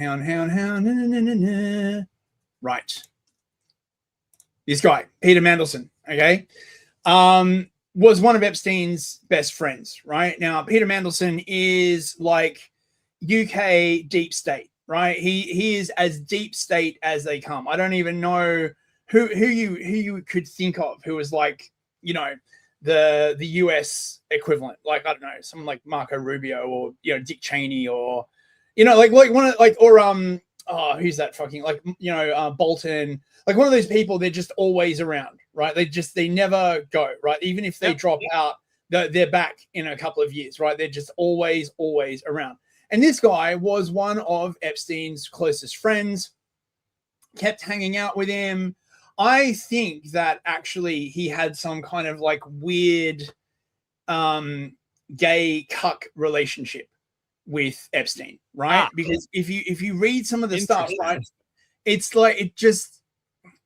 Right. This guy, Peter Mandelson, okay, was one of Epstein's best friends, right? Now, Peter Mandelson is like UK deep state, right? He is as deep state as they come. I don't even know who you could think of who was like, you know, the US equivalent, like I don't know, someone like Marco Rubio or, you know, Dick Cheney or, you know, like one of like, or who's that fucking, like, you know, Bolton, like one of those people. They're just always around, right? They never go, right? Even if they drop out, they're back in a couple of years, right? They're just always around. And this guy was one of Epstein's closest friends, kept hanging out with him. I think that actually he had some kind of like weird gay cuck relationship with Epstein, right? Because if you read some of the stuff, right, it's like, it just,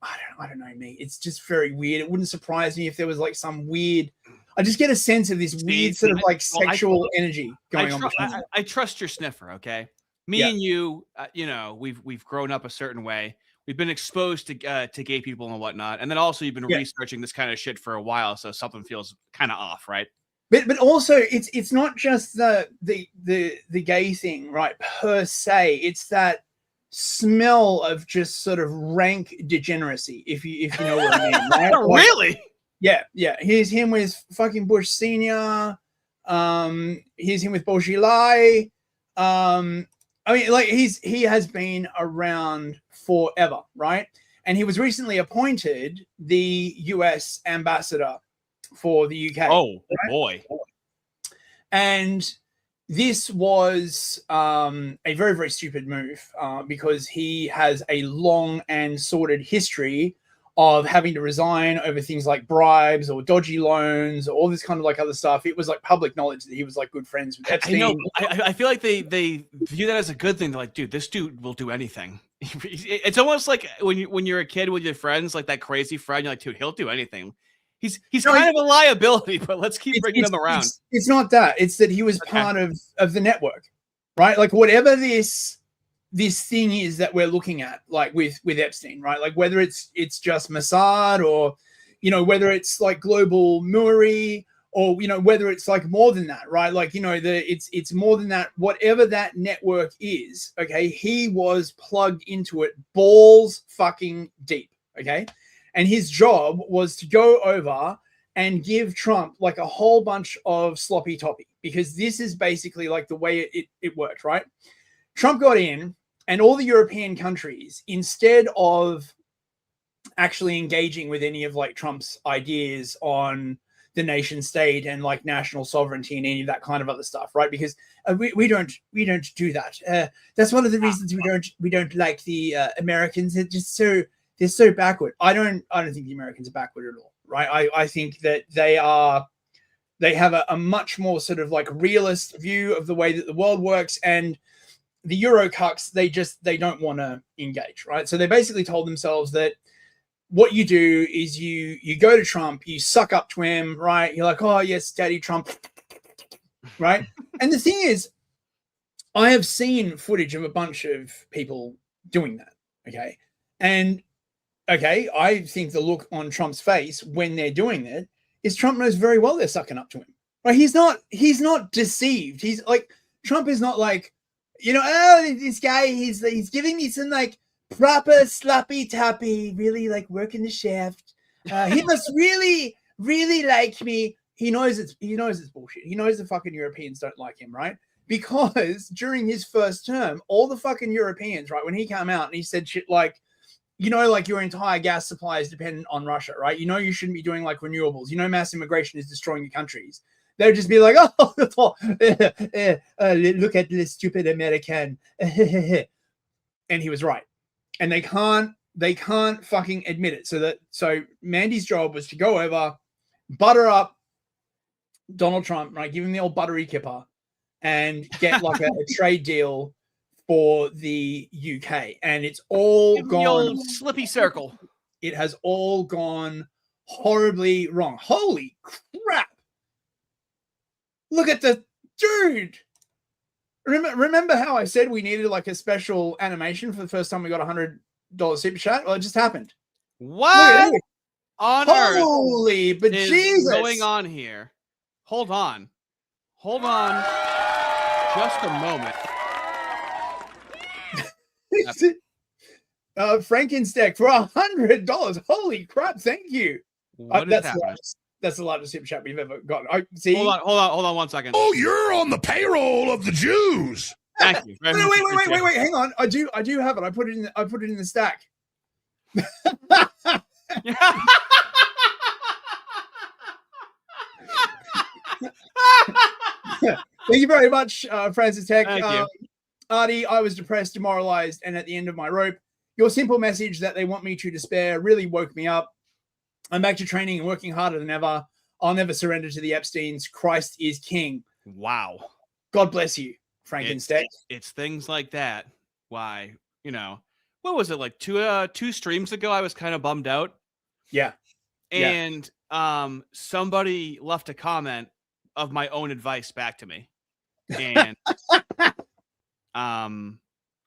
I don't know, me. It's just very weird. It wouldn't surprise me if there was like some weird, I just get a sense of this weird sort of like sexual energy going on. I trust your sniffer, okay? Me and you, you know, we've grown up a certain way. We've been exposed to gay people and whatnot, and then also you've been researching this kind of shit for a while, so something feels kind of off, right? But also it's not just the gay thing, right? Per se, it's that smell of just sort of rank degeneracy, if you know what I mean. Right? Like, really? Yeah. Here's him with fucking Bush Senior. Here's him with Beaujolais. I mean, like he has been around forever, right? And he was recently appointed the US ambassador for the UK. Oh, right? Boy. And this was a very, very stupid move because he has a long and sordid history of having to resign over things like bribes or dodgy loans or all this kind of like other stuff. It was like public knowledge that he was like good friends with Epstein. I know. I feel like they view that as a good thing. They're like, dude, this dude will do anything. It's almost like when you're a kid with your friends, like that crazy friend, you're like, dude, he'll do anything. He's kind of a liability, but let's keep bringing them around. It's not that. It's that he was part of the network, right? Like whatever this thing is that we're looking at, like with Epstein, right? Like whether it's just Mossad or, you know, whether it's like global Muri or, you know, whether it's like more than that, right? Like, you know, it's more than that. Whatever that network is, okay, he was plugged into it balls fucking deep, okay? And his job was to go over and give Trump like a whole bunch of sloppy toppy, because this is basically like the way it worked, right? Trump got in, and all the European countries, instead of actually engaging with any of like Trump's ideas on the nation state and like national sovereignty and any of that kind of other stuff, right? Because we don't do that. That's one of the reasons we don't like the Americans. They're so backward. I don't think the Americans are backward at all, right? I think that they have a much more sort of like realist view of the way that the world works, and the Euro cucks, they don't want to engage, right? So they basically told themselves that what you do is you go to Trump, you suck up to him, right? You're like, oh yes, Daddy Trump, right? And the thing is, I have seen footage of a bunch of people doing that, okay? And okay, I think the look on Trump's face when they're doing it is Trump knows very well they're sucking up to him, right? He's not deceived. He's like, Trump is not like, you know, oh, this guy, he's giving me some like proper sloppy toppy, really like working the shaft. He must really, really like me. He knows it's bullshit. He knows the fucking Europeans don't like him, right? Because during his first term, all the fucking Europeans, right, when he came out and he said shit like, you know, like your entire gas supply is dependent on Russia, right? You know, you shouldn't be doing like renewables. You know, mass immigration is destroying your countries. They would just be like, oh, look at this stupid American. And he was right. And they can't fucking admit it. So Mandy's job was to go over, butter up Donald Trump, right? Give him the old buttery kipper and get like a trade deal for the UK. And it's all gone. The old slippy circle. It has all gone horribly wrong. Holy crap. Look at the dude. Remember how I said we needed like a special animation for the first time we got $100 super chat? Well, it just happened. What on earth? Holy but is Jesus going on here? Hold on. Just a moment. Frankensteck for $100. Holy crap! Thank you. What is happening? That's the largest super chat we've ever gotten. I see. Hold on 1 second. Oh, you're on the payroll of the Jews. Thank you. Wait, hang on. I do have it. I put it in the stack. Thank you very much, Francis Tech. Thank you. Artie, I was depressed, demoralized, and at the end of my rope. Your simple message that they want me to despair really woke me up. I'm back to training and working harder than ever. I'll never surrender to the Epsteins. Christ is king. Wow. God bless you, Frankenstein. It's things like that. Why, you know, what was it like two streams ago? I was kind of bummed out. Yeah. And somebody left a comment of my own advice back to me. And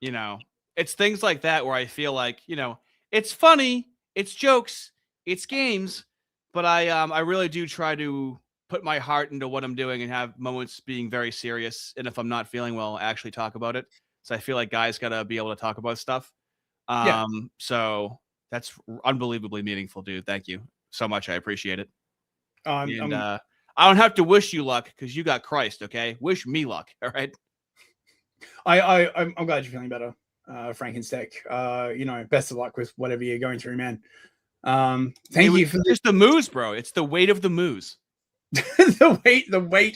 you know, it's things like that where I feel like, you know, it's funny, it's jokes, it's games, but I really do try to put my heart into what I'm doing and have moments being very serious. And if I'm not feeling well, actually talk about it. So I feel like guys gotta be able to talk about stuff. So that's unbelievably meaningful, dude. Thank you so much. I appreciate it. I don't have to wish you luck because you got Christ. Okay, wish me luck. All right. I'm glad you're feeling better, Frankensteck. You know, best of luck with whatever you're going through, man. Thank you for just the moose, bro. It's the weight of the moose. the weight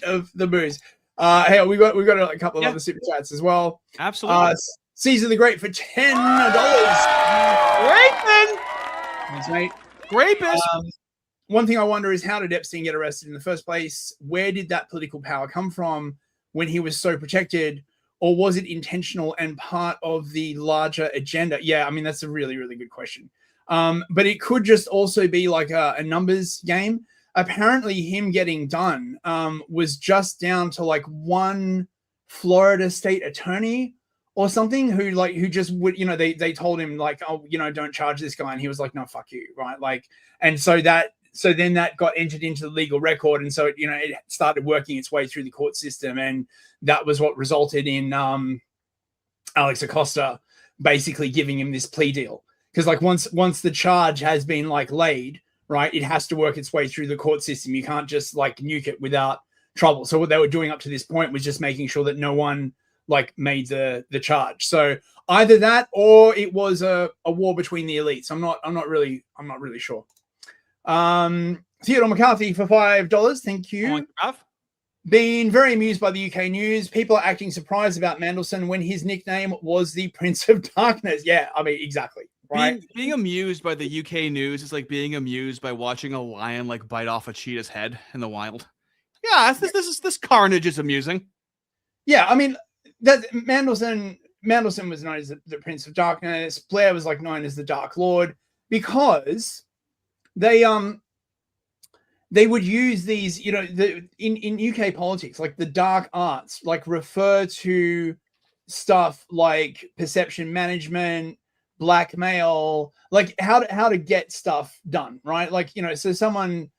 of the moose. Hey, we got a couple of other super chats as well. Absolutely. Caesar the Great for $10. Great, man. Thanks, mate. Rapist. One thing I wonder is, how did Epstein get arrested in the first place? Where did that political power come from when he was so protected? Or was it intentional and part of the larger agenda? Yeah, I mean, that's a really, really good question. But it could just also be like a numbers game. Apparently him getting done was just down to like one Florida state attorney or something who just would, you know, they told him like, oh, you know, don't charge this guy. And he was like, no, fuck you. Right. Like, and so then that got entered into the legal record. And so, it, you know, it started working its way through the court system. And that was what resulted in Alex Acosta basically giving him this plea deal. Because like once the charge has been like laid, right, it has to work its way through the court system. You can't just like nuke it without trouble. So what they were doing up to this point was just making sure that no one like made the charge. So either that or it was a war between the elites. I'm not really sure. Theodore McCarthy for $5. Thank you. Been very amused by the UK news. People are acting surprised about Mandelson when his nickname was the Prince of Darkness. Yeah, I mean, exactly. Right. Being amused by the UK news is like being amused by watching a lion like bite off a cheetah's head in the wild. Yeah, this carnage is amusing. Yeah, I mean, that Mandelson was known as the Prince of Darkness. Blair was like known as the Dark Lord because they would use these, you know, in UK politics, like the dark arts, like refer to stuff like perception management, blackmail, like how to get stuff done, right? Like, you know, so someone's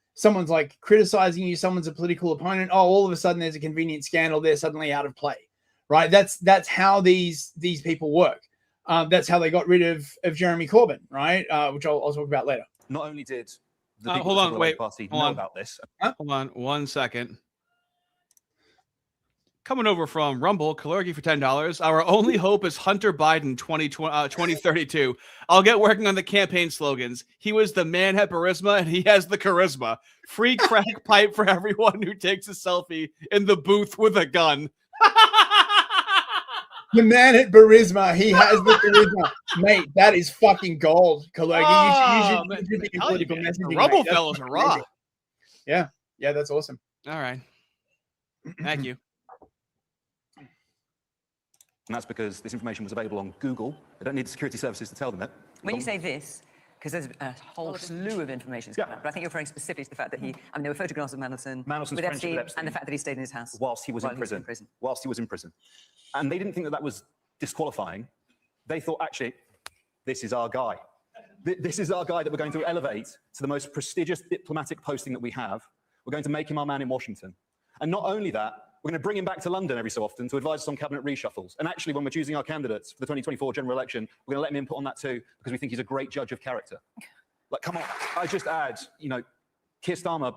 like criticizing you, someone's a political opponent. Oh, all of a sudden there's a convenient scandal. They're suddenly out of play, right? That's how these people work. That's how they got rid of Jeremy Corbyn, right? Which I'll talk about later. Not only did the hold on, wait, party hold know on. about this. Hold on 1 second. Coming over from Rumble, Kalurgi for $10. Our only hope is Hunter Biden 2032. I'll get working on the campaign slogans. He was the man at Barisma, and he has the charisma. Free crack pipe for everyone who takes a selfie in the booth with a gun. The man at Barisma, he has the charisma. Mate, that is fucking gold, Kalurgi. You should be political messaging. The Rumble fellows are raw. Yeah, that's awesome. All right. Thank you. And that's because this information was available on Google. They don't need security services to tell them that. When you say this, because there's a whole slew of information, but I think you're referring specifically to the fact that there were photographs of Mandelson with Epstein, and the fact that he stayed in his house whilst he was in prison. Whilst he was in prison. And they didn't think that was disqualifying. They thought, actually, this is our guy. This is our guy that we're going to elevate to the most prestigious diplomatic posting that we have. We're going to make him our man in Washington. And not only that, we're going to bring him back to London every so often to advise us on cabinet reshuffles. And actually, when we're choosing our candidates for the 2024 general election, we're going to let him input on that too, because we think he's a great judge of character. Like, come on. I just add, you know, Keir Starmer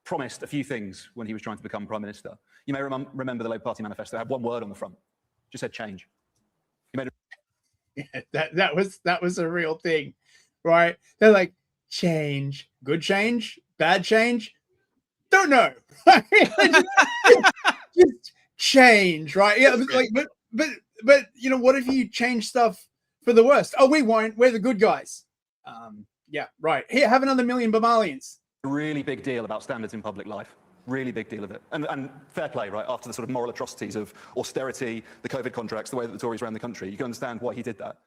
promised a few things when he was trying to become Prime Minister. You may remember the Labour Party manifesto had one word on the front. Just said change. That was a real thing, right? They're like, change. Good change? Bad change? Don't know. Just change, right? Yeah, like, but you know, what if you change stuff for the worst? Oh, we won't. We're the good guys. Yeah, right. Here, have another million Bamalians. A really big deal about standards in public life. Really big deal of it. And fair play, right? After the sort of moral atrocities of austerity, the COVID contracts, the way that the Tories ran the country, you can understand why he did that.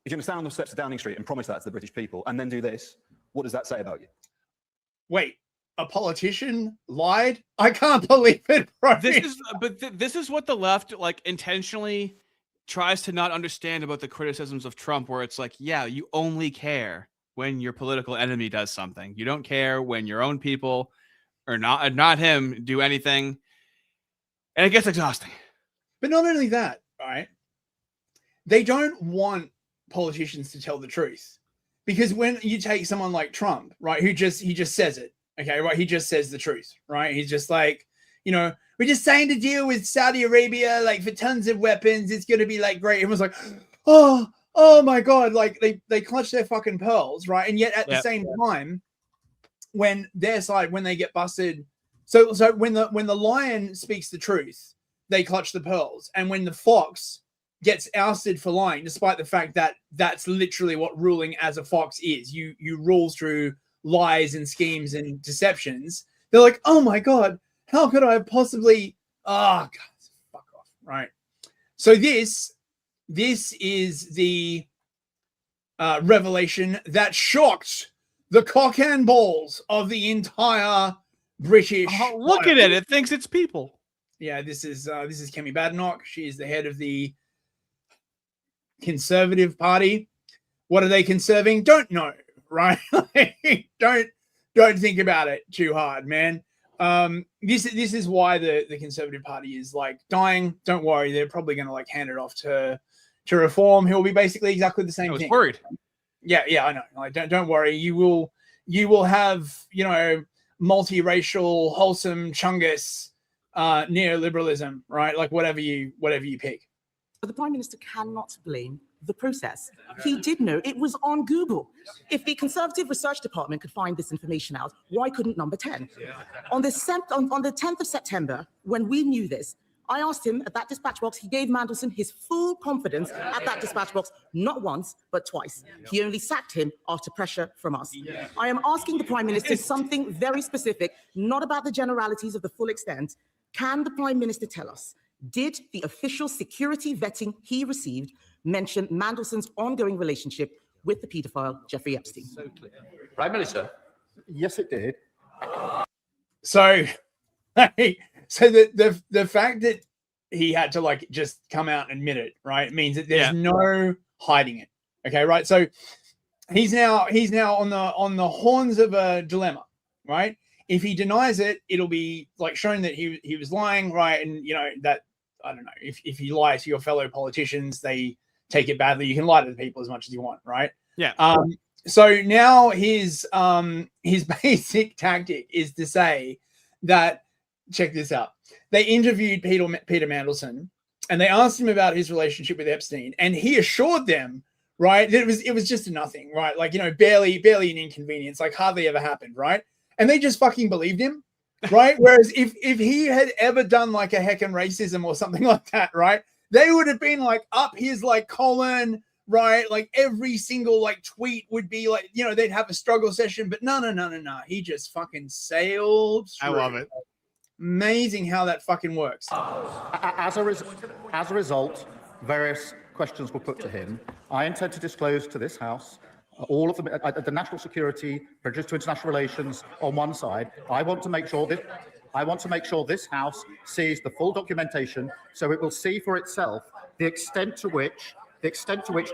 If you understand on the steps of Downing Street and promise that to the British people, and then do this, what does that say about you? Wait, a politician lied? I can't believe it, bro. This is what the left like intentionally tries to not understand about the criticisms of Trump, where it's like, yeah, you only care when your political enemy does something. You don't care when your own people or not him do anything. And it gets exhausting. But not only that, right? They don't want politicians to tell the truth. Because when you take someone like Trump, right, he just says it. Okay, right? He just says the truth, right? He's just like, you know, we're just signed a deal with Saudi Arabia, like for tons of weapons. It's going to be like great. Everyone's like, oh my God. Like they clutch their fucking pearls, right? And yet at the same time, when their side, when they get busted, so when the lion speaks the truth, they clutch the pearls. And when the fox gets ousted for lying, despite the fact that that's literally what ruling as a fox is. You rule through lies and schemes and deceptions. They're like, oh my God, how could I possibly? God, fuck off, right? So this is the revelation that shocked the cock and balls of the entire British. Oh, look at it! It thinks it's people. Yeah, this is Kemi Badenoch. She is the head of the Conservative Party. What are they conserving? Don't know, right? don't think about it too hard, man. This is why the Conservative Party is like dying. Don't worry, they're probably going to like hand it off to Reform. He'll be basically exactly the same I was thing. worried. Yeah, I know. Like, don't worry. You will have, you know, multiracial, wholesome Chungus neoliberalism, right? Like whatever you pick. But the Prime Minister cannot blame the process. He did know it was on Google. If the Conservative Research Department could find this information out, why couldn't number 10? On the 10th of September, when we knew this, I asked him at that dispatch box, he gave Mandelson his full confidence at that dispatch box, not once, but twice. He only sacked him after pressure from us. I am asking the Prime Minister something very specific, not about the generalities of the full extent. Can the Prime Minister tell us, did the official security vetting he received mention Mandelson's ongoing relationship with the paedophile Jeffrey Epstein? Prime Minister? Yes, it did. So, the fact that he had to like just come out and admit it, right, means that there's no hiding it. Okay, right. So he's now on the horns of a dilemma, right? If he denies it, it'll be like shown that he was lying, right? And you know that, I don't know, if you lie to your fellow politicians, they take it badly. You can lie to the people as much as you want, right? Yeah. So now his basic tactic is to say that, check this out. They interviewed Peter Mandelson and they asked him about his relationship with Epstein, and he assured them, right, that it was just a nothing, right? Like, you know, barely an inconvenience, like hardly ever happened, right? And they just fucking believed him, right? Whereas if he had ever done like a heckin' racism or something like that, right, they would have been like up his like colon, right? Like every single like tweet would be like, you know, they'd have a struggle session, but no. He just fucking sailed through. I love it. Amazing how that fucking works. As a result, various questions were put to him. I intend to disclose to this House all of them, the national security, prejudice to international relations on one side. I want to make sure this House sees the full documentation, so it will see for itself the extent to which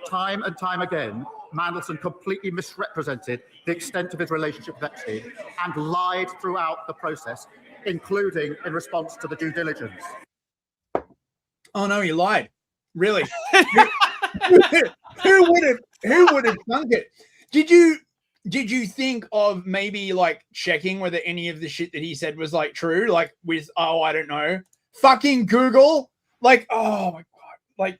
time and time again Mandelson completely misrepresented the extent of his relationship with Epstein and lied throughout the process, including in response to the due diligence. Oh no, you lied. Really? Who would have thunk it? Did you think of maybe like checking whether any of the shit that he said was like true? Like with, oh, I don't know, fucking Google? Like, oh my God. Like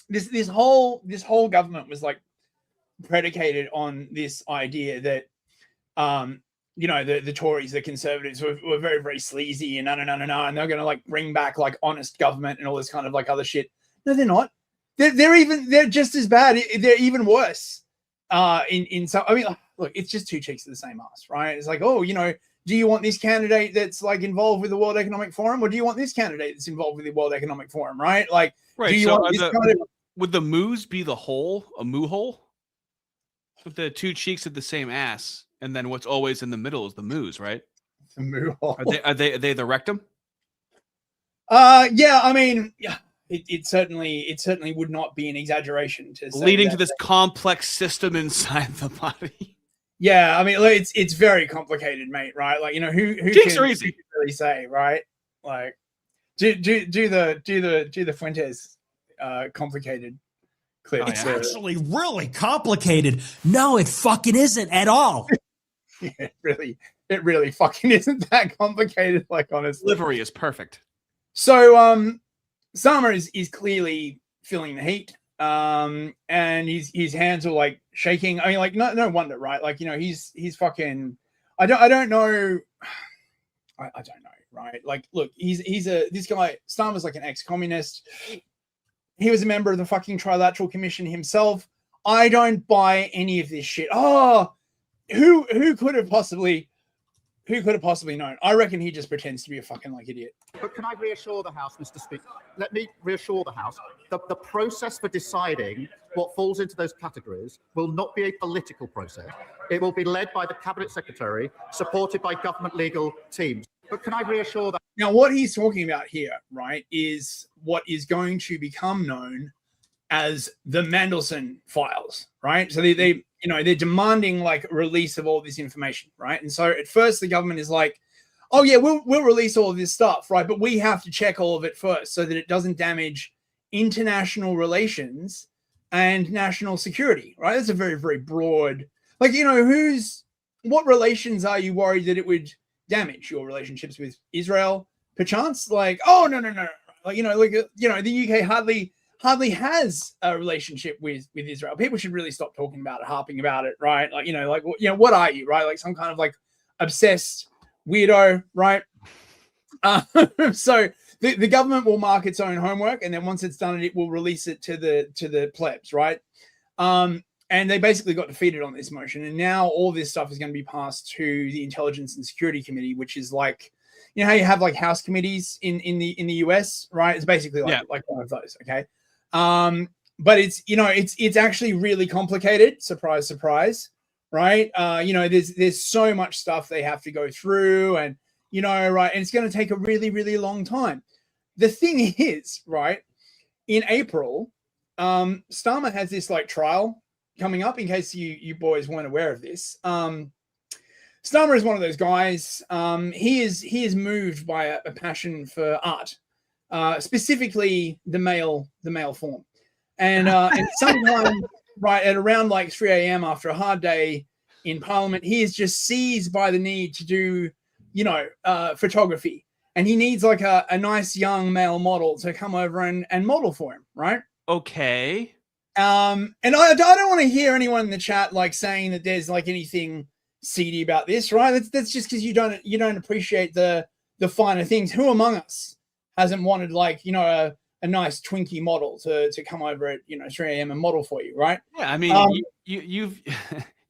this whole government was like predicated on this idea that you know, the Tories, the Conservatives were very, very sleazy and no, and they're going to like bring back like honest government and all this kind of like other shit. No, they're not. They're just as bad. They're even worse. In some, I mean, look, it's just two cheeks of the same ass, right? It's like, oh, you know, do you want this candidate that's like involved with the World Economic Forum, or do you want this candidate that's involved with the World Economic Forum, right? Like, right. Do you want this kind of... Would the moos be the hole, a moo hole, with the two cheeks of the same ass, and then what's always in the middle is the moos, right? The moo hole. Are they the rectum? Yeah. I mean, yeah. It certainly would not be an exaggeration to say leading to this complex system inside the body. Yeah, I mean, it's very complicated, mate. Right? Like, you know, who cheeks can are easy. Really say, right? Like, do the Fuentes complicated clip. It's actually really complicated. No, it fucking isn't at all. Yeah, it really fucking isn't that complicated. Like, honestly, livery is perfect. So, Summer is clearly feeling the heat, and his hands are like shaking. I mean, like no wonder, right? Like, you know, he's fucking. I don't know. I don't know, right? Like, look, this guy. Starmer's like an ex-communist. He was a member of the fucking Trilateral Commission himself. I don't buy any of this shit. Oh, who could have possibly known? I reckon he just pretends to be a fucking like idiot. But can I reassure the House, Mr. Speaker? Let me reassure the House. The process for deciding what falls into those categories will not be a political process. It will be led by the Cabinet Secretary, supported by government legal teams. But can I reassure that? Now, what he's talking about here, right, is what is going to become known as the Mandelson files, right? So they they're demanding like release of all this information, right? And so at first the government is like, oh yeah, we'll release all of this stuff, right? But we have to check all of it first so that it doesn't damage international relations and national security, right? That's a very, very broad, like, what relations are you worried that it would damage? Your relationships with Israel, perchance? Like, oh, no. Like, the UK hardly has a relationship with Israel. People should really stop talking about it, harping about it, right? Like, what are you, right? Like some kind of like obsessed weirdo, right? So the government will mark its own homework, and then once it's done it will release it to the plebs, right? And they basically got defeated on this motion, and now all this stuff is going to be passed to the Intelligence and Security Committee, which is like, how you have like House committees in the US, right? It's basically like one of those, okay? But it's actually really complicated. Surprise, surprise, right? There's so much stuff they have to go through, and right, and it's going to take a really, really long time. The thing is, right, in April, Starmer has this like trial coming up. In case you boys weren't aware of this, Starmer is one of those guys. He is moved by a passion for art. Specifically the male form, and sometime right at around like 3 a.m. after a hard day in Parliament, he is just seized by the need to do photography, and he needs like a nice young male model to come over and model for him, right? Okay. And I don't want to hear anyone in the chat like saying that there's like anything seedy about this, right? That's just because you don't appreciate the finer things. Who among us hasn't wanted like a nice Twinkie model to come over at 3 a.m. and model for you, right? Yeah, I mean, you've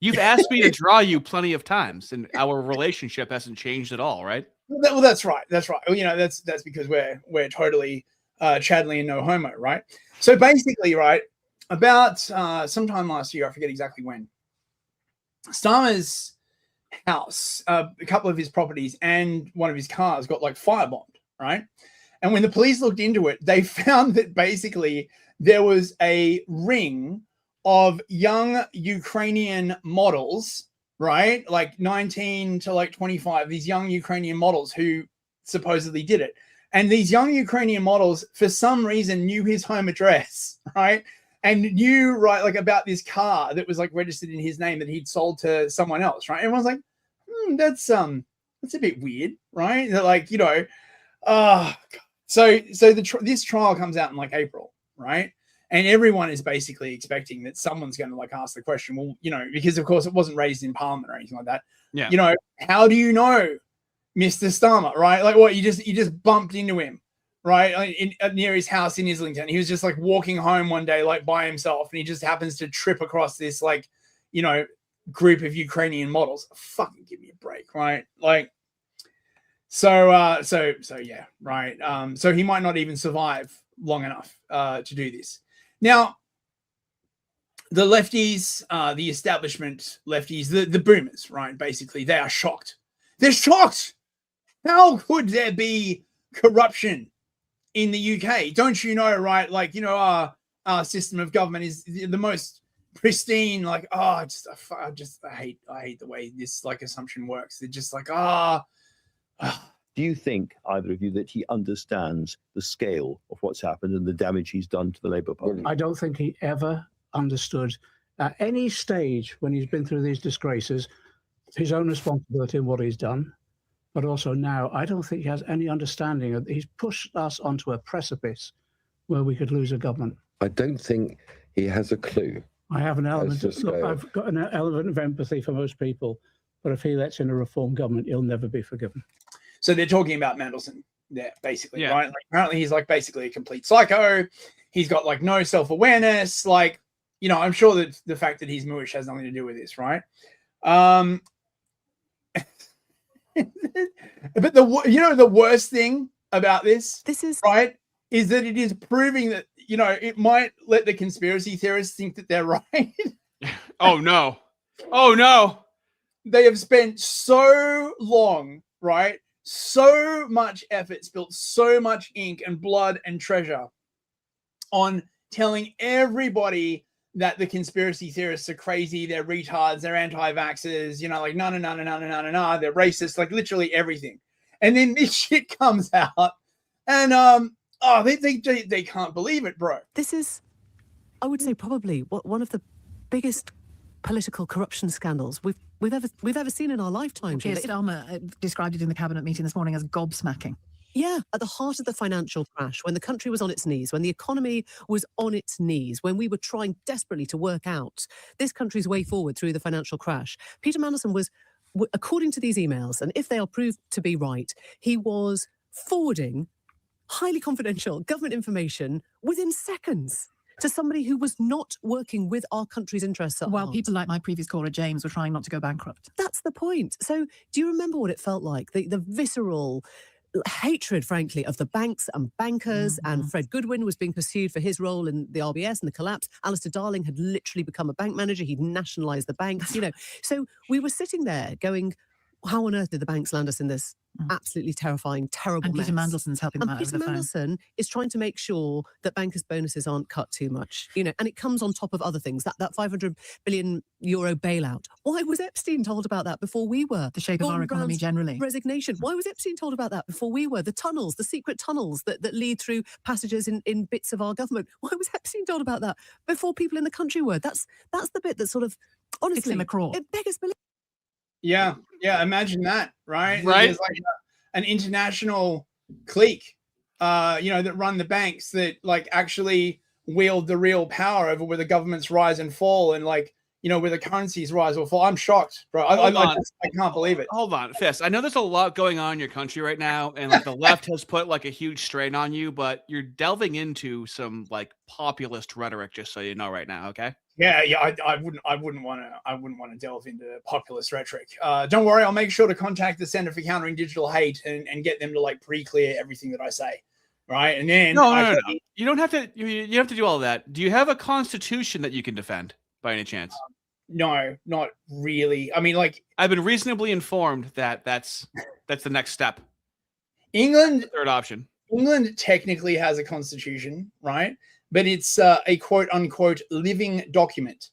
you've asked me to draw you plenty of times, and our relationship hasn't changed at all, right? Well, that's right. That's right. That's because we're totally Chadley and no homo, right? So basically, right, about sometime last year, I forget exactly when, Starmer's house, a couple of his properties, and one of his cars got like firebombed, right? And when the police looked into it, they found that basically there was a ring of young Ukrainian models, right? Like 19 to like 25, these young Ukrainian models who supposedly did it. And these young Ukrainian models, for some reason, knew his home address, right? And knew, right, like about this car that was like registered in his name that he'd sold to someone else, right? Everyone's like, that's a bit weird, right? They're like, So this trial comes out in like April, right? And everyone is basically expecting that someone's going to like ask the question, well, because of course it wasn't raised in Parliament or anything like that. Yeah. How do you know, Mr. Starmer, right? Like what, you just bumped into him, right? Near his house in Islington. He was just like walking home one day, like by himself, and he just happens to trip across this like, group of Ukrainian models. Fucking give me a break, right? Like, So yeah, right. So he might not even survive long enough to do this. Now, the lefties, the establishment lefties, the boomers, right? Basically, they are shocked. They're shocked. How could there be corruption in the UK? Don't you know, right? Like, our system of government is the most pristine. Like, I hate the way this like assumption works. They're just like, Do you think, either of you, that he understands the scale of what's happened and the damage he's done to the Labour Party? I don't think he ever understood at any stage when he's been through these disgraces, his own responsibility and what he's done. But also now, I don't think he has any understanding of, he's pushed us onto a precipice where we could lose a government. I don't think he has a clue. I have an element I've got an element of empathy for most people, but if he lets in a reform government, he'll never be forgiven. So they're talking about Mandelson there, basically, right? Like, apparently he's like basically a complete psycho. He's got like no self-awareness. Like, you know, I'm sure that the fact that he's Moorish has nothing to do with this, right? But the worst thing about this is right is that it is proving that, you know, it might let the conspiracy theorists think that they're right. Oh no. Oh no. They have spent so long, right? So much effort, spilt so much ink and blood and treasure on telling everybody that the conspiracy theorists are crazy, they're retards, they're anti-vaxxers, you know, like no, they're racist, like literally everything. And then this shit comes out, and they can't believe it, bro. This is, I would say, probably one of the biggest political corruption scandals we've ever seen in our lifetime. Keir Starmer described it in the cabinet meeting this morning as gobsmacking. Yeah, at the heart of the financial crash, when the country was on its knees, when the economy was on its knees, when we were trying desperately to work out this country's way forward through the financial crash, Peter Mandelson was, according to these emails, and if they are proved to be right, he was forwarding highly confidential government information within seconds to somebody who was not working with our country's interests at While heart. people like my previous caller, James, were trying not to go bankrupt. That's the point. So do you remember what it felt like? The visceral hatred, frankly, of the banks and bankers, and Fred Goodwin was being pursued for his role in the RBS and the collapse. Alistair Darling had literally become a bank manager. He'd nationalised the banks, you know. So we were sitting there going, how on earth did the banks land us in this absolutely terrifying, terrible And Peter mess? Mandelson's helping them out Peter over the phone. Mandelson is trying to make sure that bankers' bonuses aren't cut too much, you know, and it comes on top of other things, that 500 billion euro bailout. Why was Epstein told about that before we were? The shape of our Gordon economy Brown's generally. resignation. Why was Epstein told about that before we were? The tunnels, the secret tunnels that lead through passages in bits of our government. Why was Epstein told about that before people in the country were? That's the bit that sort of, honestly, in the craw. it beggars belief. Yeah, imagine that, right? Right. There's like an international clique, you know, that run the banks that like actually wield the real power over where the governments rise and fall, and like, you know, where the currencies rise or fall. I'm shocked, bro. I can't believe it. Hold on, Fist. I know there's a lot going on in your country right now, and like the left has put like a huge strain on you, but you're delving into some like populist rhetoric, just so you know right now, okay? Yeah. I wouldn't want to delve into populist rhetoric. Don't worry, I'll make sure to contact the Center for Countering Digital Hate and get them to like pre-clear everything that I say, right? And then No. You don't have to. You have to do all that. Do you have a constitution that you can defend by any chance? No, not really. I mean, like, I've been reasonably informed that that's the next step. England, third option. England technically has a constitution, right? But it's a quote unquote living document,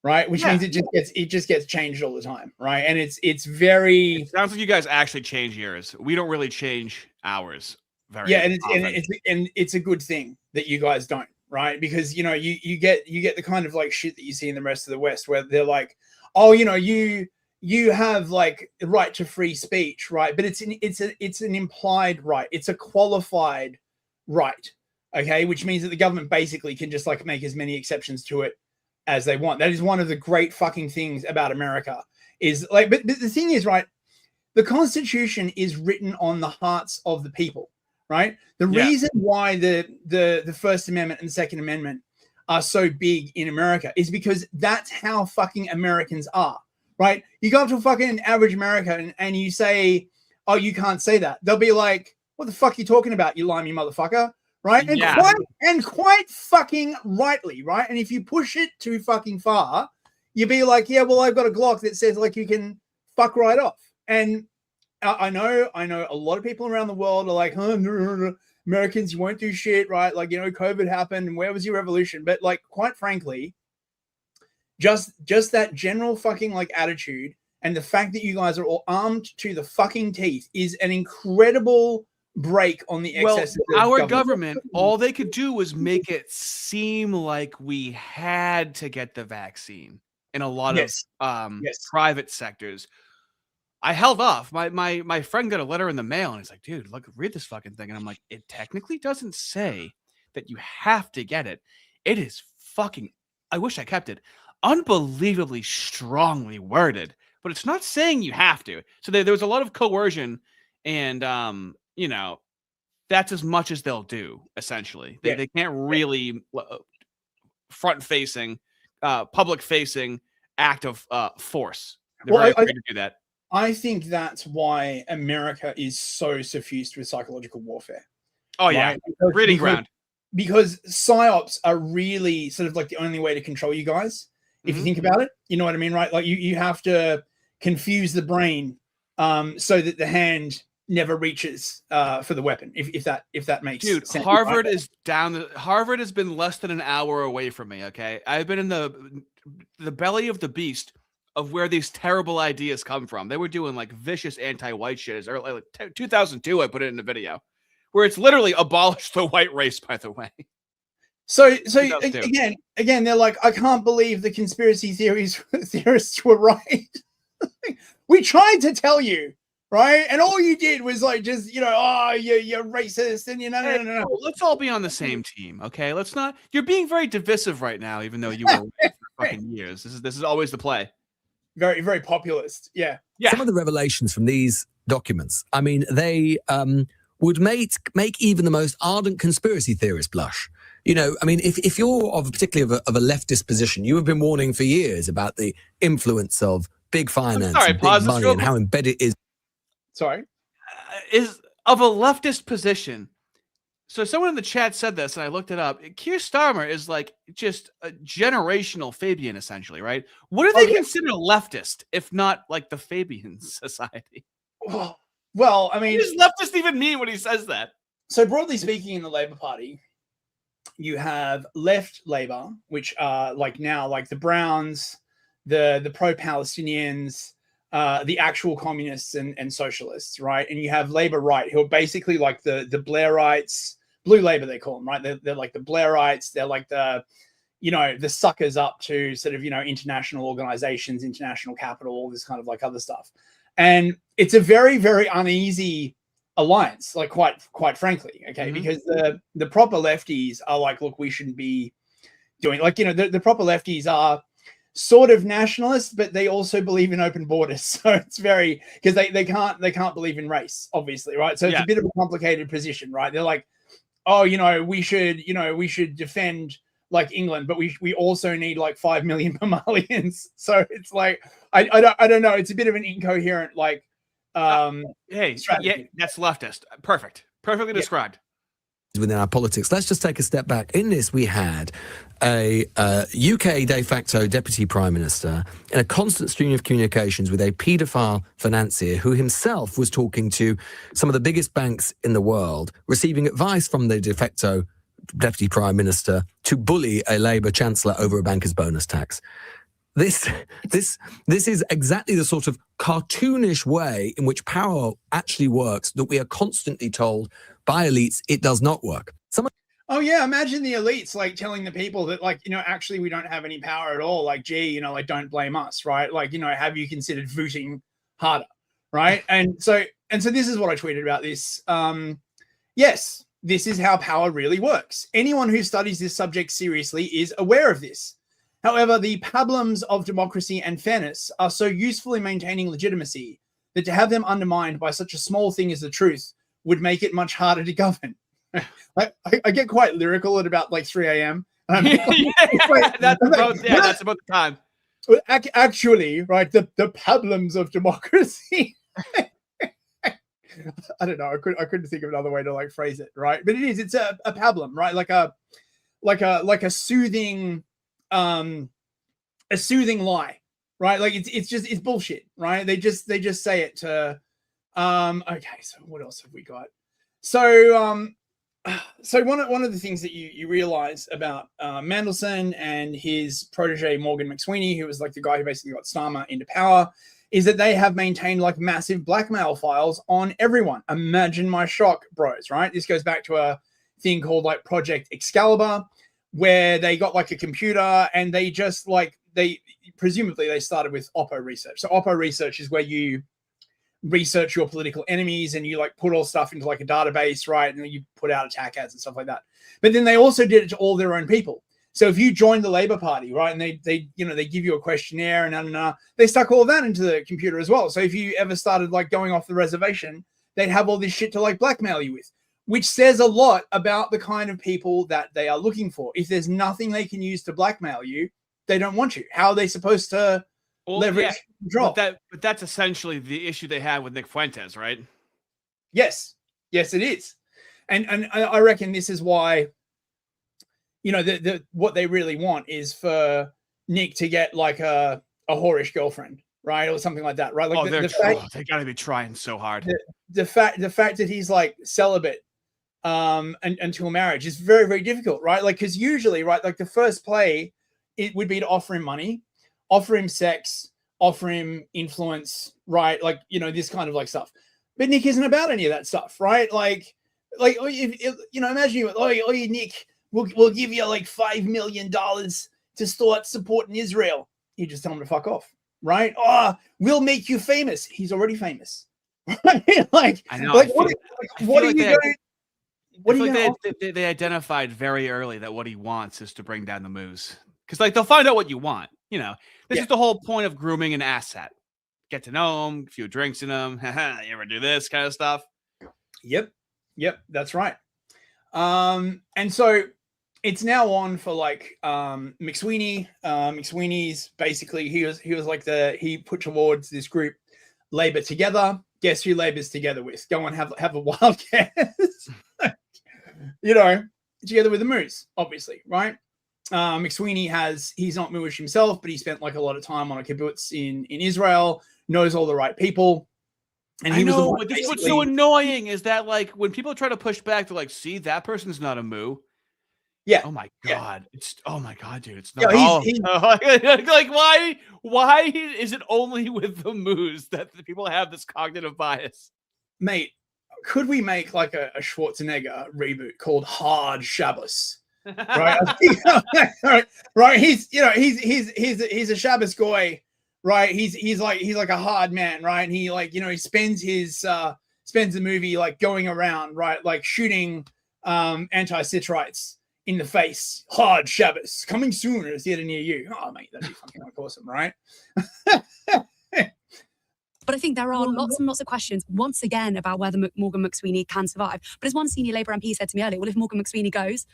right? Which means it just gets changed all the time, right? And it's very. It sounds like you guys actually change yours. We don't really change ours very. Yeah, often. and it's a good thing that you guys don't, right? Because, you know, you get the kind of like shit that you see in the rest of the West where they're like, oh, you know, you have like the right to free speech, right? But it's an implied right. It's a qualified right. Okay, which means that the government basically can just like make as many exceptions to it as they want. That is one of the great fucking things about America is like, but the thing is, right, the Constitution is written on the hearts of the people, right? The reason why the First Amendment and the Second Amendment are so big in America is because that's how fucking Americans are, right? You go up to a fucking average American and you say, oh, you can't say that. They'll be like, what the fuck are you talking about, you limey motherfucker? Right? And quite fucking rightly, right? And if you push it too fucking far, you'd be like, yeah, well, I've got a Glock that says like you can fuck right off. And I know a lot of people around the world are like, Americans, you won't do shit, right? Like, you know, COVID happened and where was your revolution? But like, quite frankly, just that general fucking like attitude and the fact that you guys are all armed to the fucking teeth is an incredible break on the excesses. Well, our government, all they could do was make it seem like we had to get the vaccine in a lot of private sectors. I held off. My friend got a letter in the mail and he's like, dude, look, read this fucking thing. And I'm like, it technically doesn't say that you have to get it. It is fucking, I wish I kept it, unbelievably strongly worded, but it's not saying you have to. So there was a lot of coercion and, you know, that's as much as they'll do, essentially. They can't really front-facing, public-facing act of force. They're very afraid to do that. I think that's why America is so suffused with psychological warfare. Oh, yeah. Breeding ground. Because psyops are really sort of like the only way to control you guys. If you think about it, you know what I mean, right? Like you have to confuse the brain so that the hand never reaches for the weapon. If that makes sense. Dude, Harvard is down. Harvard has been less than an hour away from me. Okay, I've been in the belly of the beast of where these terrible ideas come from. They were doing like vicious anti-white shit as early like 2002. I put it in a video where it's literally abolished the white race. By the way. So again, they're like, I can't believe the conspiracy theorists were right. We tried to tell you, right? And all you did was like, just, you're racist and no. Let's all be on the same team, okay? Let's not. You're being very divisive right now, even though you were right for fucking years. This is always the play. Very, very populist. Yeah. Some of the revelations from these documents, I mean, they would make even the most ardent conspiracy theorist blush. You know, I mean, if you're particularly of a leftist position, you have been warning for years about the influence of big finance, and big money, and how embedded it is. Sorry, is of a leftist position. So someone in the chat said this, and I looked it up. Keir Starmer is like just a generational Fabian, essentially, right? What do they consider leftist, if not like the Fabian Society? Well, I mean, what does leftist even mean when he says that? So broadly speaking, in the Labour Party, you have left Labour, which are like now like the Browns, the pro-Palestinians, the actual communists and socialists, right? And you have Labour right, who are basically like the Blairites, blue Labour they call them, right? They're like the Blairites. They're like the suckers up to sort of, international organizations, international capital, all this kind of like other stuff. And it's a very, very uneasy alliance, like quite frankly, okay? Because the proper lefties are like, look, we shouldn't be doing, like, the proper lefties are sort of nationalists, but they also believe in open borders. So it's very, because they can't believe in race, obviously, right? So it's a bit of a complicated position, right? They're like, oh, we should defend like England, but we also need like 5 million Somalians. So it's like, I don't know. It's a bit of an incoherent, like, strategy. That's leftist. Perfectly described. Within our politics, let's just take a step back. In this, we had a UK de facto deputy prime minister in a constant stream of communications with a paedophile financier who himself was talking to some of the biggest banks in the world, receiving advice from the de facto deputy prime minister to bully a Labour chancellor over a banker's bonus tax. This is exactly the sort of cartoonish way in which power actually works that we are constantly told by elites it does not work. Oh yeah, imagine the elites like telling the people that, like, actually we don't have any power at all. Like, gee, like, don't blame us, right? Like, have you considered voting harder, right? And so this is what I tweeted about this. Yes, this is how power really works. Anyone who studies this subject seriously is aware of this. However, the problems of democracy and fairness are so useful in maintaining legitimacy that to have them undermined by such a small thing as the truth would make it much harder to govern. I get quite lyrical at about like 3 a.m. That's about the time. Actually, right, the problems of democracy. I don't know. I couldn't think of another way to like phrase it, right? But it's a pablum, right? Like a soothing lie, right? Like it's bullshit, right? They just say it to okay, so what else have we got? So one of the things that you realize about Mandelson and his protege Morgan McSweeney, who was like the guy who basically got Starmer into power, is that they have maintained like massive blackmail files on everyone. Imagine my shock, bros, right? This goes back to a thing called like Project Excalibur, where they got like a computer and they just like, presumably they started with Oppo research. So Oppo research is where you research your political enemies and you like put all stuff into like a database, right? And then you put out attack ads and stuff like that. But then they also did it to all their own people. So if you joined the Labour Party, right, and they give you a questionnaire and they stuck all that into the computer as well. So if you ever started like going off the reservation, they'd have all this shit to like blackmail you with. which says a lot about the kind of people that they are looking for. If there's nothing they can use to blackmail you, they don't want you. How are they supposed to leverage control? But that's essentially the issue they had with Nick Fuentes, right? Yes, it is, and I reckon this is why, you know, what they really want is for Nick to get like a whorish girlfriend, right, or something like that, right? Like they got to be trying so hard. The fact that he's like celibate until marriage is very, very difficult, right? Like, because usually, right, like the first play, it would be to offer him money, offer him sex, offer him influence, right? Like, you know, this kind of like stuff. But Nick isn't about any of that stuff, right? Like if you know, imagine you, Nick, we'll give you like $5 million to start supporting Israel. You just tell him to fuck off, right? Oh, we'll make you famous. He's already famous. Like, I know. Like, what are you going? What are you going? They identified very early that what he wants is to bring down the moose, because like they'll find out what you want. You know, this is the whole point of grooming an asset. Get to know him, a few drinks in him. You ever do this kind of stuff? Yep, that's right. And so it's now on for like McSweeney. McSweeney's basically he was like he put towards this group Labor Together. Guess who Labor's together with? Go and have a wild guess. You know, together with the Moose, obviously, right? McSweeney he's not Moorish himself, but he spent like a lot of time on a kibbutz in Israel, knows all the right people. And he was the one. But this is what's so annoying is that like when people try to push back, they're like, see, that person's not a moo. Yeah. Oh my God. Oh my God, dude. It's Yeah, not like why is it only with the moos that the people have this cognitive bias? Mate, could we make like a Schwarzenegger reboot called Hard Shabbos? Right. Right. He's a Shabbos goy, right? He's like a hard man, right? And he like, you know, he spends the movie like going around, right, like shooting anti-Sitterites in the face. Hard Shabbos coming soon at a theater near you. Oh mate, that'd be fucking like awesome, right? But I think there are lots and lots of questions, once again, about whether Morgan McSweeney can survive. But as one senior Labour MP said to me earlier, well, if Morgan McSweeney goes,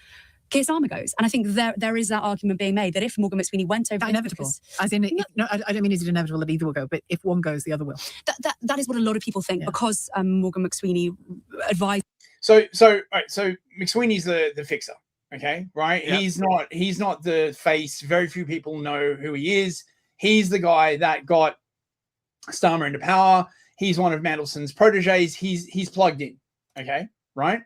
Keir Starmer goes. And I think there is that argument being made that if Morgan McSweeney went over... That's inevitable. As in, I don't mean is it inevitable that either will go, but if one goes, the other will. That is what a lot of people think, because Morgan McSweeney advised... So McSweeney's the fixer, okay, right? Yep. He's not the face. Very few people know who he is. He's the guy that got Starmer into power. He's one of Mandelson's proteges. He's plugged in, okay, right?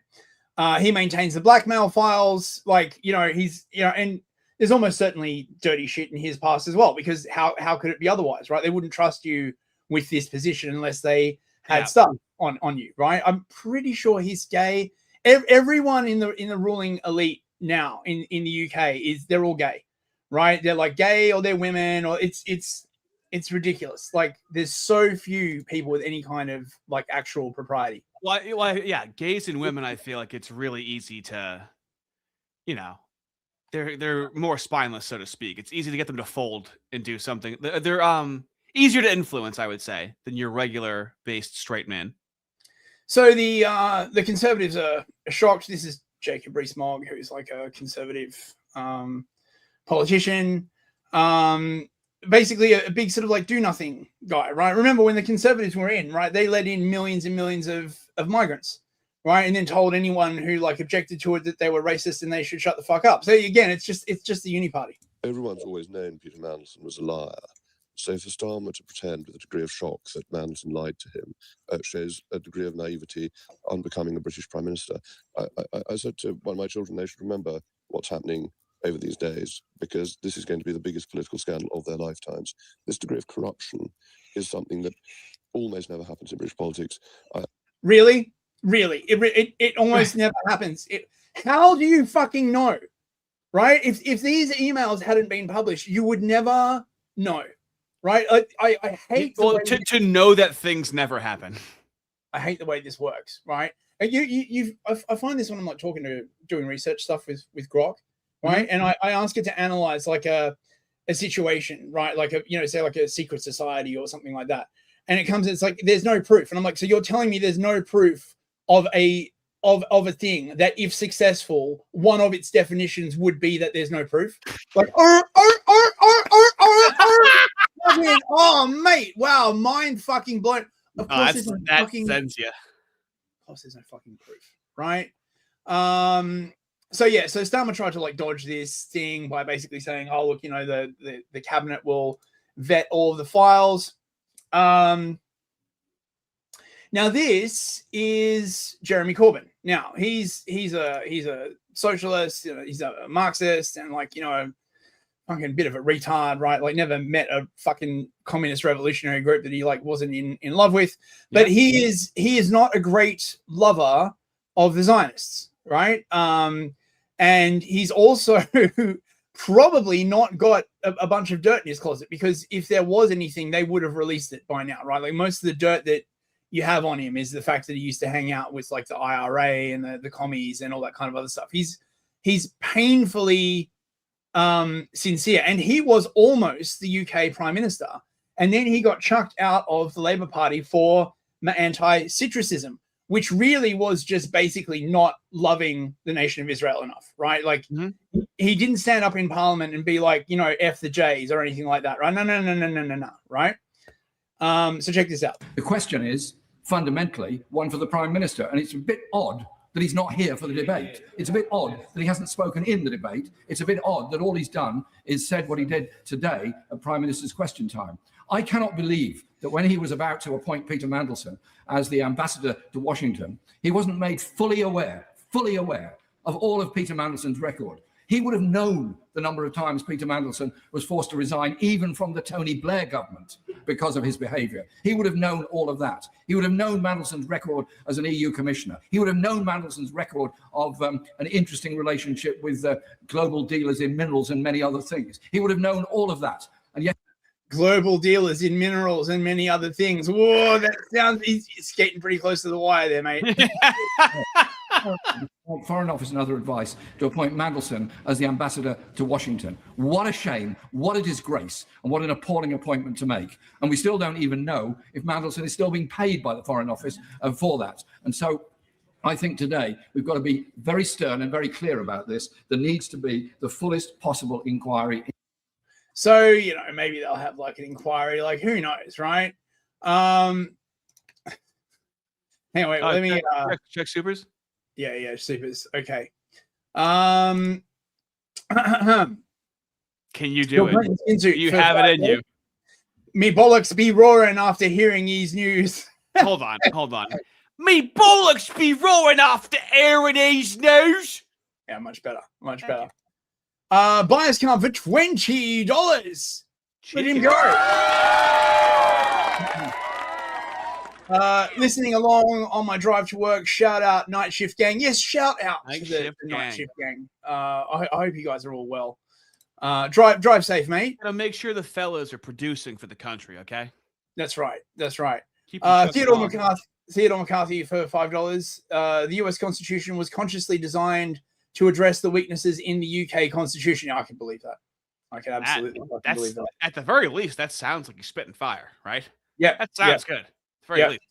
He maintains the blackmail files, like, you know, and there's almost certainly dirty shit in his past as well, because how could it be otherwise, right? They wouldn't trust you with this position unless they had stuff on you, right? I'm pretty sure he's gay. Everyone in the ruling elite now in the UK they're all gay, right? They're like gay or they're women, or it's ridiculous. Like there's so few people with any kind of like actual propriety. Well, yeah, gays and women, I feel like it's really easy to, you know, they're more spineless, so to speak. It's easy to get them to fold and do something. They're easier to influence, I would say, than your regular based straight man. So the Conservatives are shocked. This is Jacob Rees-Mogg, who's like a Conservative politician. Basically a big sort of like do nothing guy, right? Remember when the Conservatives were in, right? They let in millions and millions of migrants, right? And then told anyone who like objected to it that they were racist and they should shut the fuck up. So again, it's just the uni party. Everyone's always known Peter Mandelson was a liar. So for Starmer to pretend with a degree of shock that Mandelson lied to him shows a degree of naivety on becoming a British Prime Minister. I said to one of my children, they should remember what's happening over these days, because this is going to be the biggest political scandal of their lifetimes. This degree of corruption is something that almost never happens in British politics. Really? It almost never happens. How do you fucking know, right? If these emails hadn't been published, you would never know, right? I hate to know that things never happen. I hate the way this works, right? I find this when I'm like doing research stuff with Grok. Right. And I ask it to analyze like a situation, right? Like say like a secret society or something like that. And it's like, there's no proof. And I'm like, so you're telling me there's no proof of a of a thing that, if successful, one of its definitions would be that there's no proof. Like, oh, mate, wow, mind fucking blown. Of course, there's no fucking sends you. Of course, there's no fucking proof, right? So Starmer tried to like dodge this thing by basically saying, "Oh, look, you know, the cabinet will vet all of the files." Now this is Jeremy Corbyn. Now he's a socialist, you know, he's a Marxist, and like, you know, fucking bit of a retard, right? Like, never met a fucking communist revolutionary group that he like wasn't in love with. But he is not a great lover of the Zionists, right? And he's also probably not got a bunch of dirt in his closet, because if there was anything, they would have released it by now, right? Like, most of the dirt that you have on him is the fact that he used to hang out with like the IRA and the commies and all that kind of other stuff. He's painfully sincere, and he was almost the UK Prime Minister, and then he got chucked out of the Labour Party for anti-citrucism, which really was just basically not loving the nation of Israel enough, right? Like, he didn't stand up in Parliament and be like, you know, F the Jays or anything like that, right? No, right? So check this out. The question is fundamentally one for the Prime Minister, and it's a bit odd that he's not here for the debate. It's a bit odd that he hasn't spoken in the debate. It's a bit odd that all he's done is said what he did today at Prime Minister's question time. I cannot believe that when he was about to appoint Peter Mandelson as the ambassador to Washington, he wasn't made fully aware of all of Peter Mandelson's record. He would have known the number of times Peter Mandelson was forced to resign, even from the Tony Blair government, because of his behavior. He would have known all of that. He would have known Mandelson's record as an EU commissioner. He would have known Mandelson's record of an interesting relationship with global dealers in minerals and many other things. He would have known all of that. And yet, global dealers in minerals and many other things. Whoa, that sounds, he's skating pretty close to the wire there, mate. Foreign Office and other advice to appoint Mandelson as the ambassador to Washington. What a shame, what a disgrace, and what an appalling appointment to make. And we still don't even know if Mandelson is still being paid by the Foreign Office for that. And so I think today we've got to be very stern and very clear about this. There needs to be the fullest possible inquiry. So, you know, maybe they'll have like an inquiry, like, who knows, right? Anyway, let me check supers. Yeah, supers. Okay. Can you do it? You have it in you. Me bollocks be roaring after hearing these news. Hold on. Me bollocks be roaring after hearing these news. Yeah, much better. Buyers come for $20. Let him go. Listening along on my drive to work. Shout out Night Shift Gang. Yes, shout out to the Night Shift Gang. I hope you guys are all well. Drive safe, mate. Gotta make sure the fellas are producing for the country, okay? That's right. Theodore McCarthy for $5. The US Constitution was consciously designed to address the weaknesses in the UK Constitution. I can believe that. I can absolutely believe that. At the very least, that sounds like you're spitting fire, right? Yeah. That sounds good. At the very least.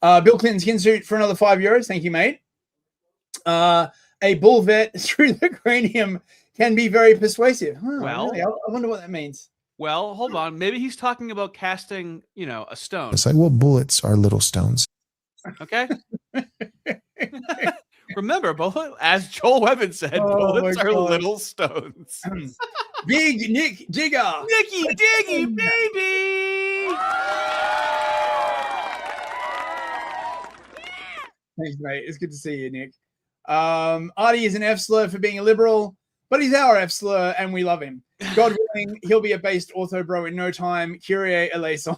Bill Clinton's skin suit for another €5. Thank you, mate. A bull vet through the cranium can be very persuasive. Well, really? I wonder what that means. Well, hold on. Maybe he's talking about casting, a stone. It's like, well, bullets are little stones. Okay. Remember, as Joel Webben said, bullets are little stones. Big Nick Digger. Nicky Diggy, baby. Thanks, mate. It's good to see you, Nick. Artie is an F slur for being a liberal, but he's our F slur and we love him. God willing, he'll be a based ortho bro in no time. Kyrie eleison.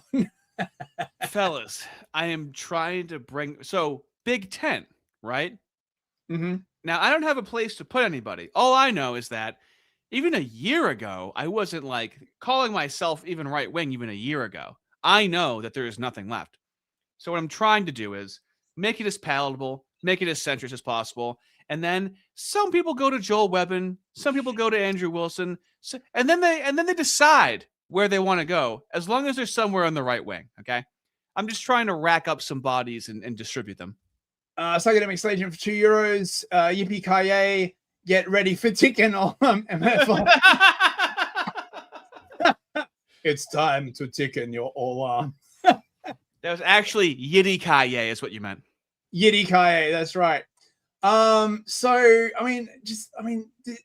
Fellas, I am trying to bring... So, Big Ten, right? Mm-hmm. Now, I don't have a place to put anybody. All I know is that even a year ago, I wasn't like calling myself even right wing even a year ago. I know that there is nothing left. So what I'm trying to do is make it as palatable, make it as centrist as possible. And then some people go to Joel Webben, some people go to Andrew Wilson, and then they decide where they want to go, as long as they're somewhere on the right wing. Okay. I'm just trying to rack up some bodies and distribute them. Psychedemic Station for €2. Yippee ki get ready for Ticken on MF. It's time to Ticken your all. That was actually Yiddy Kaye is what you meant. Yiddy Kaye, that's right. So I mean,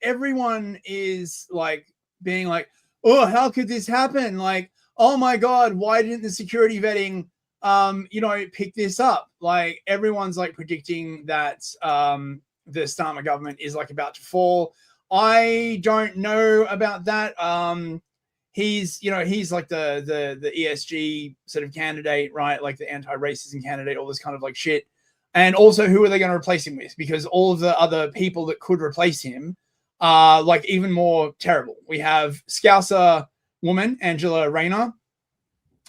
everyone is like being like, oh, how could this happen? Like, oh my God, why didn't the security vetting pick this up? Like everyone's like predicting that the Starmer government is like about to fall. I don't know about that. He's like the ESG sort of candidate, right? Like the anti-racism candidate, all this kind of like shit. And also, who are they going to replace him with? Because all of the other people that could replace him are like even more terrible. We have Scouser woman, Angela Rayner.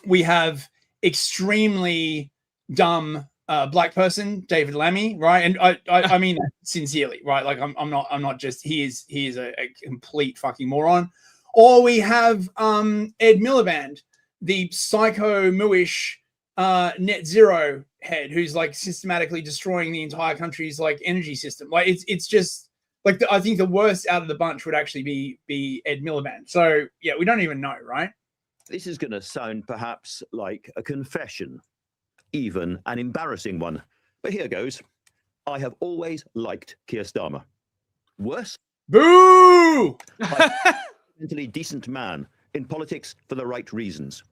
We have extremely dumb black person, David Lammy, right? And I mean that sincerely, right? Like I'm not just he is a complete fucking moron. Or we have Ed Miliband, the psycho mooish net zero head who's like systematically destroying the entire country's like energy system. Like it's just like I think the worst out of the bunch would actually be Ed Miliband. So yeah, we don't even know, right? This is going to sound perhaps like a confession, even an embarrassing one. But here goes. I have always liked Keir Starmer. Worse? Boo! Mentally decent man in politics for the right reasons.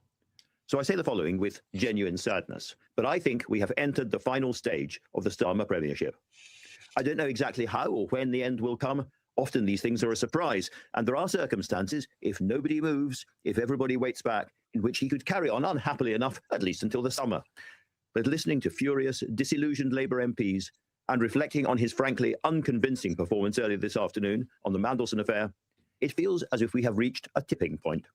So I say the following with genuine sadness, but I think we have entered the final stage of the Starmer premiership. I don't know exactly how or when the end will come. Often these things are a surprise, and there are circumstances, if nobody moves, if everybody waits back, in which he could carry on unhappily enough, at least until the summer. But listening to furious, disillusioned Labour MPs and reflecting on his frankly unconvincing performance earlier this afternoon on the Mandelson affair, it feels as if we have reached a tipping point.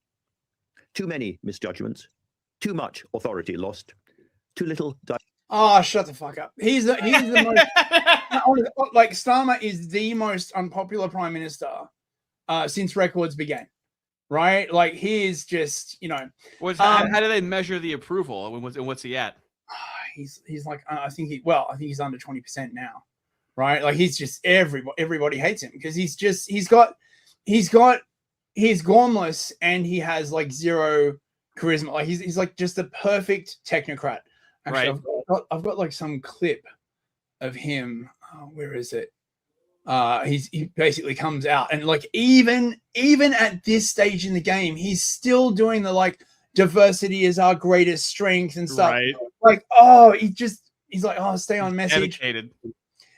Too many misjudgments, too much authority lost, too little... Oh, shut the fuck up. He's the most... like, Starmer is the most unpopular prime minister since records began, right? Like, he is just, how do they measure the approval? And what's he at? He's like, I think he's under 20% now, right? Like, he's just, everybody hates him because he's gormless and he has, like, zero charisma. Like, he's like just the perfect technocrat. Actually, right. I've got like some clip of him. Where is it? He basically comes out and like even at this stage in the game, he's still doing the like diversity is our greatest strength and stuff. Right. Like, he's like, oh, stay on message. Dedicated.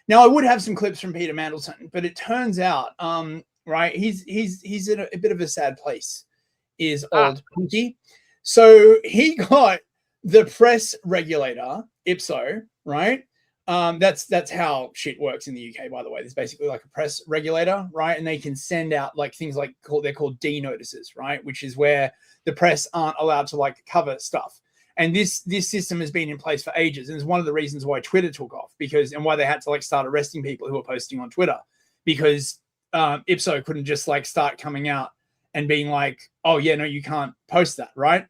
Now I would have some clips from Peter Mandelson, but it turns out, right, he's in a bit of a sad place. Is old Punky. So he got the press regulator, Ipso, right? That's how shit works in the UK, by the way. There's basically like a press regulator, right? And they can send out like things like they're called D notices, right? Which is where the press aren't allowed to like cover stuff. And this system has been in place for ages. And it's one of the reasons why Twitter took off and why they had to like start arresting people who were posting on Twitter, because Ipso couldn't just like start coming out and being like, oh yeah, no, you can't post that, right?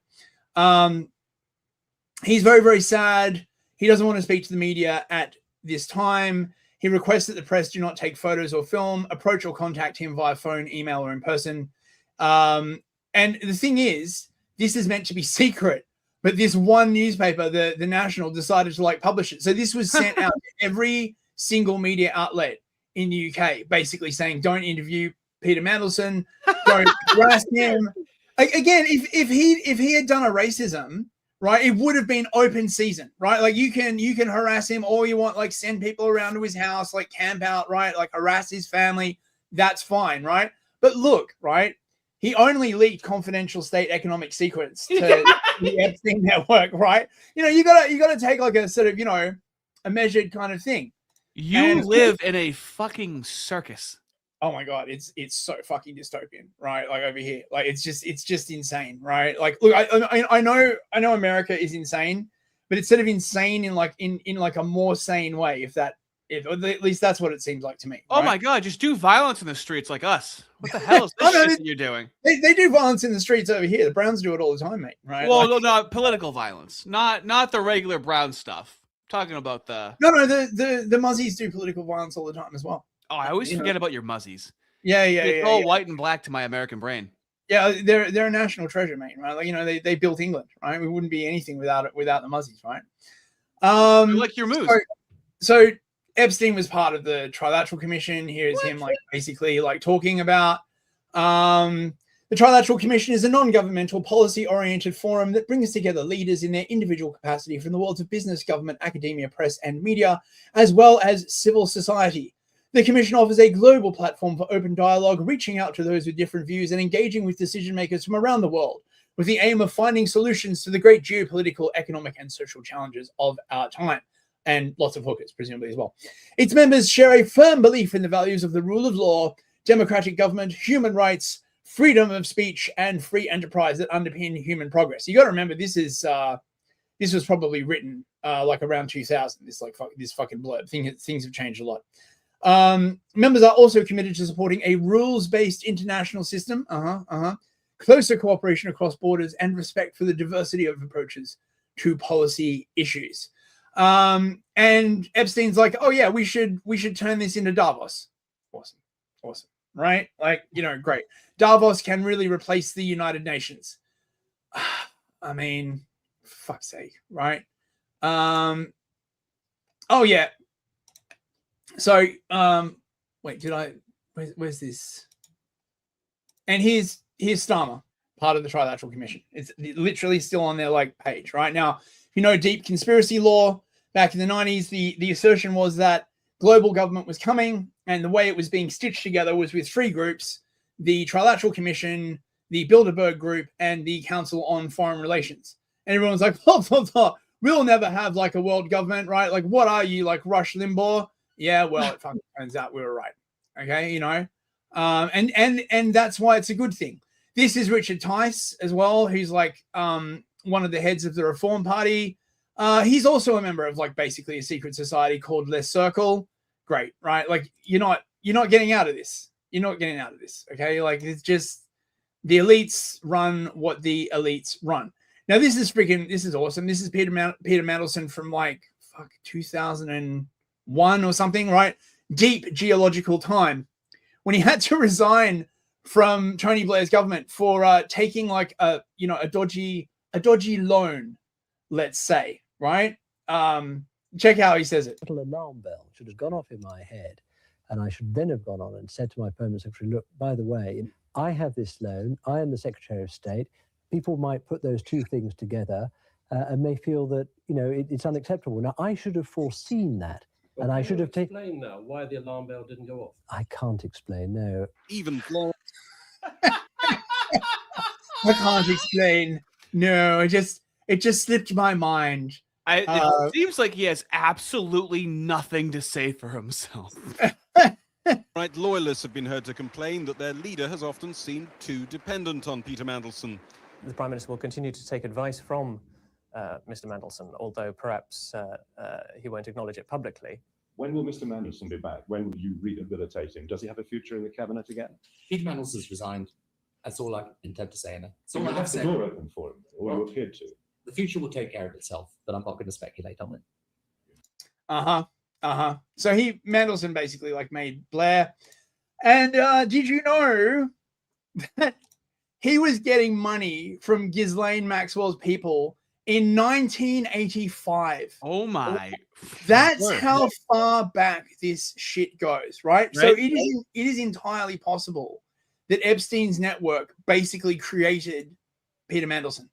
He's very, very sad. He doesn't want to speak to the media at this time. He requests that the press do not take photos or film, approach or contact him via phone, email, or in person. And the thing is, this is meant to be secret, but this one newspaper, the National, decided to like publish it. So this was sent out to every single media outlet in the UK, basically saying, don't interview Peter Mandelson, don't harass him. Again, if he had done a racism, right, it would have been open season, right? Like you can harass him all you want, like send people around to his house, like camp out, right? Like harass his family. That's fine, right? But look, right, he only leaked confidential state economic secrets to the Epstein network, right? You gotta take like a sort of, a measured kind of thing. You live in a fucking circus. Oh my God, it's so fucking dystopian, right? Like over here, like it's just insane, right? Like, look, I know America is insane, but it's sort of insane in like a more sane way, if at least that's what it seems like to me. Oh my God, just do violence in the streets like us. What the hell is this shit that you're doing? They do violence in the streets over here. The Browns do it all the time, mate. Right? Well, no, political violence, not the regular Brown stuff. talking about the... No, the Muzzies do political violence all the time as well. Oh, I always forget about your Muzzies. Yeah. It's all white and black to my American brain. Yeah, they're a national treasure, mate. Right? Like, they built England, right? We wouldn't be anything without the Muzzies, right? Like your moves. So Epstein was part of the Trilateral Commission. Here's him like basically like talking about the Trilateral Commission is a non-governmental policy-oriented forum that brings together leaders in their individual capacity from the worlds of business, government, academia, press, and media, as well as civil society. The Commission offers a global platform for open dialogue, reaching out to those with different views and engaging with decision makers from around the world, with the aim of finding solutions to the great geopolitical, economic, and social challenges of our time. And lots of hookers, presumably, as well. Its members share a firm belief in the values of the rule of law, democratic government, human rights, freedom of speech, and free enterprise that underpin human progress. You got to remember, this was probably written like around 2000. This fucking blurb. Things have changed a lot. Members are also committed to supporting a rules-based international system, closer cooperation across borders, and respect for the diversity of approaches to policy issues. And Epstein's like, oh yeah, we should turn this into Davos. Awesome, right? Like, great. Davos can really replace the United Nations. I mean, fuck's sake, right? Oh yeah. So, wait, where's this? And here's Starmer, part of the Trilateral Commission. It's literally still on their like page right now. If you know deep conspiracy law, back in the 90s, the assertion was that global government was coming, and the way it was being stitched together was with three groups: the Trilateral Commission, the Bilderberg Group, and the Council on Foreign Relations. And everyone's like, we'll never have like a world government, right? Like, what are you, like Rush Limbaugh? Yeah, well, it fucking turns out we were right. Okay, and that's why it's a good thing. This is Richard Tice as well, who's like one of the heads of the Reform Party. He's also a member of like basically a secret society called Les Circle. Great, right? Like you're not getting out of this. You're not getting out of this. Okay, like it's just the elites run what the elites run. Now this is awesome. This is Peter Mandelson from like 2001 or something, right? Deep geological time when he had to resign from Tony Blair's government for taking like a dodgy loan, let's say, right? Check how he says it. A little alarm bell should have gone off in my head, and I should then have gone on and said to my permanent secretary, look, by the way, I have this loan, I am the Secretary of State. People might put those two things together and may feel that, it's unacceptable. Now, I should have foreseen that. Well, and I should have taken... Explain now why the alarm bell didn't go off. I can't explain, no. Even Florence. I can't explain. No, it just slipped my mind. It seems like he has absolutely nothing to say for himself. Right, loyalists have been heard to complain that their leader has often seemed too dependent on Peter Mandelson. The Prime Minister will continue to take advice from Mr. Mandelson, although perhaps he won't acknowledge it publicly. When will Mr. Mandelson be back? When will you rehabilitate him? Does he have a future in the cabinet again? Peter Mandelson's resigned. That's all I intend to say. That's all I You have have to the say. door open for him, or you appeared to. The future will take care of itself, but I'm not going to speculate on it. So Mandelson basically like made Blair. And did you know that he was getting money from Ghislaine Maxwell's people in 1985? Oh my! That's how far back this shit goes, right? So it is entirely possible that Epstein's network basically created Peter Mandelson,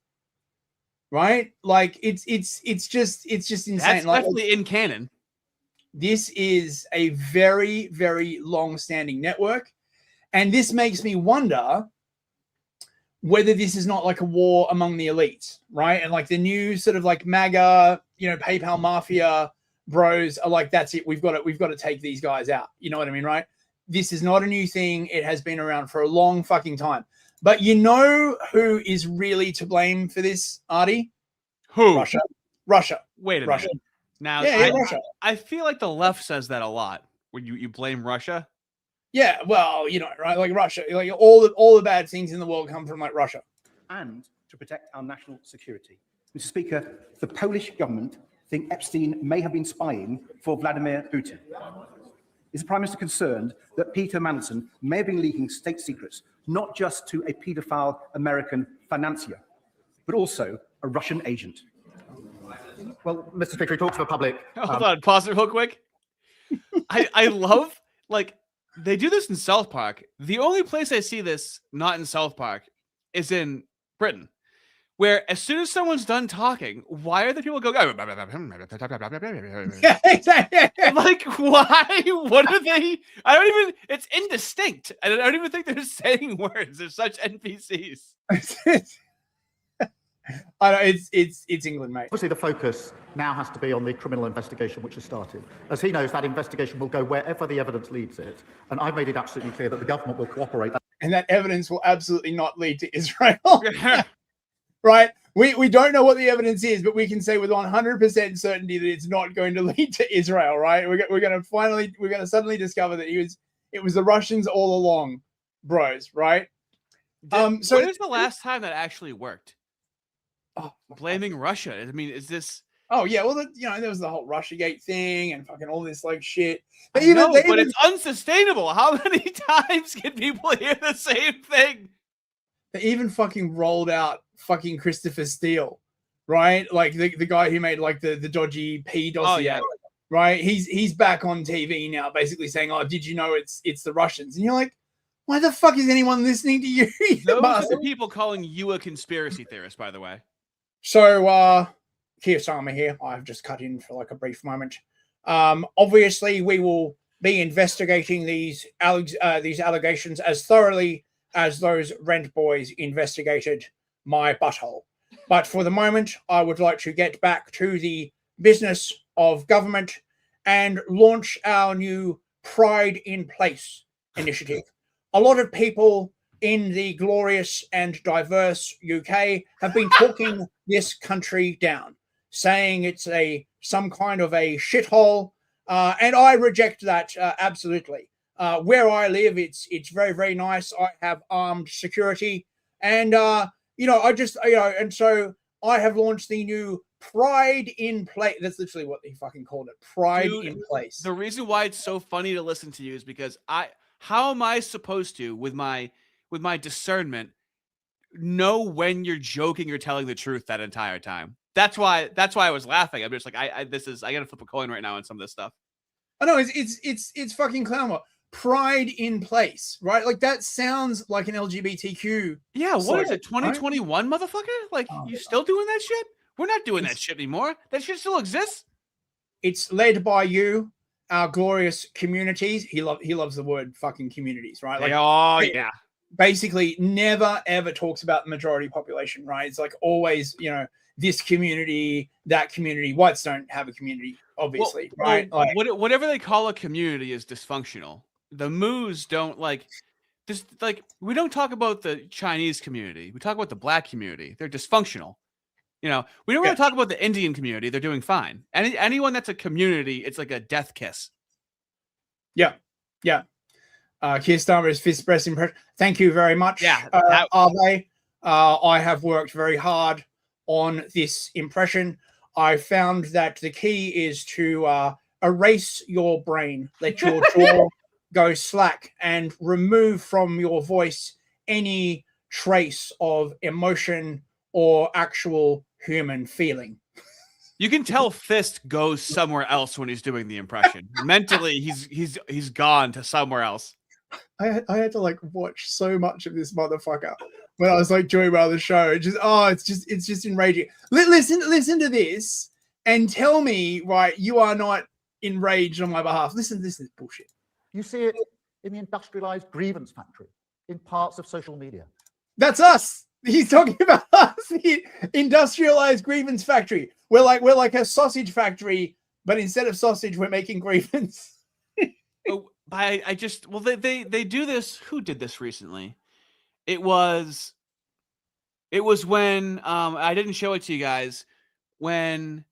right? Like it's just insane. That's like, definitely in canon. This is a very, very long-standing network, and this makes me wonder whether this is not like a war among the elites, right? And like the new sort of like MAGA, PayPal mafia bros are like, that's it. We've got to take these guys out. You know what I mean, right? This is not a new thing. It has been around for a long fucking time. But you know who is really to blame for this, Artie? Who? Russia. Wait a Russia. minute. Now, Russia. I feel like the left says that a lot when you blame Russia. Yeah, well, right? Like Russia, like all the bad things in the world come from like Russia. And to protect our national security. Mr. Speaker, the Polish government think Epstein may have been spying for Vladimir Putin? Is the Prime Minister concerned that Peter Mandelson may have been leaking state secrets, not just to a paedophile American financier, but also a Russian agent? Well, Mr. Speaker, he talks to the public. Hold on, pause it real quick. I love, like, they do this in South Park. The only place I see this not in South Park is in Britain, where as soon as someone's done talking, why are the people going? Yeah, exactly. Like, why? What are they? I don't even. It's indistinct. I don't even think they're saying words. They're such NPCs. I know it's England, mate. Obviously, the focus now has to be on the criminal investigation which has started. As he knows, that investigation will go wherever the evidence leads it. And I've made it absolutely clear that the government will cooperate. And that evidence will absolutely not lead to Israel. Right? We don't know what the evidence is, but we can say with 100% certainty that it's not going to lead to Israel, right? We're going to suddenly discover that it was the Russians all along, bros, right? So when is the last time that actually worked? Blaming Russia. I mean, is this? Oh yeah, well, there was the whole Russiagate thing and fucking all this like shit. But it's unsustainable. How many times can people hear the same thing? They even fucking rolled out fucking Christopher Steele, right? Like the guy who made like the dodgy P dossier. Oh, yeah. Right? He's back on TV now, basically saying, "Oh, did you know it's the Russians?" And you're like, why the fuck is anyone listening to you? Those are the people calling you a conspiracy theorist, by the way. So, Keir Starmer here. I've just cut in for like a brief moment. Obviously, we will be investigating these allegations as thoroughly as those rent boys investigated my butthole. But for the moment, I would like to get back to the business of government and launch our new Pride in Place initiative. A lot of people in the glorious and diverse UK have been talking this country down, saying it's some kind of a shithole, and I reject that absolutely. Where I live, it's very, very nice. I have armed security, and and so I have launched the new Pride in Place. That's literally what he fucking called it. Pride in Place. The reason why it's so funny to listen to you is because how am I supposed to, with my discernment, know when you're joking or telling the truth that entire time? That's why I was laughing. I'm just like, I gotta flip a coin right now on some of this stuff. I know it's fucking clown work. Pride in Place, right? Like that sounds like an LGBTQ. Yeah, what slogan, is it? 2021, right? Motherfucker? Like you still doing that shit? We're not doing that shit anymore. That shit still exists. It's led by you, our glorious communities. He loves the word fucking communities, right? Like, yeah. Basically, never ever talks about the majority population, right? It's like always, this community, that community. Whites don't have a community, obviously, right? Like, whatever they call a community is dysfunctional. The Moos don't like this. Like, we don't talk about the Chinese community. We talk about the Black community. They're dysfunctional. We don't really talk about the Indian community. They're doing fine. Anyone that's a community, it's like a death kiss. Yeah. Keir Starmer is fist press impression. Thank you very much. Yeah. I have worked very hard on this impression. I found that the key is to erase your brain, let your jaw go slack, and remove from your voice any trace of emotion or actual human feeling. You can tell Fist goes somewhere else when he's doing the impression. Mentally, he's gone to somewhere else. I had to like watch so much of this motherfucker when I was like doing about the show. It's just enraging. Listen to this and tell me, right, you are not enraged on my behalf. Listen, this is bullshit. You see it in the industrialized grievance factory, in parts of social media. That's us. He's talking about us, the industrialized grievance factory. We're like a sausage factory, but instead of sausage, we're making grievance. They do this. Who did this recently? It was when I didn't show it to you guys, when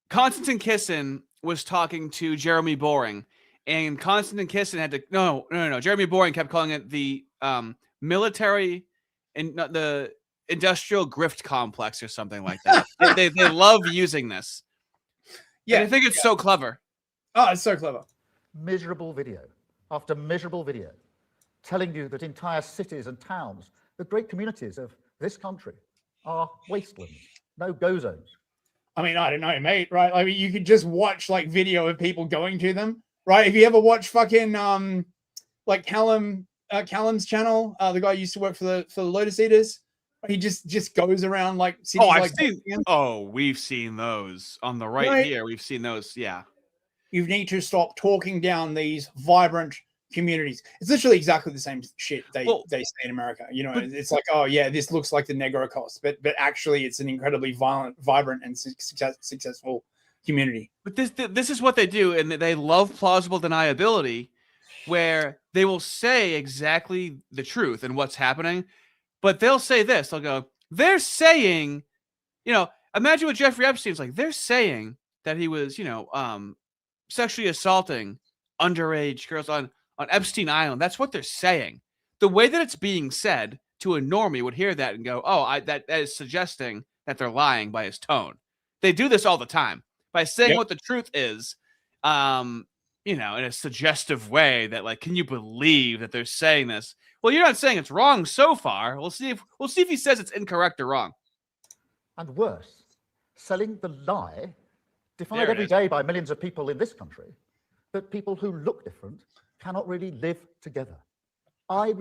Konstantin Kisin was talking to Jeremy Boring, and Konstantin Kisin had to no. Jeremy Boring kept calling it the military and not the industrial grift complex or something like that. they love using this. Yeah, and I think it's so clever. Oh, it's so clever. Miserable video after miserable video telling you that entire cities and towns, the great communities of this country, are wastelands, no-go zones. I mean, I don't know, mate, right? I mean, you could just watch like video of people going to them, right? If you ever watch fucking like Callum's channel, the guy who used to work for the Lotus Eaters, he just goes around like cities. We've seen those on the right here. We've seen those, yeah. You need to stop talking down these vibrant communities. It's literally exactly the same shit they say in America. You know, it's like, oh yeah, this looks like the Negro Coast, but actually it's an incredibly vibrant and successful community. But this is what they do, and they love plausible deniability, where they will say exactly the truth and what's happening, but they'll say this. They'll go, they're saying, you know, imagine what Jeffrey Epstein's like. They're saying that he was, you know, sexually assaulting underage girls on Epstein Island. That's what they're saying. The way that it's being said to a normie would hear that and go, oh, that is suggesting that they're lying by his tone. They do this all the time by saying what the truth is, you know, in a suggestive way that, like, can you believe that they're saying this? Well, you're not saying it's wrong so far. We'll see if he says it's incorrect or wrong. And worse, selling the lie, defied every day by millions of people in this country, that people who look different cannot really live together. I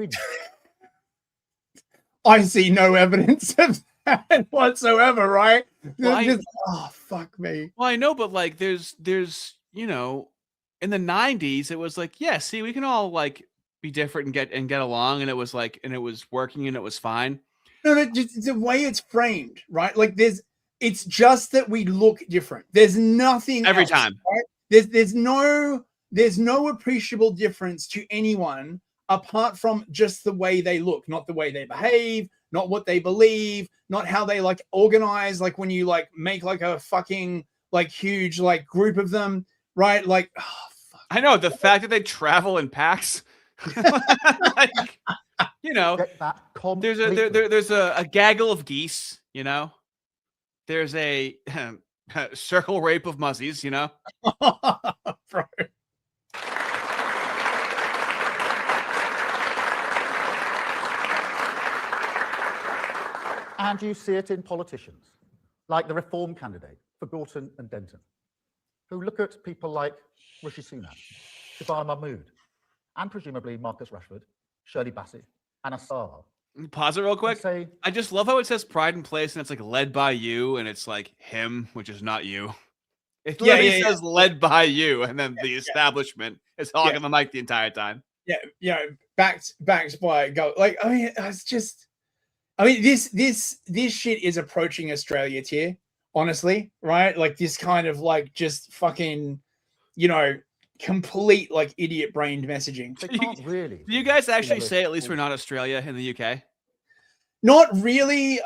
see no evidence of that whatsoever, right? Well, oh, fuck me. Well, I know, but like there's you know, in the 90s it was like, yeah, see, we can all like be different and get along, and it was like, and it was working and it was fine. No, just the way it's framed, right? Like it's just that we look different. There's nothing every else, time. Right? There's no appreciable difference to anyone apart from just the way they look, not the way they behave, not what they believe, not how they like organize. Like when you like make like a fucking like huge like group of them, right? Like, oh, fuck. I know the fact that they travel in packs. Like, you know, there's a gaggle of geese. You know, there's a circle rape of muzzies. You know, Bro. And you see it in politicians, like the Reform candidate for Gorton and Denton, who look at people like Rishi Sunak, Jabbar Mahmood, and presumably Marcus Rashford, Shirley Bassey, and Assar. Pause it real quick. I just love how it says pride in place and it's like led by you, and it's like him, which is not you. It literally says led by you, and then the establishment is hogging the mic the entire time. Yeah, you know, backed by go. Like, I mean, it's just. I mean, this shit is approaching Australia tier, honestly, right? Like this kind of like just fucking, you know, complete like idiot brained messaging. They can't really. Do you guys actually say at least we're not Australia in the UK? Not really.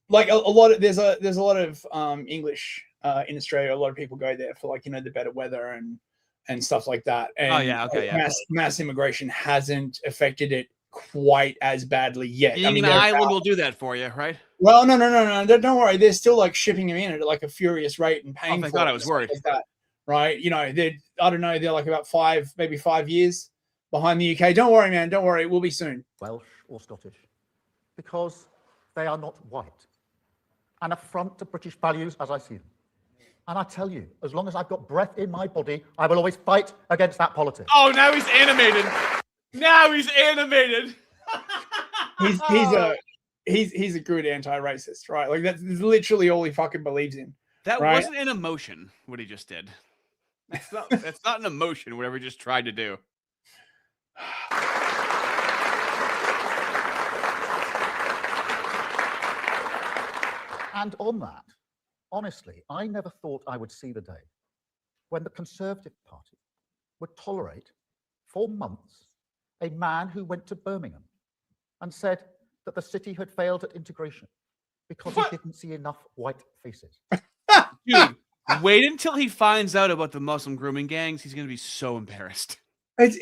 Like a lot of there's a lot of English in Australia. A lot of people go there for like, you know, the better weather and stuff like that. And mass immigration hasn't affected it quite as badly yet. Being an island will do that for you, right? Well, no. Don't worry. They're still like shipping them in at like a furious rate and paying. Thank God, I was worried. Like that, right? You know, they're like about 5 years behind the UK. Don't worry, man. Don't worry. We'll be soon. Welsh or Scottish, because they are not white. An affront to British values as I see them. And I tell you, as long as I've got breath in my body, I will always fight against that politics. Oh, now he's animated. Now he's animated. He's a good anti-racist, right? Like that's literally all he fucking believes in. That right? wasn't an emotion, what he just did. That's not an emotion, whatever he just tried to do. And on that, honestly, I never thought I would see the day when the Conservative Party would tolerate for months a man who went to Birmingham and said that the city had failed at integration because he didn't see enough white faces. Dude, wait until he finds out about the Muslim grooming gangs. He's going to be so embarrassed. It's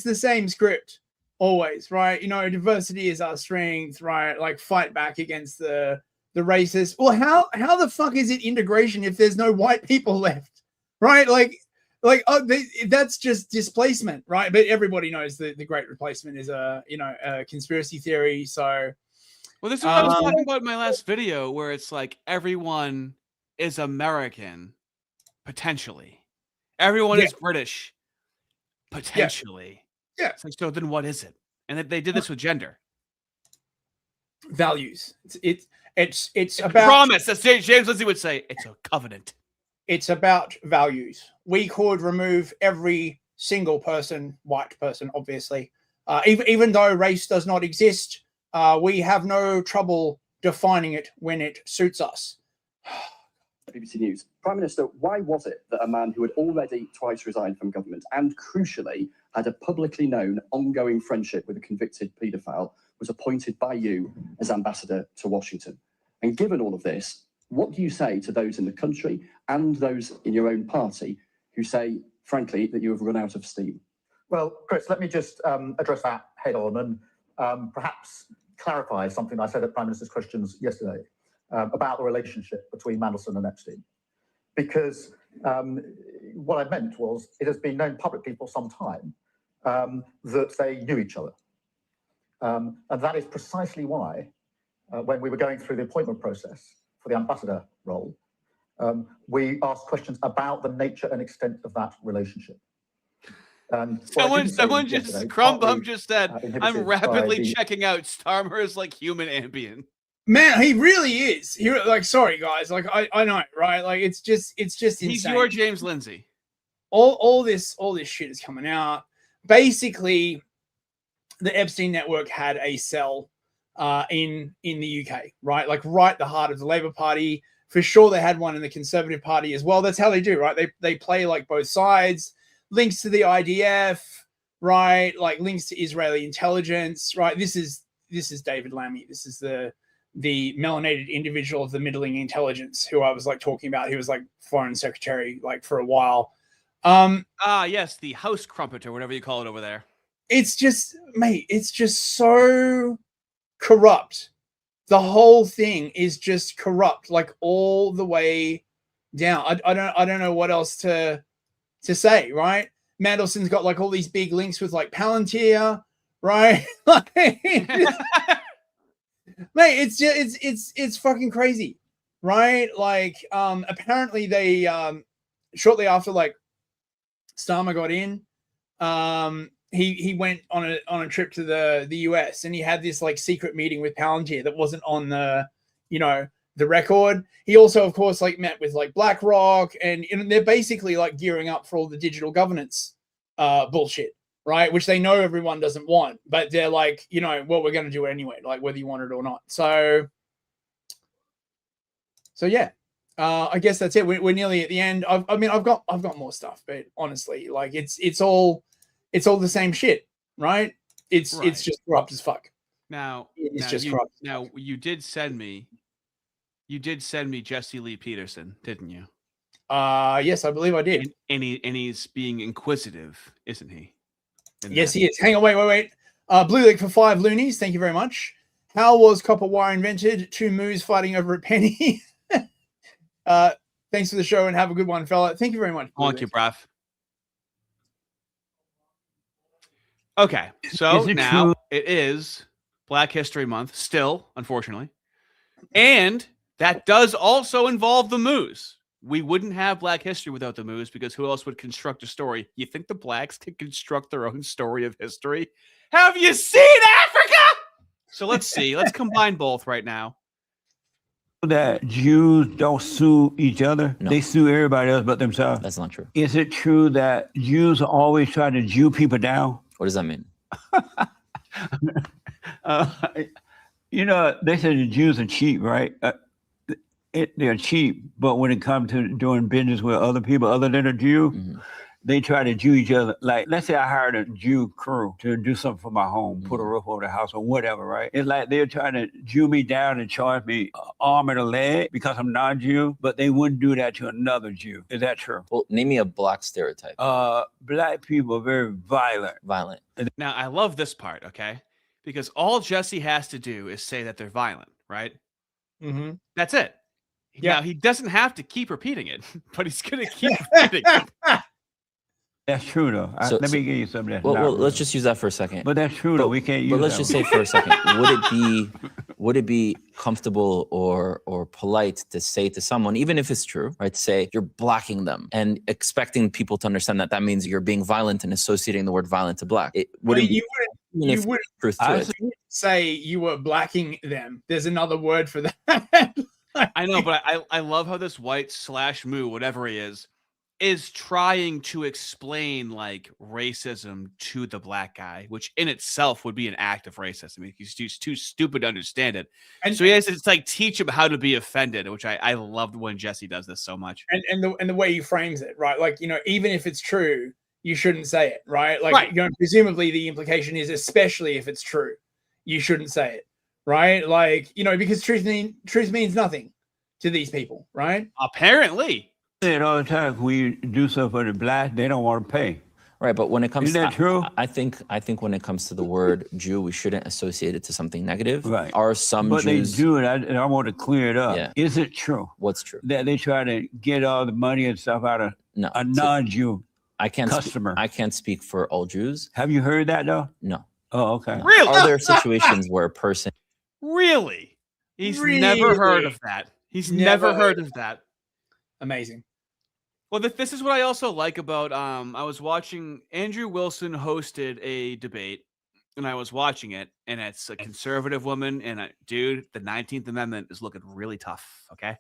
the same script. always, right? You know, diversity is our strength, right? Like fight back against the racist. Well, how the fuck is it integration if there's no white people left, right? That's just displacement, right? But everybody knows that the Great Replacement is a conspiracy theory. So, well, this is what I was talking about in my last video, where it's like everyone is American, potentially. Everyone is British, potentially. Yeah. It's like, so then what is it? And they did this with gender. Values. It's about promise. As James Lindsay would say, it's a covenant. It's about values. We could remove every single person, white person, obviously, even though race does not exist. We have no trouble defining it when it suits us. BBC News. Prime Minister, why was it that a man who had already twice resigned from government and, crucially, had a publicly known ongoing friendship with a convicted paedophile was appointed by you as ambassador to Washington? And given all of this, what do you say to those in the country and those in your own party who say, frankly, that you have run out of steam? Well, Chris, let me just address that head on and perhaps clarify something I said at Prime Minister's questions yesterday about the relationship between Mandelson and Epstein. Because what I meant was it has been known publicly for some time that they knew each other. And that is precisely why, when we were going through the appointment process for the ambassador role, we asked questions about the nature and extent of that relationship. Someone just, Crumbum just said, I'm rapidly checking out Starmer's like human Ambien. Man, he really is. Sorry guys, I know, right? Like it's just insane. He's your James Lindsay. All this shit is coming out. Basically, the Epstein network had a cell in the UK, right? Like right at the heart of the Labour Party. For sure, they had one in the Conservative Party as well. That's how they do, right? They play like both sides. Links to the IDF, right? Like links to Israeli intelligence, right? This is David Lammy. This is the melanated individual of the middling intelligence who I was like talking about. He was like foreign secretary like for a while. Yes, the house crumpet or whatever you call it over there. It's just, mate, it's just so corrupt. The whole thing is just corrupt, like all the way down. I don't know what else to say, right? Mandelson's got like all these big links with like Palantir, right? Mate, it's fucking crazy, right? Like, apparently they shortly after like Starmer got in, he went on a trip to the US and he had this like secret meeting with Palantir that wasn't on the record. He also, of course, like met with like BlackRock and they're basically like gearing up for all the digital governance bullshit, right? Which they know everyone doesn't want, but they're like, well, we're going to do it anyway, like whether you want it or not. So yeah, I guess that's it. We're nearly at the end. I've got more stuff, but honestly, like it's all the same shit, right? It's just corrupt as fuck. Now you did send me Jesse Lee Peterson, didn't you? Yes, I believe I did. And he's being inquisitive, isn't he? Yes, he is. Hang on, wait. Blue League for 5 loonies. Thank you very much. How was copper wire invented? 2 moos fighting over a penny. Thanks for the show and have a good one, fella. Thank you very much. Thank you, bruv. Okay, so now it is Black History Month, still, unfortunately. And that does also involve the moose. We wouldn't have Black history without the moose because who else would construct a story? You think the blacks can construct their own story of history? Have you seen Africa? So let's see. Let's combine both right now. That Jews don't sue each other. No. They sue everybody else but themselves. That's not true. Is it true that Jews always try to Jew people down? What does that mean? They say the Jews are cheap, right? They're cheap, but when it comes to doing business with other people other than a Jew, they try to Jew each other. Like, let's say I hired a Jew crew to do something for my home, put a roof over the house or whatever, right? It's like they're trying to Jew me down and charge me an arm and a leg because I'm non-Jew, but they wouldn't do that to another Jew. Is that true? Well, name me a black stereotype. Black people are very violent. Violent. Now, I love this part, okay? Because all Jesse has to do is say that they're violent, right? Mm-hmm. That's it. Yeah. Now, he doesn't have to keep repeating it, but he's going to keep repeating it. That's true, though. Let me give you something that's well, not let's just use that for a second. But that's true, though. We can't use But let's that just one. say for a second, would it be comfortable or polite to say to someone, even if it's true, right? To say you're blacking them and expecting people to understand that means you're being violent and associating the word violent to black. You wouldn't say you were blacking them. There's another word for that. I know, but I love how this white / moo, whatever he is trying to explain like racism to the black guy, which in itself would be an act of racism. I mean, he's too stupid to understand it. And so he has to like teach him how to be offended, which I loved when Jesse does this so much. And the way he frames it, right? Like, you know, even if it's true, you shouldn't say it, right? Like, right. You know, presumably the implication is, especially if it's true, you shouldn't say it, right? Like, you know, because truth means nothing to these people, right? Apparently. Say it all the time. When you do something for the black, they don't want to pay. Right, but when it comes Isn't that true? I think when it comes to the word Jew, we shouldn't associate it to something negative. Right. Are some But Jews? they do it, and I want to clear it up. Yeah. Is it true? What's true? That they try to get all the money and stuff out of a non-Jew customer. I can't speak for all Jews. Have you heard that, though? No. Oh, okay. Really? Are there situations where a person... Really? He's never heard of that. He's never heard of that. Amazing. Well, this is what I also like about, I was watching, Andrew Wilson hosted a debate, and I was watching it, and it's a conservative woman, and dude, the 19th Amendment is looking really tough, okay?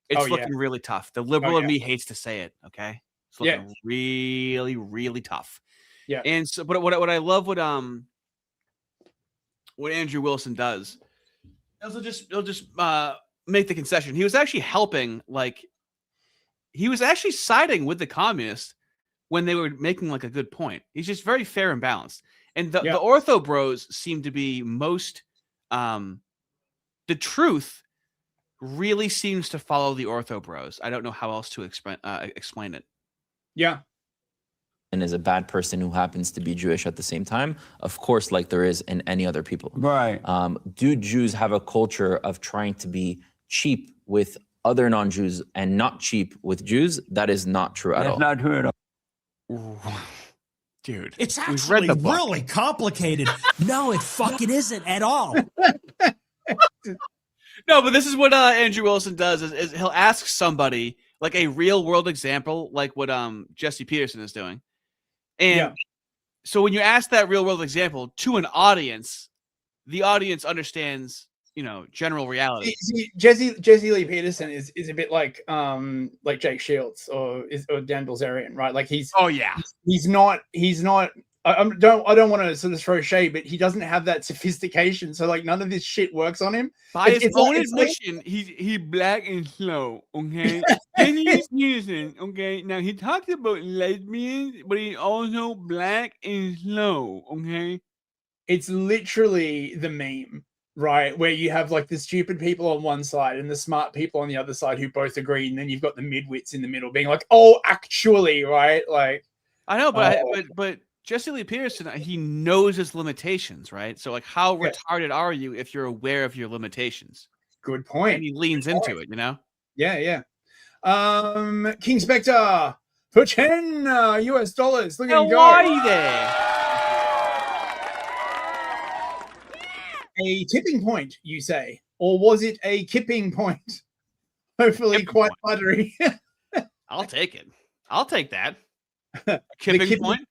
It's looking really tough. The liberal in me hates to say it, okay? It's looking really, really tough. Yeah. And so, but what I love what Andrew Wilson does, he'll just make the concession. He was actually helping, like, he was actually siding with the communists when they were making like a good point. He's just very fair and balanced. And the ortho bros seem to be most, the truth really seems to follow the ortho bros. I don't know how else to explain it. Yeah. And is a bad person who happens to be Jewish at the same time, of course, like there is in any other people. Right. Do Jews have a culture of trying to be cheap with other non-Jews and not cheap with Jews? That is not true at all. That's not true at all. Dude, it's actually really complicated. No, it fucking isn't at all. No, but this is what Andrew Wilson does is he'll ask somebody like a real world example, like what Jesse Peterson is doing. And so when you ask that real world example to an audience, the audience understands, you know, general reality. See, Jesse Lee Peterson is a bit like Jake Shields or Dan Bilzerian, right? Like he's not I don't want to sort of throw shade, but he doesn't have that sophistication. So like none of this shit works on him. By his own admission, he's black and slow. Okay, Jesse Peterson. Okay, now he talks about lesbians, but he's also black and slow. Okay, it's literally the meme. Right, where you have like the stupid people on one side and the smart people on the other side who both agree, and then you've got the midwits in the middle being like, "Oh, actually," right? Like, I know, but Jesse Lee Peterson, he knows his limitations, right? So, like, how retarded are you if you're aware of your limitations? Good point. And he leans into it, you know? Yeah. King Spectre for $10 US. Look at him go. Why there? A tipping point, you say? Or was it a kipping point? Hopefully quite buttery. I'll take it. I'll take that. Kipping point?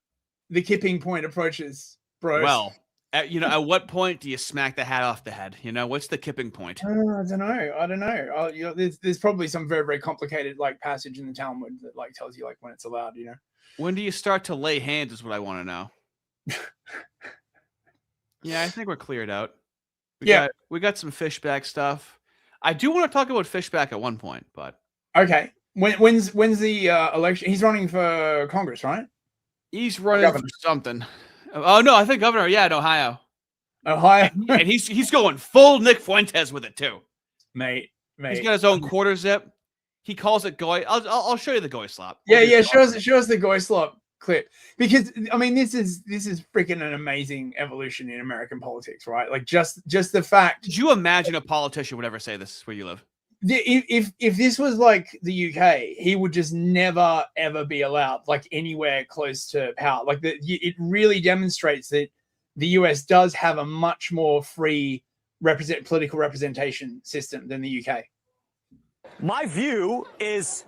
The kipping point approaches, bros. Well, at what point do you smack the hat off the head? You know, what's the kipping point? I don't know. There's probably some very, very complicated like passage in the Talmud that like tells you like when it's allowed, you know? When do you start to lay hands is what I want to know. Yeah, I think we're cleared out. We got some fishback stuff. I do want to talk about fishback at one point, but okay. When's the election? He's running for Congress, right? He's running for something. Oh no, I think governor. Yeah, in Ohio. Ohio, and he's going full Nick Fuentes with it too, mate. He's got his own quarter zip. He calls it Goy. I'll show you the Goy slop. Yeah. Show us the Goy slop clip, because I mean this is freaking an amazing evolution in American politics, right? Like just the fact. Could you imagine a politician would ever say this where you live? If this was like the UK, he would just never ever be allowed like anywhere close to power. Like it really demonstrates that the US does have a much more free political representation system than the UK. My view is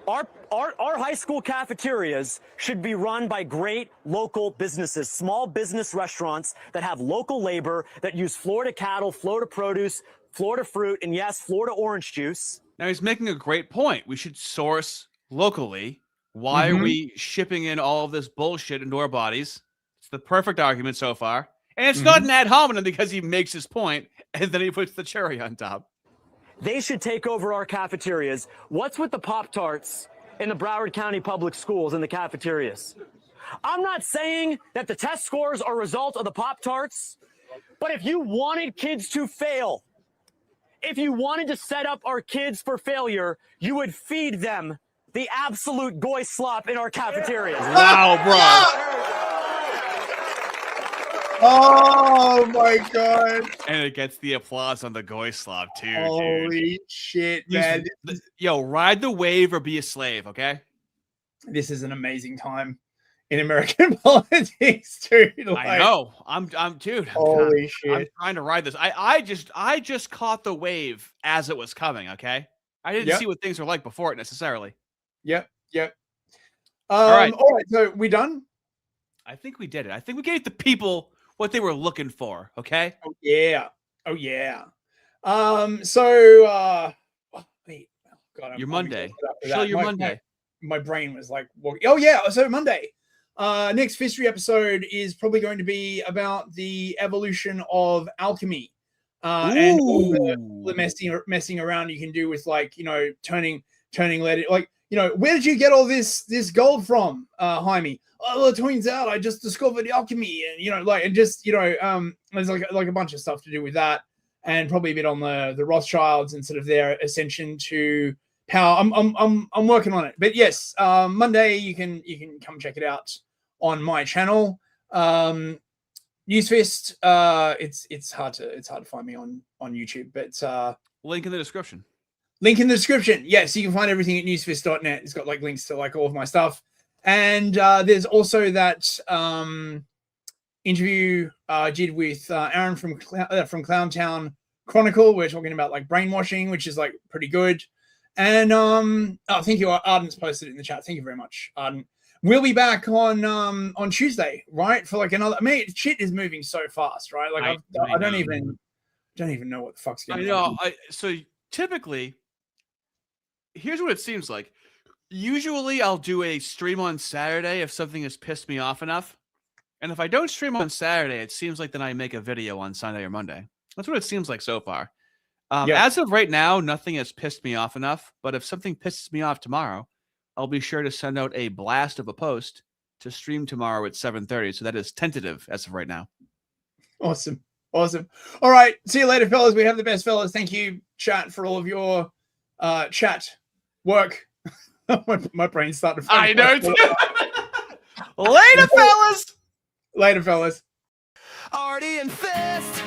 our high school cafeterias should be run by great local businesses, small business restaurants that have local labor, that use Florida cattle, Florida produce, Florida fruit, and yes, Florida orange juice. Now he's making a great point. We should source locally. Why are we shipping in all of this bullshit into our bodies? It's the perfect argument so far. And it's not an ad hominem because he makes his point and then he puts the cherry on top. They should take over our cafeterias. What's with the Pop-Tarts in the Broward County Public Schools in the cafeterias? I'm not saying that the test scores are a result of the Pop-Tarts, but if you wanted kids to fail, if you wanted to set up our kids for failure, you would feed them the absolute Goy slop in our cafeterias. Wow, bro. Oh my god! And it gets the applause on the Goy slop too. Holy shit, man! Yo, ride the wave or be a slave, okay? This is an amazing time in American politics, dude. Like, I know. I'm dude. Holy shit! I'm trying to ride this. I just caught the wave as it was coming. Okay, I didn't see what things were like before it necessarily. Yep. All right. So we done? I think we did it. I think we gave the people what they were looking for. Okay. Oh yeah. Wait. God, your Monday. Show your Monday. My brain was like, oh yeah. So Monday. Next Fistory episode is probably going to be about the evolution of alchemy, and all the messing around you can do with, like, turning lead. Like, where did you get all this gold from, Jaime? Oh, well, it turns out I just discovered alchemy, and there's like a bunch of stuff to do with that, and probably a bit on the Rothschilds and sort of their ascension to power. I'm working on it, but yes, Monday you can come check it out on my channel. Newsfist. It's hard to find me on YouTube, but link in the description. Link in the description. Yes, you can find everything at newsfist.net. It's got like links to like all of my stuff. And there's also that interview I did with Aaron from Clowntown Chronicle. We're talking about like brainwashing, which is like pretty good. And thank you, Arden's posted it in the chat. Thank you very much, Arden. We'll be back on Tuesday, right? For like another. I mean, shit is moving so fast, right? Like I don't even know what the fuck's going on. So typically, here's what it seems like. Usually I'll do a stream on Saturday if something has pissed me off enough. And if I don't stream on Saturday, it seems like then I make a video on Sunday or Monday. That's what it seems like so far. As of right now, nothing has pissed me off enough. But if something pisses me off tomorrow, I'll be sure to send out a blast of a post to stream tomorrow at 7:30. So that is tentative as of right now. Awesome. All right. See you later, fellas. We have the best, fellas. Thank you, chat, for all of your chat work. my brain's starting to. I know. Later, fellas. Later, fellas. Artie and Fist.